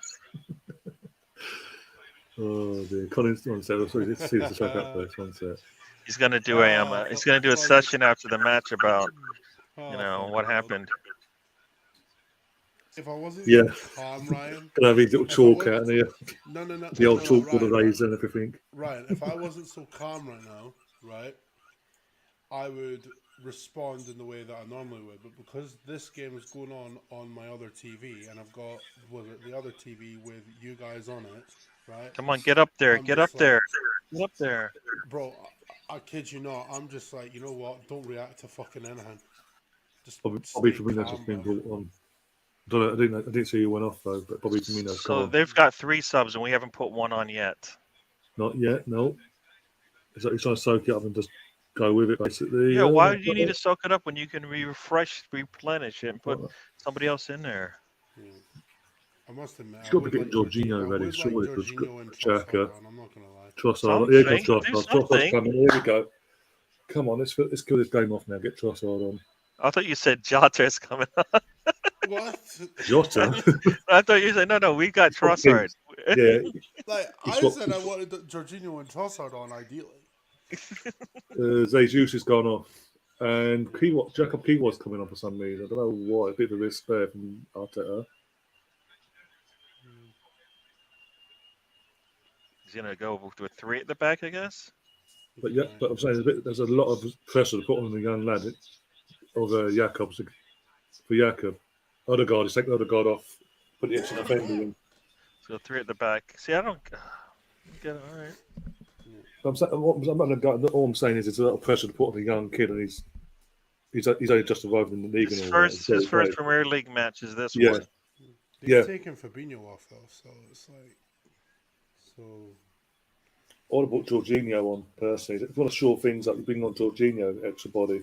Oh dear. Collins, one sec. Sorry, let's see this back up first. One sec. He's gonna do a session after the match about what happened. If I wasn't Yeah. so calm, Ryan. Gonna have his little chalk out here. No. The old chalkboard eraser and everything. Ryan, if I wasn't so calm right now, right, I would respond in the way that I normally would. But because this game is going on my other TV, and I've got the other TV with you guys on it, right? Come on, get up there, get up there, bro. I kid you not. I'm just like, you know what? Don't react to fucking anything. Just Bobby Firmino's just been brought on. I didn't see you went off though, but Bobby Firmino's So they've got 3 subs and we haven't put one on yet. Not yet, no. It's like he's trying to soak it up and just go with it, basically. Yeah, why do you need to soak it up when you can replenish it and put somebody else in there? Yeah. I must admit, He's got to be getting Jorginho ready, surely, because Xhaka. I'm not going to lie. Trossard. Yeah, Trossard's coming. Here we go. Come on, let's kill this game off now. Get Trossard on. I thought you said Jota's coming on. What? Jota? I thought you said, no, we got Trossard. Yeah. Like, I said I wanted Jorginho and Trossard on, ideally. Jesus has gone off. And Jacob Kiwa's coming on for some reason. I don't know why. A bit of a risk there from Arteta. He's going to go with 3 at the back, I guess. But yeah, but I'm saying there's a lot of pressure to put on the young lad of Jakobs for Jakob. Odegaard is taking Odegaard off, put the extra defender in. So 3 at the back. See, I don't get it. All right. All I'm saying is there's a lot of pressure to put on a young kid, and he's only just arrived in the league. His first Premier League match is this one. They've taken Fabinho off though, so it's like I would have brought Jorginho on personally. If you want to shore things up, you bring on Jorginho, extra body.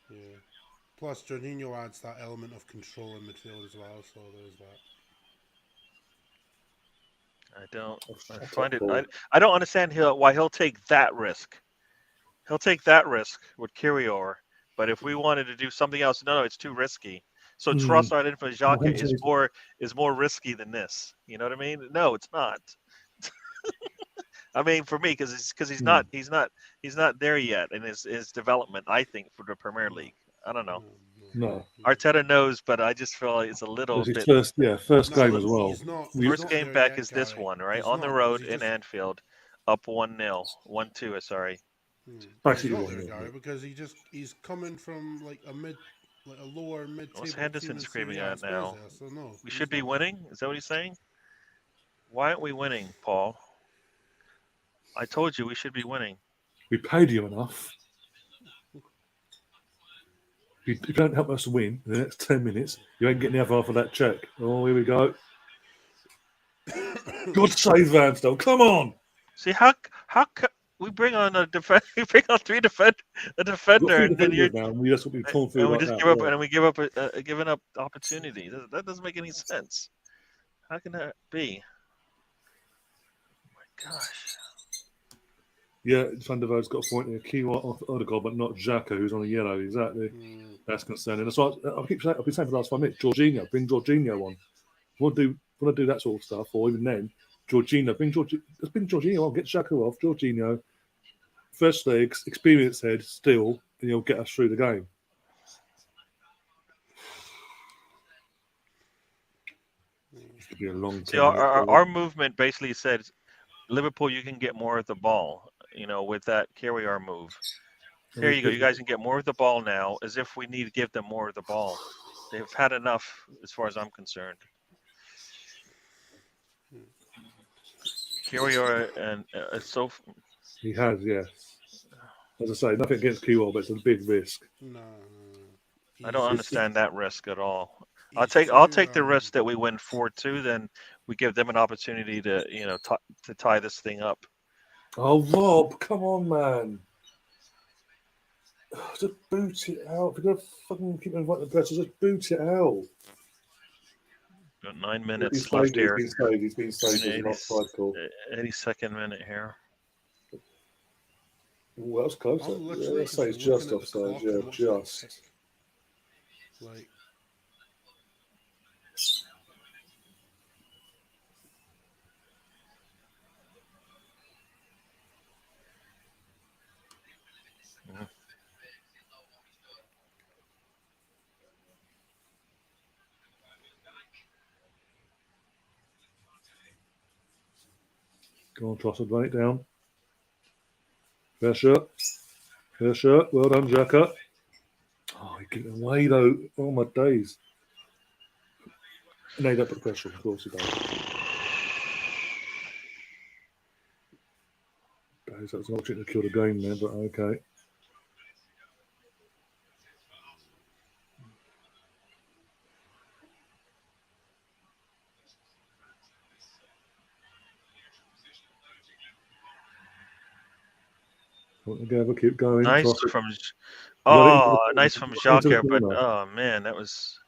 Yeah. Plus, Jorginho adds that element of control in midfield as well, so there's that. I find it. I don't understand why he'll take that risk. He'll take that risk with Kirior, but if we wanted to do something else, no, it's too risky. So Trossard in for Xhaka is more risky than this. You know what I mean? No, it's not. I mean, for me, because he's not there yet in his development. I think for the Premier League, I don't know. No, Arteta knows, but I just feel like it's a little bit. First game as well. First game back is this one, right? On the road in Anfield, up 1-0, 1-2. Sorry. Actually, because he's coming from like a lower mid. What's Henderson screaming at now? So no, we should be winning. Is that what he's saying? Why aren't we winning, Paul? I told you we should be winning. We paid you enough. If you don't help us win in the next 10 minutes, you ain't getting the other half of that check. Oh, here we go. God save Ramsdale. Come on. See how we bring on a defender, we bring on a We've defender, got three and then defenders now, and that's what we've gone through we like just that. give up, yeah. and we give up, giving up opportunity. That doesn't make any sense. How can that be? Oh my gosh. Yeah, Van der Vaart's got a point here. Kiwa off Odegaard, but not Xhaka, who's on a yellow. Exactly. That's concerning. That's why I've been saying for the last 5 minutes, Jorginho, bring Jorginho on. Want to do that sort of stuff, or even then, Jorginho, let's bring Jorginho on, get Xhaka off, Jorginho. First leg, experienced head, still, and he'll get us through the game. It could be a long See, time. our movement basically said, Liverpool, you can get more of the ball. With that carry our move. Here you go. You guys can get more of the ball now, as if we need to give them more of the ball. They've had enough, as far as I'm concerned. Carrier and so. He has, yeah. As I say, nothing against Kiwa, but it's a big risk. No. I don't understand that risk at all. I'll take the risk that we win 4-2. Then we give them an opportunity to to tie this thing up. Oh, Rob, come on, man. Just boot it out. If you're going to fucking keep inviting the pressure, just boot it out. Got 9 minutes left here. He's been saved. He's not offside call. 82nd minute here. Well, that's close. Let's say it's just offside. Yeah, just. Like. Go on, Trossard, run it down. Fair shot. Well done, Xhaka. Oh, he gave it away, though. Oh, my days. No, he don't put pressure on. Of course he don't. Days, that was an opportunity to kill the game there, but okay. Together, keep going. Nice Trossard. from. Nice from Into the Xhaka, but corner. oh man, that was.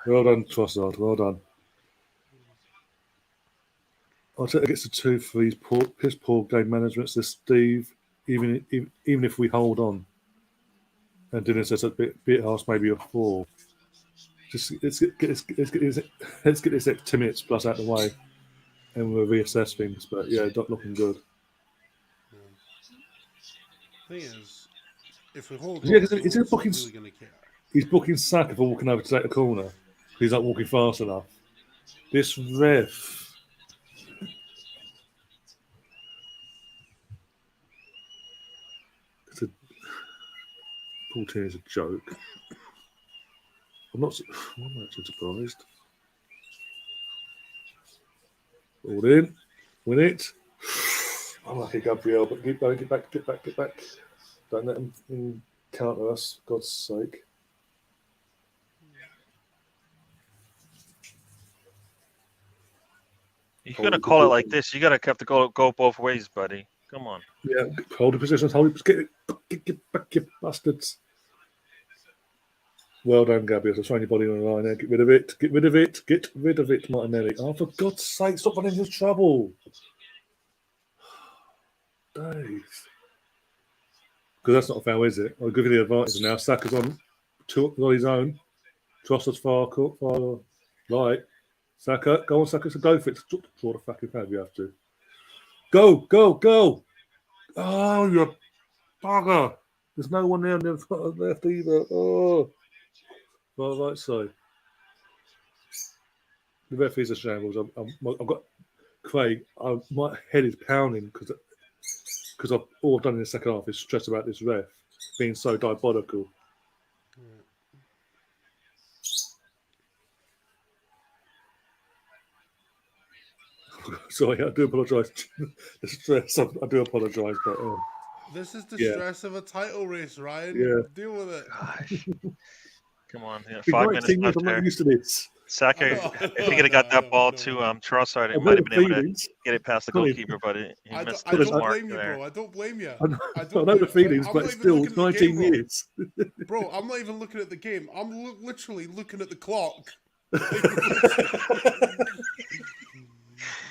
Well done, Trossard. Well done. I'll take it gets a 2 for his poor game management. So Steve, even if we hold on, and Dennis says a bit harsh, maybe a 4. Just let's get this 10 minutes plus out of the way, and we'll reassess things. But yeah, not looking good. Thing is, if we hold Yeah, on, is it booking? really going to care. He's booking Saka for walking over to take the corner. He's not walking fast enough. This ref. Paul Tierney is a joke. I'm actually surprised. All in. Win it. Unlucky Gabriel, but keep going, get back. Don't let him counter us, for God's sake. You're gonna call it like this. You gotta have to go both ways, buddy. Come on. Yeah, hold the positions, get back, you bastards. Well done, Gabriel. So showing your body on the line there. Get rid of it, Martinelli. Oh, for God's sake, stop running into trouble. Days. Because that's not a foul, is it? I'll give you the advantage now. Saka's on his own. Trossard's far right. Saka, go on, Saka. So go for it. Draw the fucking foul if you have to. Go. Oh, you bugger. There's no one there on the left either. Oh. Well, right, so. The ref is a shambles. I've got Craig. My head is pounding because all I've done in the second half is stress about this ref being so diabolical. Sorry, I do apologise. The stress, I do apologise, but This is the Yeah. stress of a title race, Ryan. Yeah. Deal with it. Gosh. Come on, been 5 minutes 19 years, left I'm not there. used to this. Saka, I know, if he could have got I know, that ball I know. to Trossard, he I've might got have been able to feelings. get it past the Colin, goalkeeper, but he I missed don't his mark blame you, there. bro. I don't blame you. I know, I I don't know blame the feelings, I'm but not it's even still looking at the 19 game, bro. years. Bro, I'm not even looking at the game. I'm literally looking at the clock.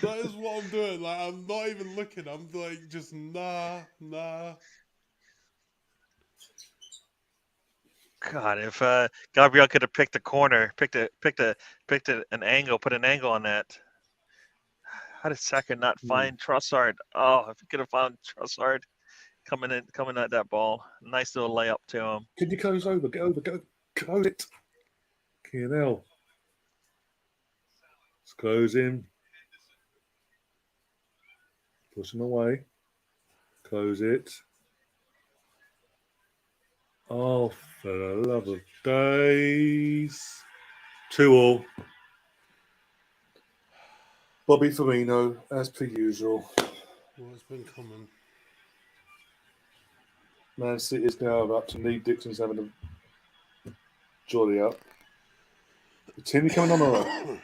That is what I'm doing. Like, I'm not even looking. I'm like, just nah. God, if Gabriel could have picked a corner, picked an angle, put an angle on that. How did Saka not find Trossard? Oh, if he could have found Trossard coming at that ball, nice little layup to him. Can you close over? Get over, go, close it. Hell. It's closing. Push him away. Close it. Oh, for the love of days. 2-2. Bobby Firmino, as per usual. Well, it's been coming. Man City is now up to Lee Dixon's having a jolly up. Timmy coming on all right.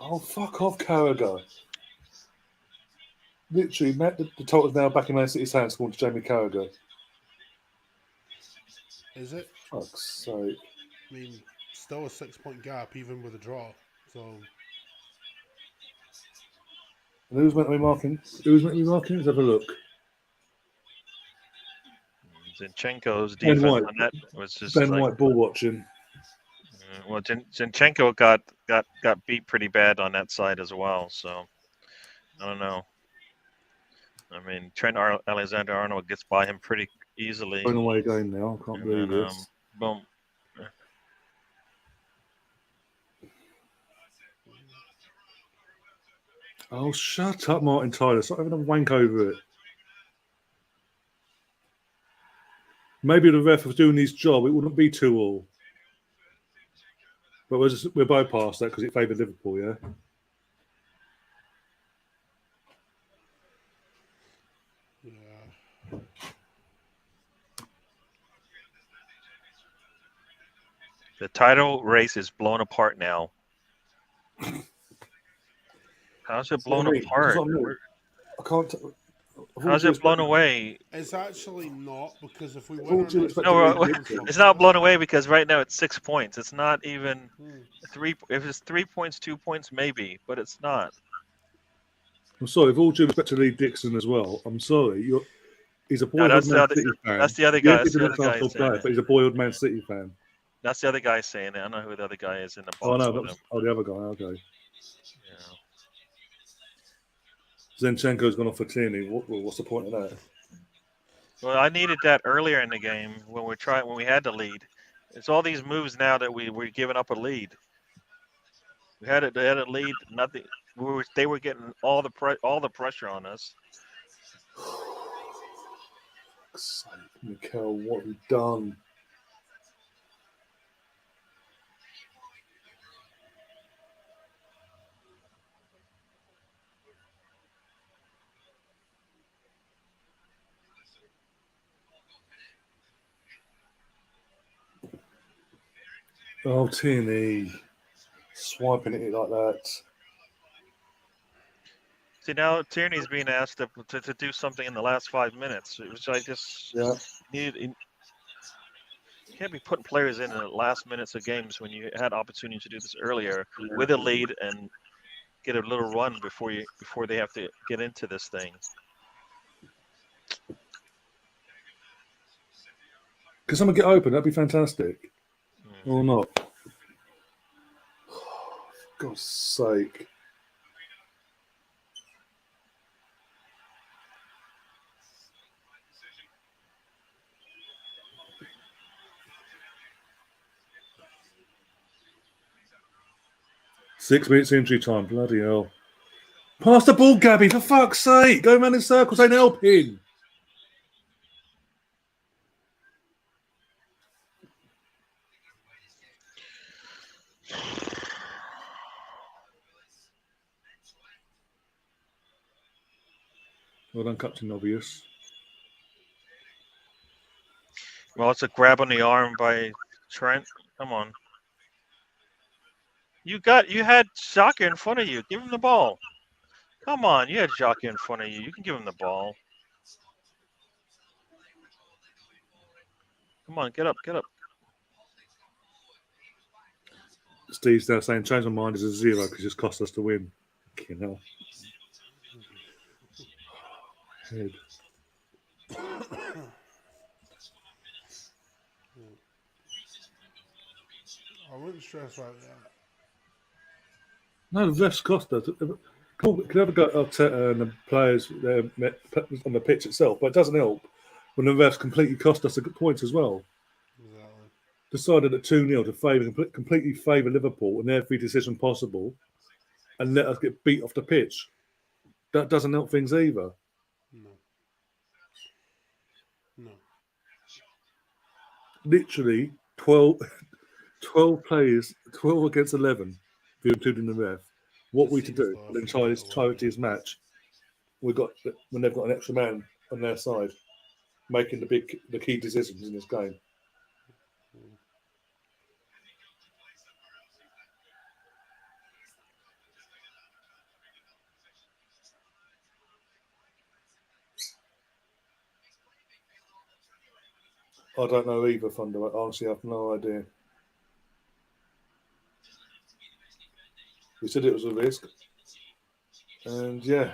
Oh, fuck off, Carragher. Literally, the total's now back in Man City's hands, going to Jamie Carragher. Is it? Fuck's sake. I mean, still a 6-point gap, even with a draw. So. And who's meant to be marking? Let's have a look. Zinchenko's Ben defense White. on that was just Ben like, White ball watching. well, Zinchenko got beat pretty bad on that side as well. So I don't know. I mean, Trent Alexander-Arnold gets by him pretty easily. Going away game now. I can't believe this. Boom. Oh, shut up, Martin Tyler. Stop having a wank over it. Maybe the ref was doing his job. It wouldn't be 2-2. But we're bypassed that because it favoured Liverpool, yeah? Yeah. The title race is blown apart now. How's it blown apart? I can't. How's it blown away? It's actually not, because if we All win due our respect next to No, Lee game, Dixon. it's not blown away because right now it's 6 points. It's not even 3. If it's 3 points, 2 points, maybe, but it's not. I'm sorry, with all due respect to Lee Dixon as well, I'm sorry. He's a No, boyhood Man City fan. that's the other guy. Yeah, That's he's the an other guy Arsenal saying player, it. but he's a boyhood Man City fan. That's the other guy saying it. I don't know who the other guy is in the box Oh, no, with him. the other guy, okay. Yeah. Zinchenko's gone off for Tierney. What's the point of that? Well, I needed that earlier in the game when we had the lead. It's all these moves now that we're giving up a lead. They had a lead. Nothing. They were getting all the pressure on us. Mikel, what have you done? Oh, Tierney. Swiping at it like that. See, now Tierney's being asked to do something in the last 5 minutes, which I just needed. You can't be putting players in the last minutes of games when you had opportunity to do this earlier with a lead and get a little run before they have to get into this thing. Can someone get open? That'd be fantastic. Or not? For God's sake. Six minutes injury time. Bloody hell. Pass the ball, Gabby, for fuck's sake. Go around in circles, ain't helping. Well done, Captain Obvious. Well, it's a grab on the arm by Trent. Come on. You had Xhaka in front of you. Give him the ball. Come on, you had Xhaka in front of you. You can give him the ball. Come on, get up. Steve's now saying change my mind is a 0 because it's cost us to win. You know. Head. I wouldn't stress like that. No, the refs cost us. Could have go Arteta and the players on the pitch itself, but it doesn't help when the refs completely cost us the points as well. Exactly. Decided at 2-0 to completely favour Liverpool in every decision possible and let us get beat off the pitch. That doesn't help things either. No. Literally 12 players, 12 against 11, if you're including the ref. What It we to seems do though, the I entire forget entirety of this match? When they've got an extra man on their side, making the key decisions in this game. I don't know either, Thunder. I honestly have no idea. We said it was a risk. And yeah.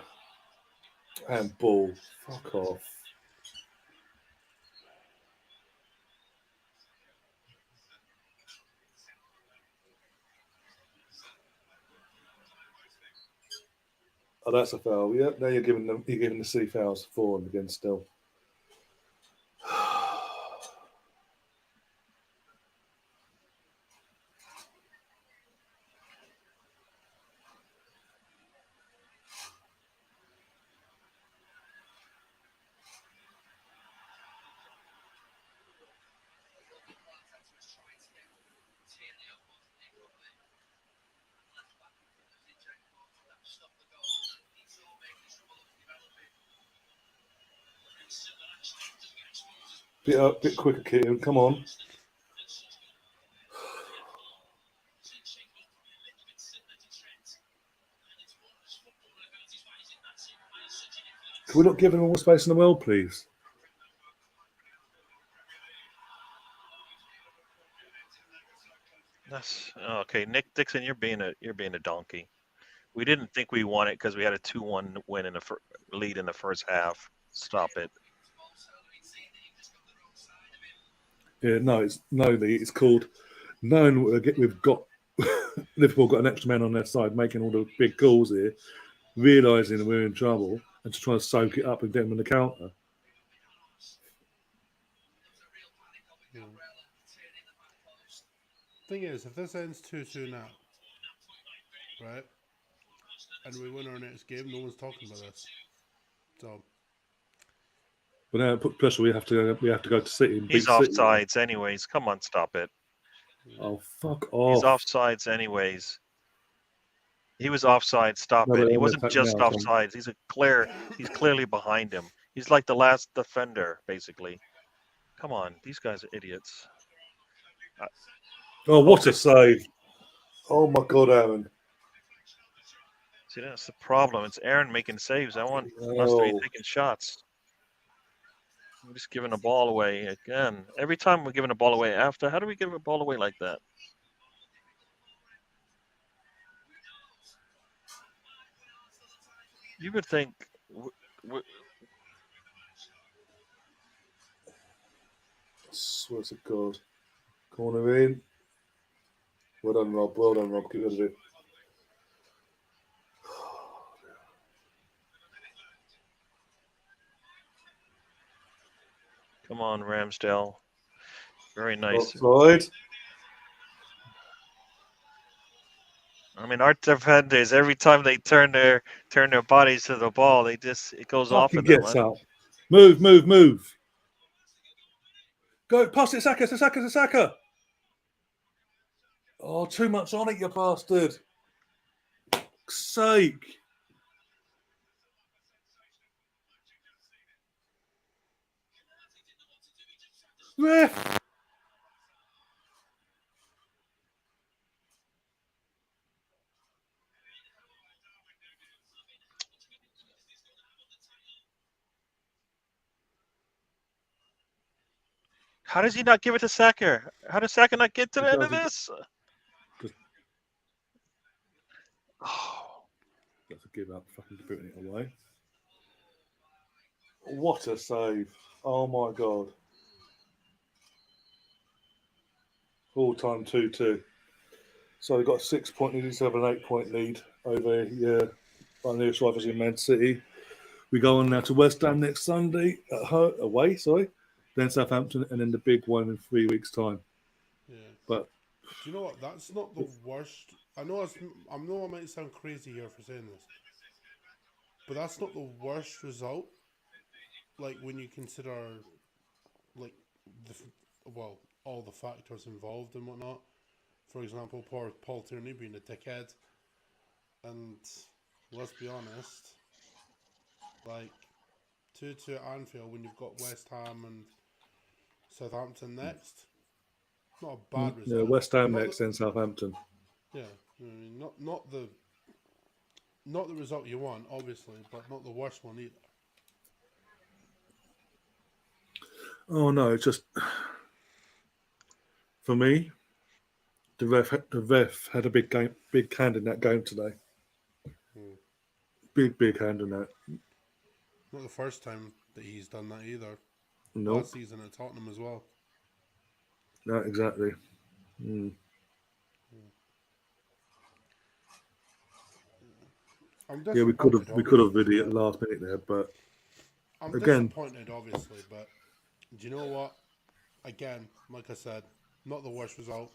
And ball. Fuck off. Oh, that's a foul. Yeah, now you're giving the C fouls 4 and again still. Bit quicker, Kieran. Come on. Can we not give him all the space in the world, please? That's okay. Nick Dixon, you're being a donkey. We didn't think we won it because we had a 2-1 win in the lead in the first half. Stop it. Yeah, no, it's called knowing we've got Liverpool got an extra man on their side making all the big calls here, realising we're in trouble and just trying to soak it up and get them in the counter. Thing is, if this ends 2-2 now, right, and we win our next game, no one's talking about this. So. But now put pressure. We have to go to City and beat He's City. offsides anyways. Come on, stop it. Oh, fuck off. He's offsides anyways. He was offside. Stop it. He wasn't just offsides. He's clearly behind him. He's like the last defender, basically. Come on, these guys are idiots. Oh, what a save! Oh my God, Aaron. See, that's the problem. It's Aaron making saves. I want us to be taking shots. We're just giving the ball away again. Every time we're giving the ball away after, how do we give a ball away like that? You would think... Swear to God. Corner in. Well done, Rob. Get rid of it. Come on, Ramsdale. Very nice. Offside. I mean, our defenders, every time they turn their bodies to the ball, it goes off of them. Gets up. Move. Go, pass it, Saka. Oh, too much on it, you bastard. Sake. Ref! How does he not give it to Saka? How does Saka not get to the end of this? Oh, That's a give up, fucking putting it away. What a save. Oh my god. Full time 2-2. So we've got a 6 point, nearly 8 point lead over our nearest rivals in Man City. We go on now to West Ham next Sunday away, then Southampton, and then the big one in 3 weeks' time. Yeah. But do you know what? That's not the worst. I know I might sound crazy here for saying this, but that's not the worst result. Like when you consider, like all the factors involved and whatnot. For example, Paul Tierney being a dickhead, and let's be honest, like 2-2 at Anfield when you've got West Ham and Southampton next. Not a bad result. yeah, West Ham next, then Southampton. Yeah, I mean, not the result you want, obviously, but not the worst one either. Oh no, it's just for me. The ref had a big hand in that game today. Big hand in that. Not the first time that he's done that either. No, Last season at Tottenham as well. no, exactly. Yeah, we could have really at the last minute there, but I'm again, disappointed, obviously, but do you know what? Again, like I said, not the worst result.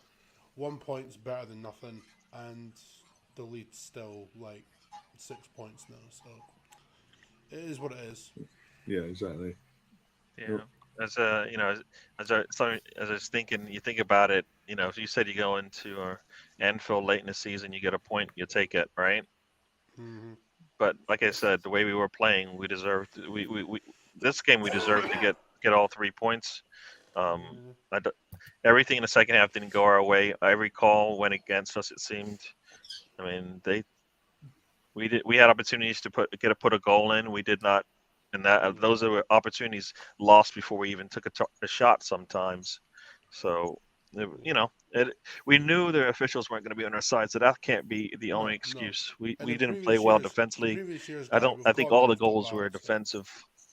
1 point's better than nothing, and the lead's still like 6 points now, so it is what it is. Yeah, exactly. yeah. As I was thinking, you think about it. If you said you go into Anfield late in the season, you get a point, you take it, right? Mm-hmm. But like I said, the way we were playing, we deserved. This game we deserved to get all 3 points. Everything in the second half didn't go our way. Every call went against us. It seemed. I mean, we had opportunities to put a goal in. We did not, and those are opportunities lost before we even took a shot sometimes. So, we knew the officials weren't going to be on our side, so that can't be the only excuse. We didn't play well defensively. I think all the goals were defensive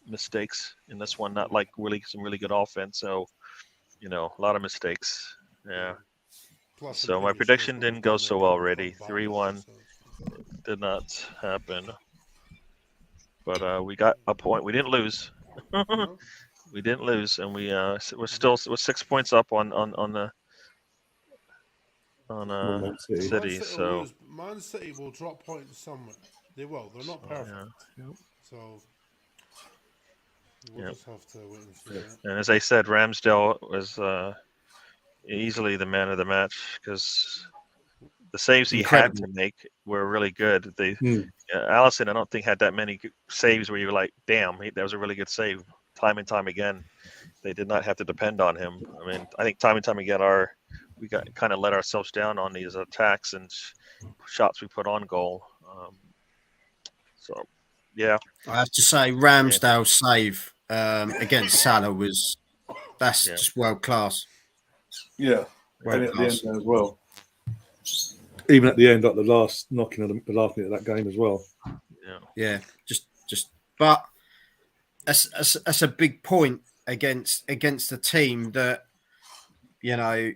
mistakes in this one, not like some really good offense. So, a lot of mistakes. Yeah. Plus, So my prediction didn't go so well already. 3-1 did not happen. But we got a point. We didn't lose. We didn't lose, and we're 6 points up on City. So Man City will drop points somewhere. They will. They're not perfect. Yeah. So we'll just have to wait and see. And as I said, Ramsdale was easily the man of the match because the saves he had to make were really good. Allison, I don't think, had that many saves where you were like, damn, that was a really good save. Time and time again, they did not have to depend on him. I mean, I think time and time again, we got kind of let ourselves down on these attacks and shots we put on goal. So, yeah. I have to say, Ramsdale's save against Salah that's just world class. Yeah, and at the end as well. Even at the end, like the last knocking of the last minute of that game as well. Yeah. But that's a big point against a team that we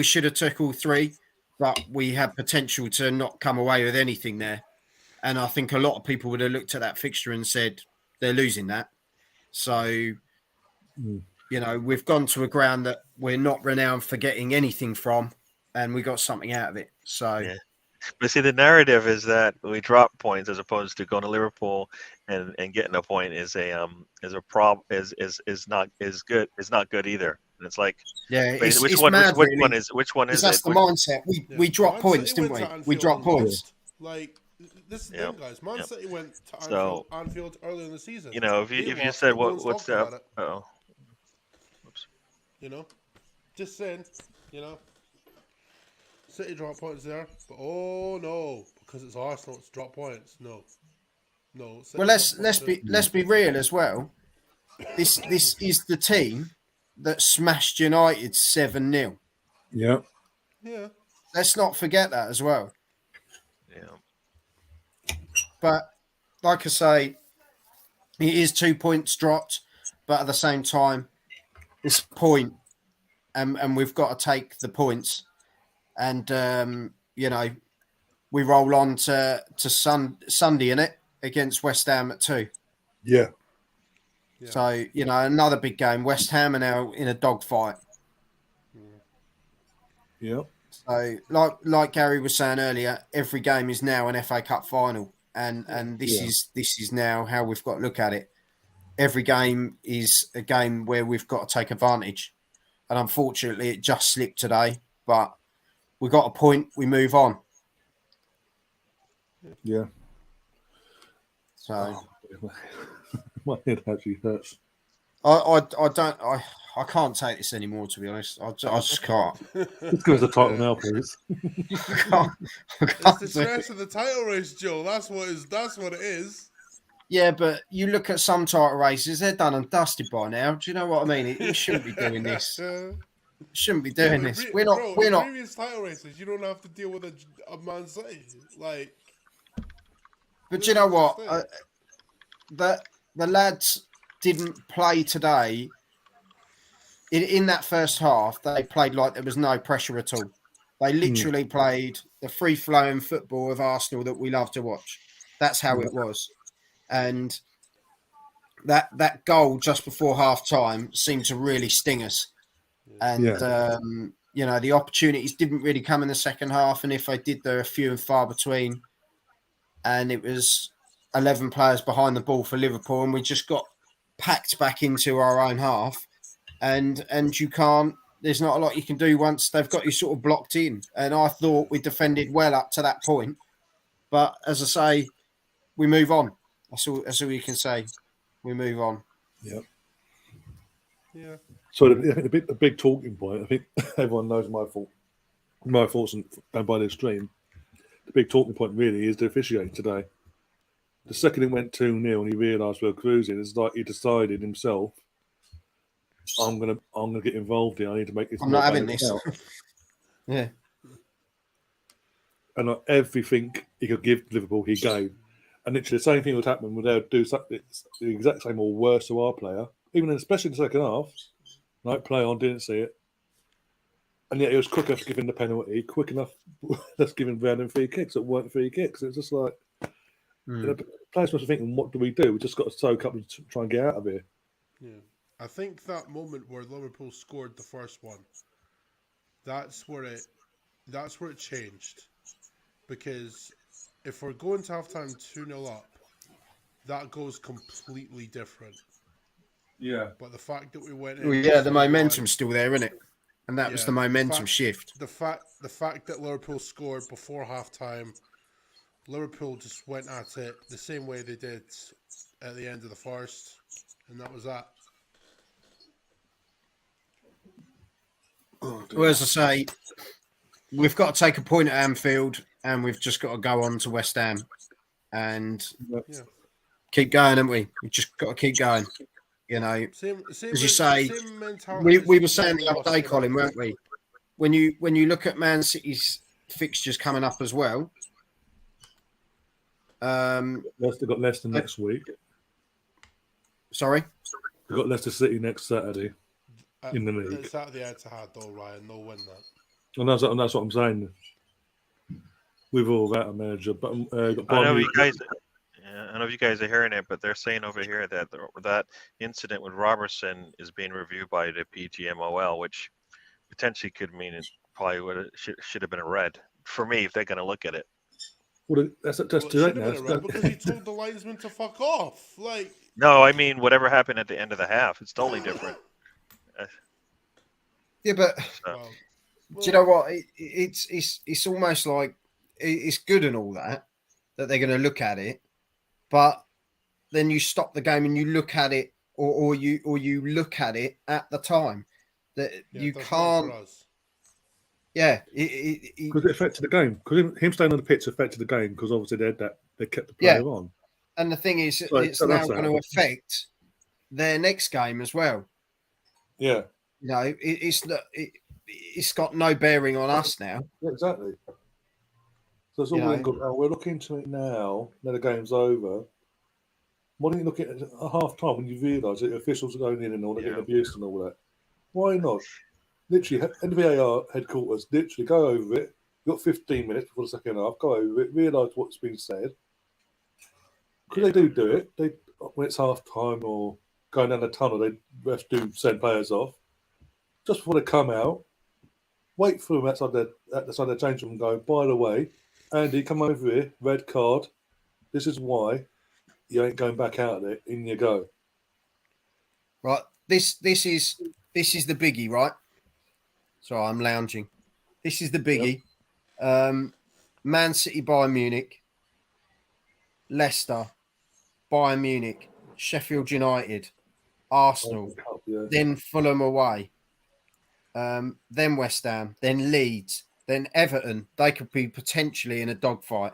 should have took all 3, but we had potential to not come away with anything there. And I think a lot of people would have looked at that fixture and said they're losing that. So, we've gone to a ground that we're not renowned for getting anything from, and we got something out of it. So, yeah. But see, the narrative is that we drop points as opposed to going to Liverpool and getting a point is not good either. And it's like, which one is that's it? The mindset. We dropped points, didn't we? We dropped points. Like this is the Yep. thing, guys. Man Yep. City went to So- Anfield early in the season. You know, if They you lost, said but no one's what's talking up? about it. Oh, whoops. You know, just saying. You know, City drop points there, but oh no, because it's Arsenal, it's drop points. No. City Well, drop points let's be real as well. This is the team that smashed United 7-0. Yeah. Yeah. Let's not forget that as well. Yeah. But like I say, it is 2 points dropped, but at the same time, it's a point, and we've got to take the points. And you know, we roll on to Sunday in it against West Ham at 2. Yeah. Yeah. So you know, another big game. West Ham are now in a dogfight. Yeah. So like Gary was saying earlier, every game is now an FA Cup final, and this is now how we've got to look at it. Every game is a game where we've got to take advantage, and unfortunately, it just slipped today. But we got a point. We move on. Yeah. So My head actually hurts. I can't take this anymore. To be honest, I just can't. Let's give us a title now, please. I can't It's the do it. stress of the title race, Joe. That's what it is. Yeah, but you look at some title races; they're done and dusted by now. Do you know what I mean? It shouldn't be doing this. Shouldn't be doing this. We're not. Bro, We're in not. previous title races, you don't have to deal with a Man City. Like, But you know what? This The lads didn't play today. In that first half, they played like there was no pressure at all. They literally played the free-flowing football of Arsenal that we love to watch. That's how it was. And that goal just before half-time seemed to really sting us. And, you know, the opportunities didn't really come in the second half. And if they did, they were few and far between. And it was 11 players behind the ball for Liverpool. And we just got packed back into our own half. And you can't, there's not a lot you can do once they've got you sort of blocked in. And I thought we defended well up to that point. But as I say, we move on. That's all you can say. We move on. Yeah. Yeah. So the big talking point, I think everyone knows my thoughts and by this stream. The big talking point really is the officiating today. The second it went 2-0 and he realised we were cruising, it's like he decided himself, I'm gonna get involved here. I need to make this. I'm not having this. Yeah. And everything he could give Liverpool, he gave. And literally the same thing would happen when they would do something the exact same or worse to our player, even especially in the second half. Like play on, didn't see it. And yet it was quick enough giving the penalty, quick enough just giving random free kicks that weren't free kicks. It's just like you know, players must be thinking, what do? We just got to soak up and try and get out of here. Yeah. I think that moment where Liverpool scored the first one, that's where it changed. Because if we're going to halftime 2-0 up, that goes completely different. Yeah. But the fact that we went in, Well, yeah, the momentum's still there, isn't it? And that was Yeah, the momentum shift. the fact that Liverpool scored before halftime, Liverpool just went at it the same way they did at the end of the first, and that was that. Well, as I say, we've got to take a point at Anfield, and we've just got to go on to West Ham and keep going, haven't we? We've just got to keep going. You know, Same as you say, mentality we were saying the other day, Colin, weren't we? When you look at Man City's fixtures coming up as well. Leicester got Leicester next week. Sorry? We've got Leicester City next Saturday in the league. It's out the head-to-head, though, Ryan. They'll win that. And that's what I'm saying. We've all got a manager, but I know you guys. I don't know if you guys are hearing it, but they're saying over here that that incident with Robertson is being reviewed by the PGMOL, which potentially could mean it probably should have been a red for me if they're going to look at it. Well, that's too late now. Because he told the linesman to fuck off. Like, no, I mean whatever happened at the end of the half, it's totally different. Yeah, but well, do you know what? It's almost like it's good and all that, that they're going to look at it, but then you stop the game and you look at it, or you look at it at the time that you that's not can't. for us. Yeah, Because it affected the game. Because him staying on the pitch affected the game. Because obviously they kept the player on. and the thing is, So it's now going to affect their next game as well. Yeah. You know, it's got no bearing on us now. Yeah, exactly. So it's all well and good. We're looking into it now. Now the game's over. Why don't you look at it at half time when you realise that the officials are going in and all they're getting abused and all that? Why not? Literally, at the VAR headquarters, literally go over it. You've got 15 minutes before the second half. Go over it, realise what's been said. Because they do it. They when it's half time or going down the tunnel, they refs do send players off. Just before they come out, wait for them outside their change room and go, by the way, Andy, come over here, red card. This is why you ain't going back out of it. In you go. Right. This is the biggie, right? Sorry, I'm lounging. This is the biggie. Yep. Man City, Bayern Munich, Leicester, Bayern Munich, Sheffield United, Arsenal, then Fulham away, then West Ham, then Leeds, then Everton. They could be potentially in a dogfight.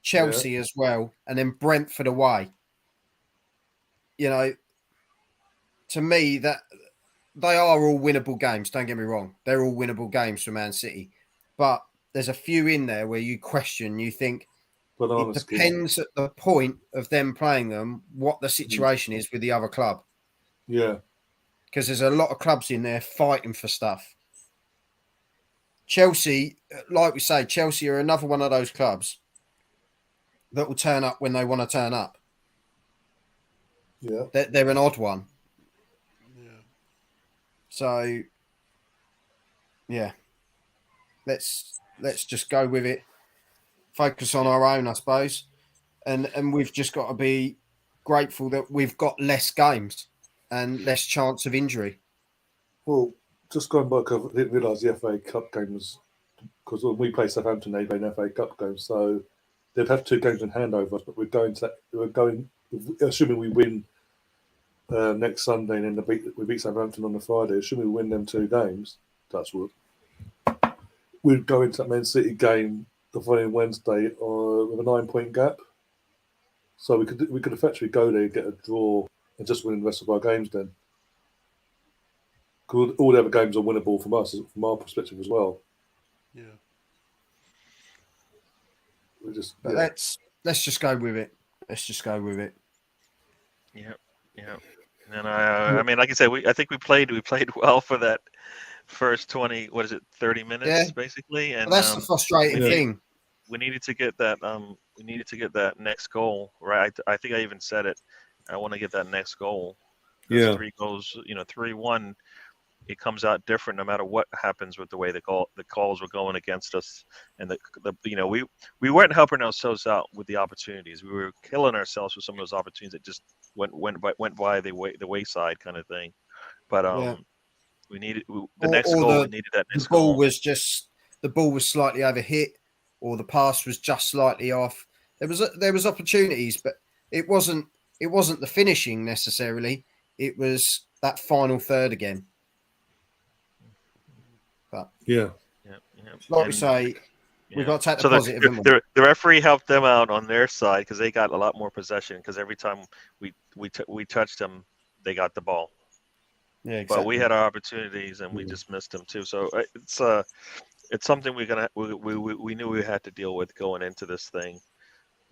Chelsea as well, and then Brentford away. You know, to me, that they are all winnable games. Don't get me wrong. They're all winnable games for Man City. But there's a few in there where you question, you think it depends at the point of them playing them, what the situation is with the other club. Yeah. Because there's a lot of clubs in there fighting for stuff. Chelsea, like we say, Chelsea are another one of those clubs that will turn up when they want to turn up. Yeah. They're an odd one. Yeah. So, yeah. Let's just go with it. Focus on our own, I suppose. And we've just got to be grateful that we've got less games and less chance of injury. Well, just going back, I didn't realise the FA Cup game was because when we play Southampton, they play an FA Cup game, so they'd have 2 games in hand over us. But we're going, assuming we win next Sunday, and then we beat Southampton on the Friday. Assuming we win them 2 games, that's what we'd go into that Man City game the following Wednesday with a 9-point gap. So we could effectively go there, get a draw, and just win the rest of our games then. Because all the other games are winnable from us, from our perspective as well. Yeah. Let's just go with it. Let's just go with it. Yeah. And I mean, like I said, I think we played well for that first 30 minutes basically, and that's the frustrating thing. We needed to get that next goal, right? I think I even said it. I want to get that next goal. Those 3 goals, 3-1. It comes out different no matter what happens with the way the calls were going against us, and we weren't helping ourselves out with the opportunities. We were killing ourselves with some of those opportunities that just went by the wayside kind of thing. But we needed the next goal. We needed that next goal. The ball was slightly overhit, or the pass was just slightly off. There was opportunities, but it wasn't the finishing necessarily. It was that final third again. But like we say, we've got to take the positive. The referee helped them out on their side because they got a lot more possession. Because every time we touched them, they got the ball. Yeah, exactly. But we had our opportunities and we just missed them too. So it's something we knew we had to deal with going into this thing.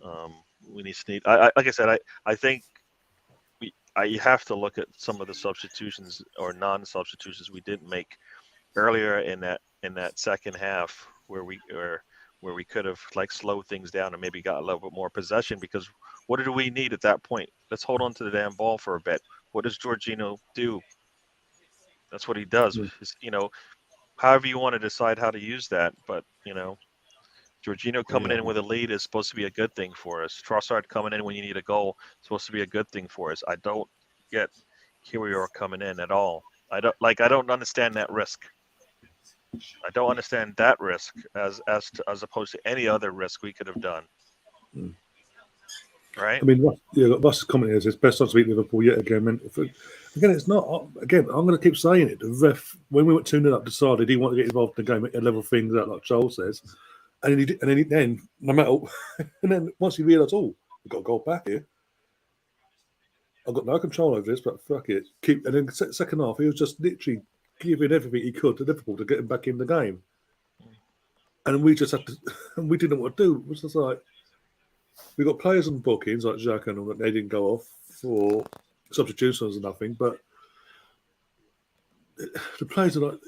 Like I said, I think you have to look at some of the substitutions or non-substitutions we didn't make earlier in that second half where we could have slowed things down and maybe got a little bit more possession. Because what did we need at that point? Let's hold on to the damn ball for a bit. What does Jorginho do? That's what he does. However you want to decide how to use that, but Jorginho coming in with a lead is supposed to be a good thing for us. Trossard coming in when you need a goal is supposed to be a good thing for us. I don't get Kiwior coming in at all. I don't understand that risk. I don't understand that risk as opposed to any other risk we could have done. Right? I mean, Russ's comment is it's best not to beat Liverpool yet again. And again, it's not. Again, I'm going to keep saying it. The ref, when we went 2-0 up, decided he wanted to get involved in the game and level things out, like Joel says. And then no matter, and then once he realised, oh, we've got a goal back here. I've got no control over this, but fuck it. And then second half, he was just literally giving everything he could to Liverpool to get him back in the game. And we just had to, and we didn't know what to do. It was just like, we got players on bookings like Xhaka and all that. They didn't go off for substitutions or nothing. But the players are like,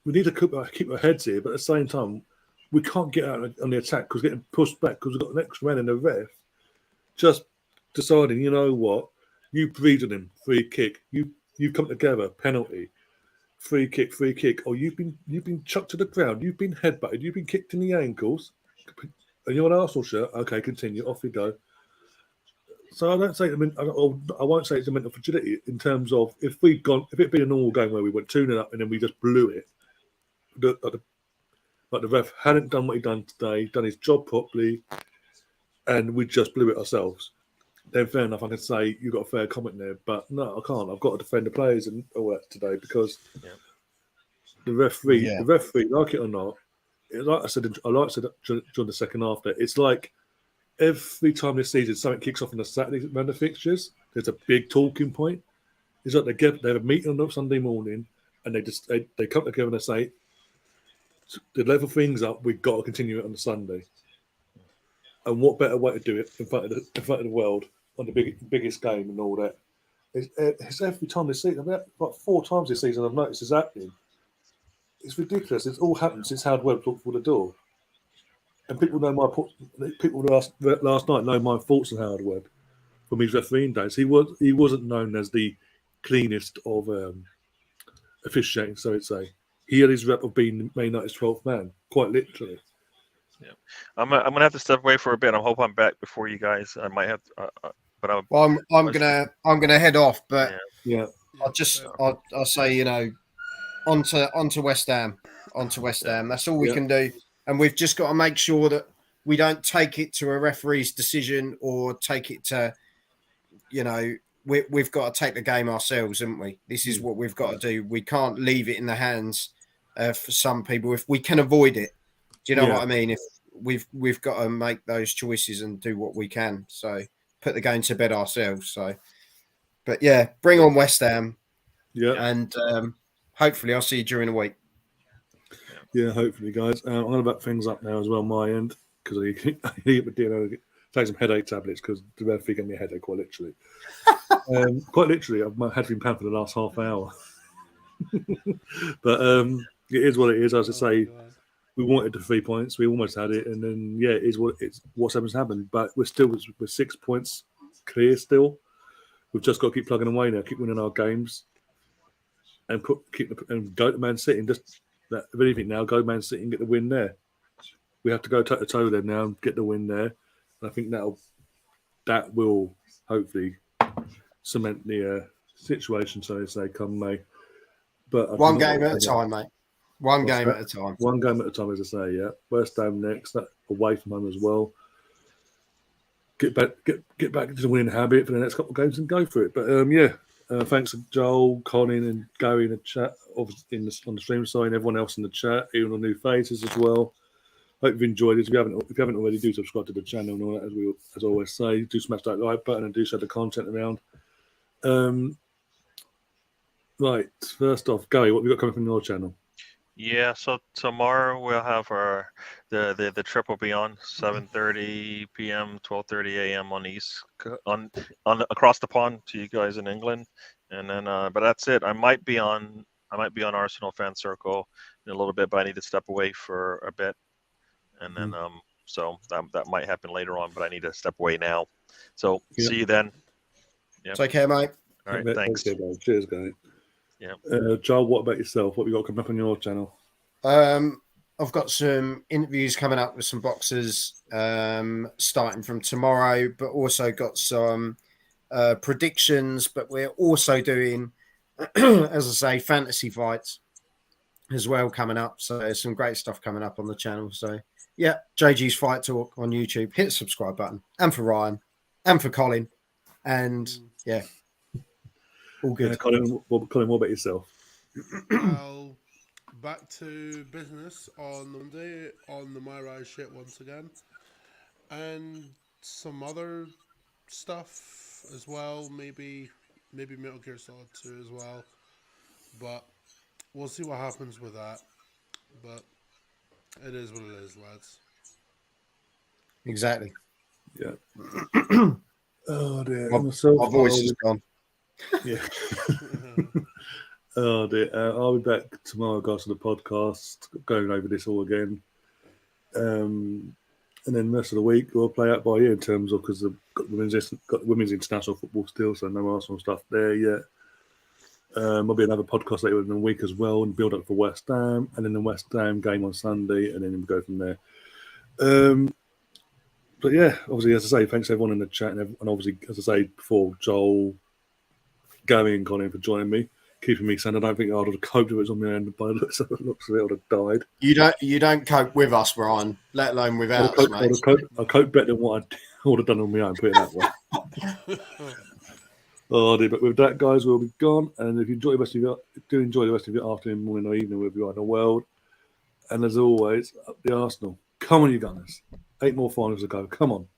we need to keep our heads here. But at the same time, we can't get out on the attack because we're getting pushed back because we've got an extra man in the ref. Just deciding, you know what, you breathed on him, free kick. You come together, penalty, free kick. Or you've been chucked to the ground. You've been headbutted. You've been kicked in the ankles. And you're an Arsenal shirt. Okay, continue. Off you go. So I don't say. I won't say it's a mental fragility in terms of if it'd been a normal game where we went 2-0 up and then we just blew it. Like the ref hadn't done what he'd done today, done his job properly, and we just blew it ourselves. Then fair enough, I can say you got a fair comment there, but no, I can't. I've got to defend the players and all that today because the referee, like it or not, like I said during the second half, there, it's like every time this season something kicks off on the Saturday around the fixtures, there's a big talking point. It's like they have a meeting on Sunday morning, and they come together and they say, to level things up, we've got to continue it on the Sunday. And what better way to do it in front of the world on the biggest game and all that? It's every time this season. About 4 times this season I've noticed it's happening. It's ridiculous. It's all happened since Howard Webb walked through the door. And people last night know my thoughts on Howard Webb from his refereeing days. He wasn't known as the cleanest of officiating, so I'd say. He had his rep of being Man United's 12th man, quite literally. Yeah, I'm gonna have to step away for a bit. I hope I'm back before you guys. I might have, but I'm gonna head off. But yeah, I'll say onto West Ham, That's all we can do, and we've just got to make sure that we don't take it to a referee's decision or take it to, we've got to take the game ourselves, haven't we? This is what we've got to do. We can't leave it in the hands for some people if we can avoid it. Do you know what I mean? If we've got to make those choices and do what we can. So put the game to bed ourselves. So, but yeah, bring on West Ham. Yeah, and hopefully I'll see you during the week. Yeah, hopefully, guys. I'm going to back things up now as well, my end, because I need to take some headache tablets because the referee gave me a headache, quite literally. I've had been panned for the last half hour. But it is what it is. As I say, we wanted the 3 points. We almost had it. And then, it is what's happened. But we're 6 points clear still. We've just got to keep plugging away now, keep winning our games, and go to Man City. And just, if anything now, go Man City and get the win there. We have to go toe-to-toe with them now and get the win there. And I think that will hopefully cement the situation, so to say, come May. But one game at a time, mate. One game at a time. One game at a time, as I say. Yeah, West Ham next, away from home as well. Get back into the winning habit for the next couple of games and go for it. But thanks to Joel, Colin, and Gary in the chat, obviously on the stream side, and everyone else in the chat, even on new faces as well. Hope you've enjoyed it. If you haven't already, do subscribe to the channel and all that, as I always say. Do smash that like button and do share the content around. Right, first off, Gary, what have we got coming from your channel? Yeah, so tomorrow we'll have the trip will be on 7:30 p.m., 12:30 a.m. on across the pond to you guys in England, and then but that's it. I might be on Arsenal Fan Circle in a little bit, but I need to step away for a bit, and then so that might happen later on, but I need to step away now. So see you then. Yep. Take care, mate. All right, thanks. Cheers, guys. Yeah. Joel, what about yourself? What have you got coming up on your channel? I've got some interviews coming up with some boxers starting from tomorrow, but also got some predictions. But we're also doing, as I say, fantasy fights. as well coming up. So there's some great stuff coming up on the channel. So yeah, JG's Fight Talk on YouTube. Hit the subscribe button. And for Ryan and for Colin. And yeah, all good. Colin, what about yourself? Well, back to business on Monday on the My Rise shit once again. And some other stuff as well. Maybe Metal Gear Solid 2 as well. But we'll see what happens with that. But it is what it is, lads. Exactly. Yeah. Oh dear. My voice is gone. Yeah. Oh dear. I'll be back tomorrow, guys, for the podcast, going over this all again. And then the rest of the week we'll play out by ear in terms of, because we've got women's international football still, so no Arsenal stuff there yet. There'll be another podcast later in the week as well, and build up for West Ham, and then the West Ham game on Sunday, and then we'll go from there. But yeah, obviously, as I say, thanks everyone in the chat, and obviously, as I say before, Joel, Gary, and Colin for joining me, keeping me sane. I don't think I would have coped with it on my own, but it looks of it, I would have died. You don't cope with us, Brian, let alone without us, mate. I cope better than what I would have done on my own, put it that way. Oh dear, but with that, guys, we'll be gone. And if you enjoy the rest of your afternoon, morning, or evening, wherever you are in the world. And as always, up the Arsenal. Come on, you Gunners. 8 more finals to go. Come on.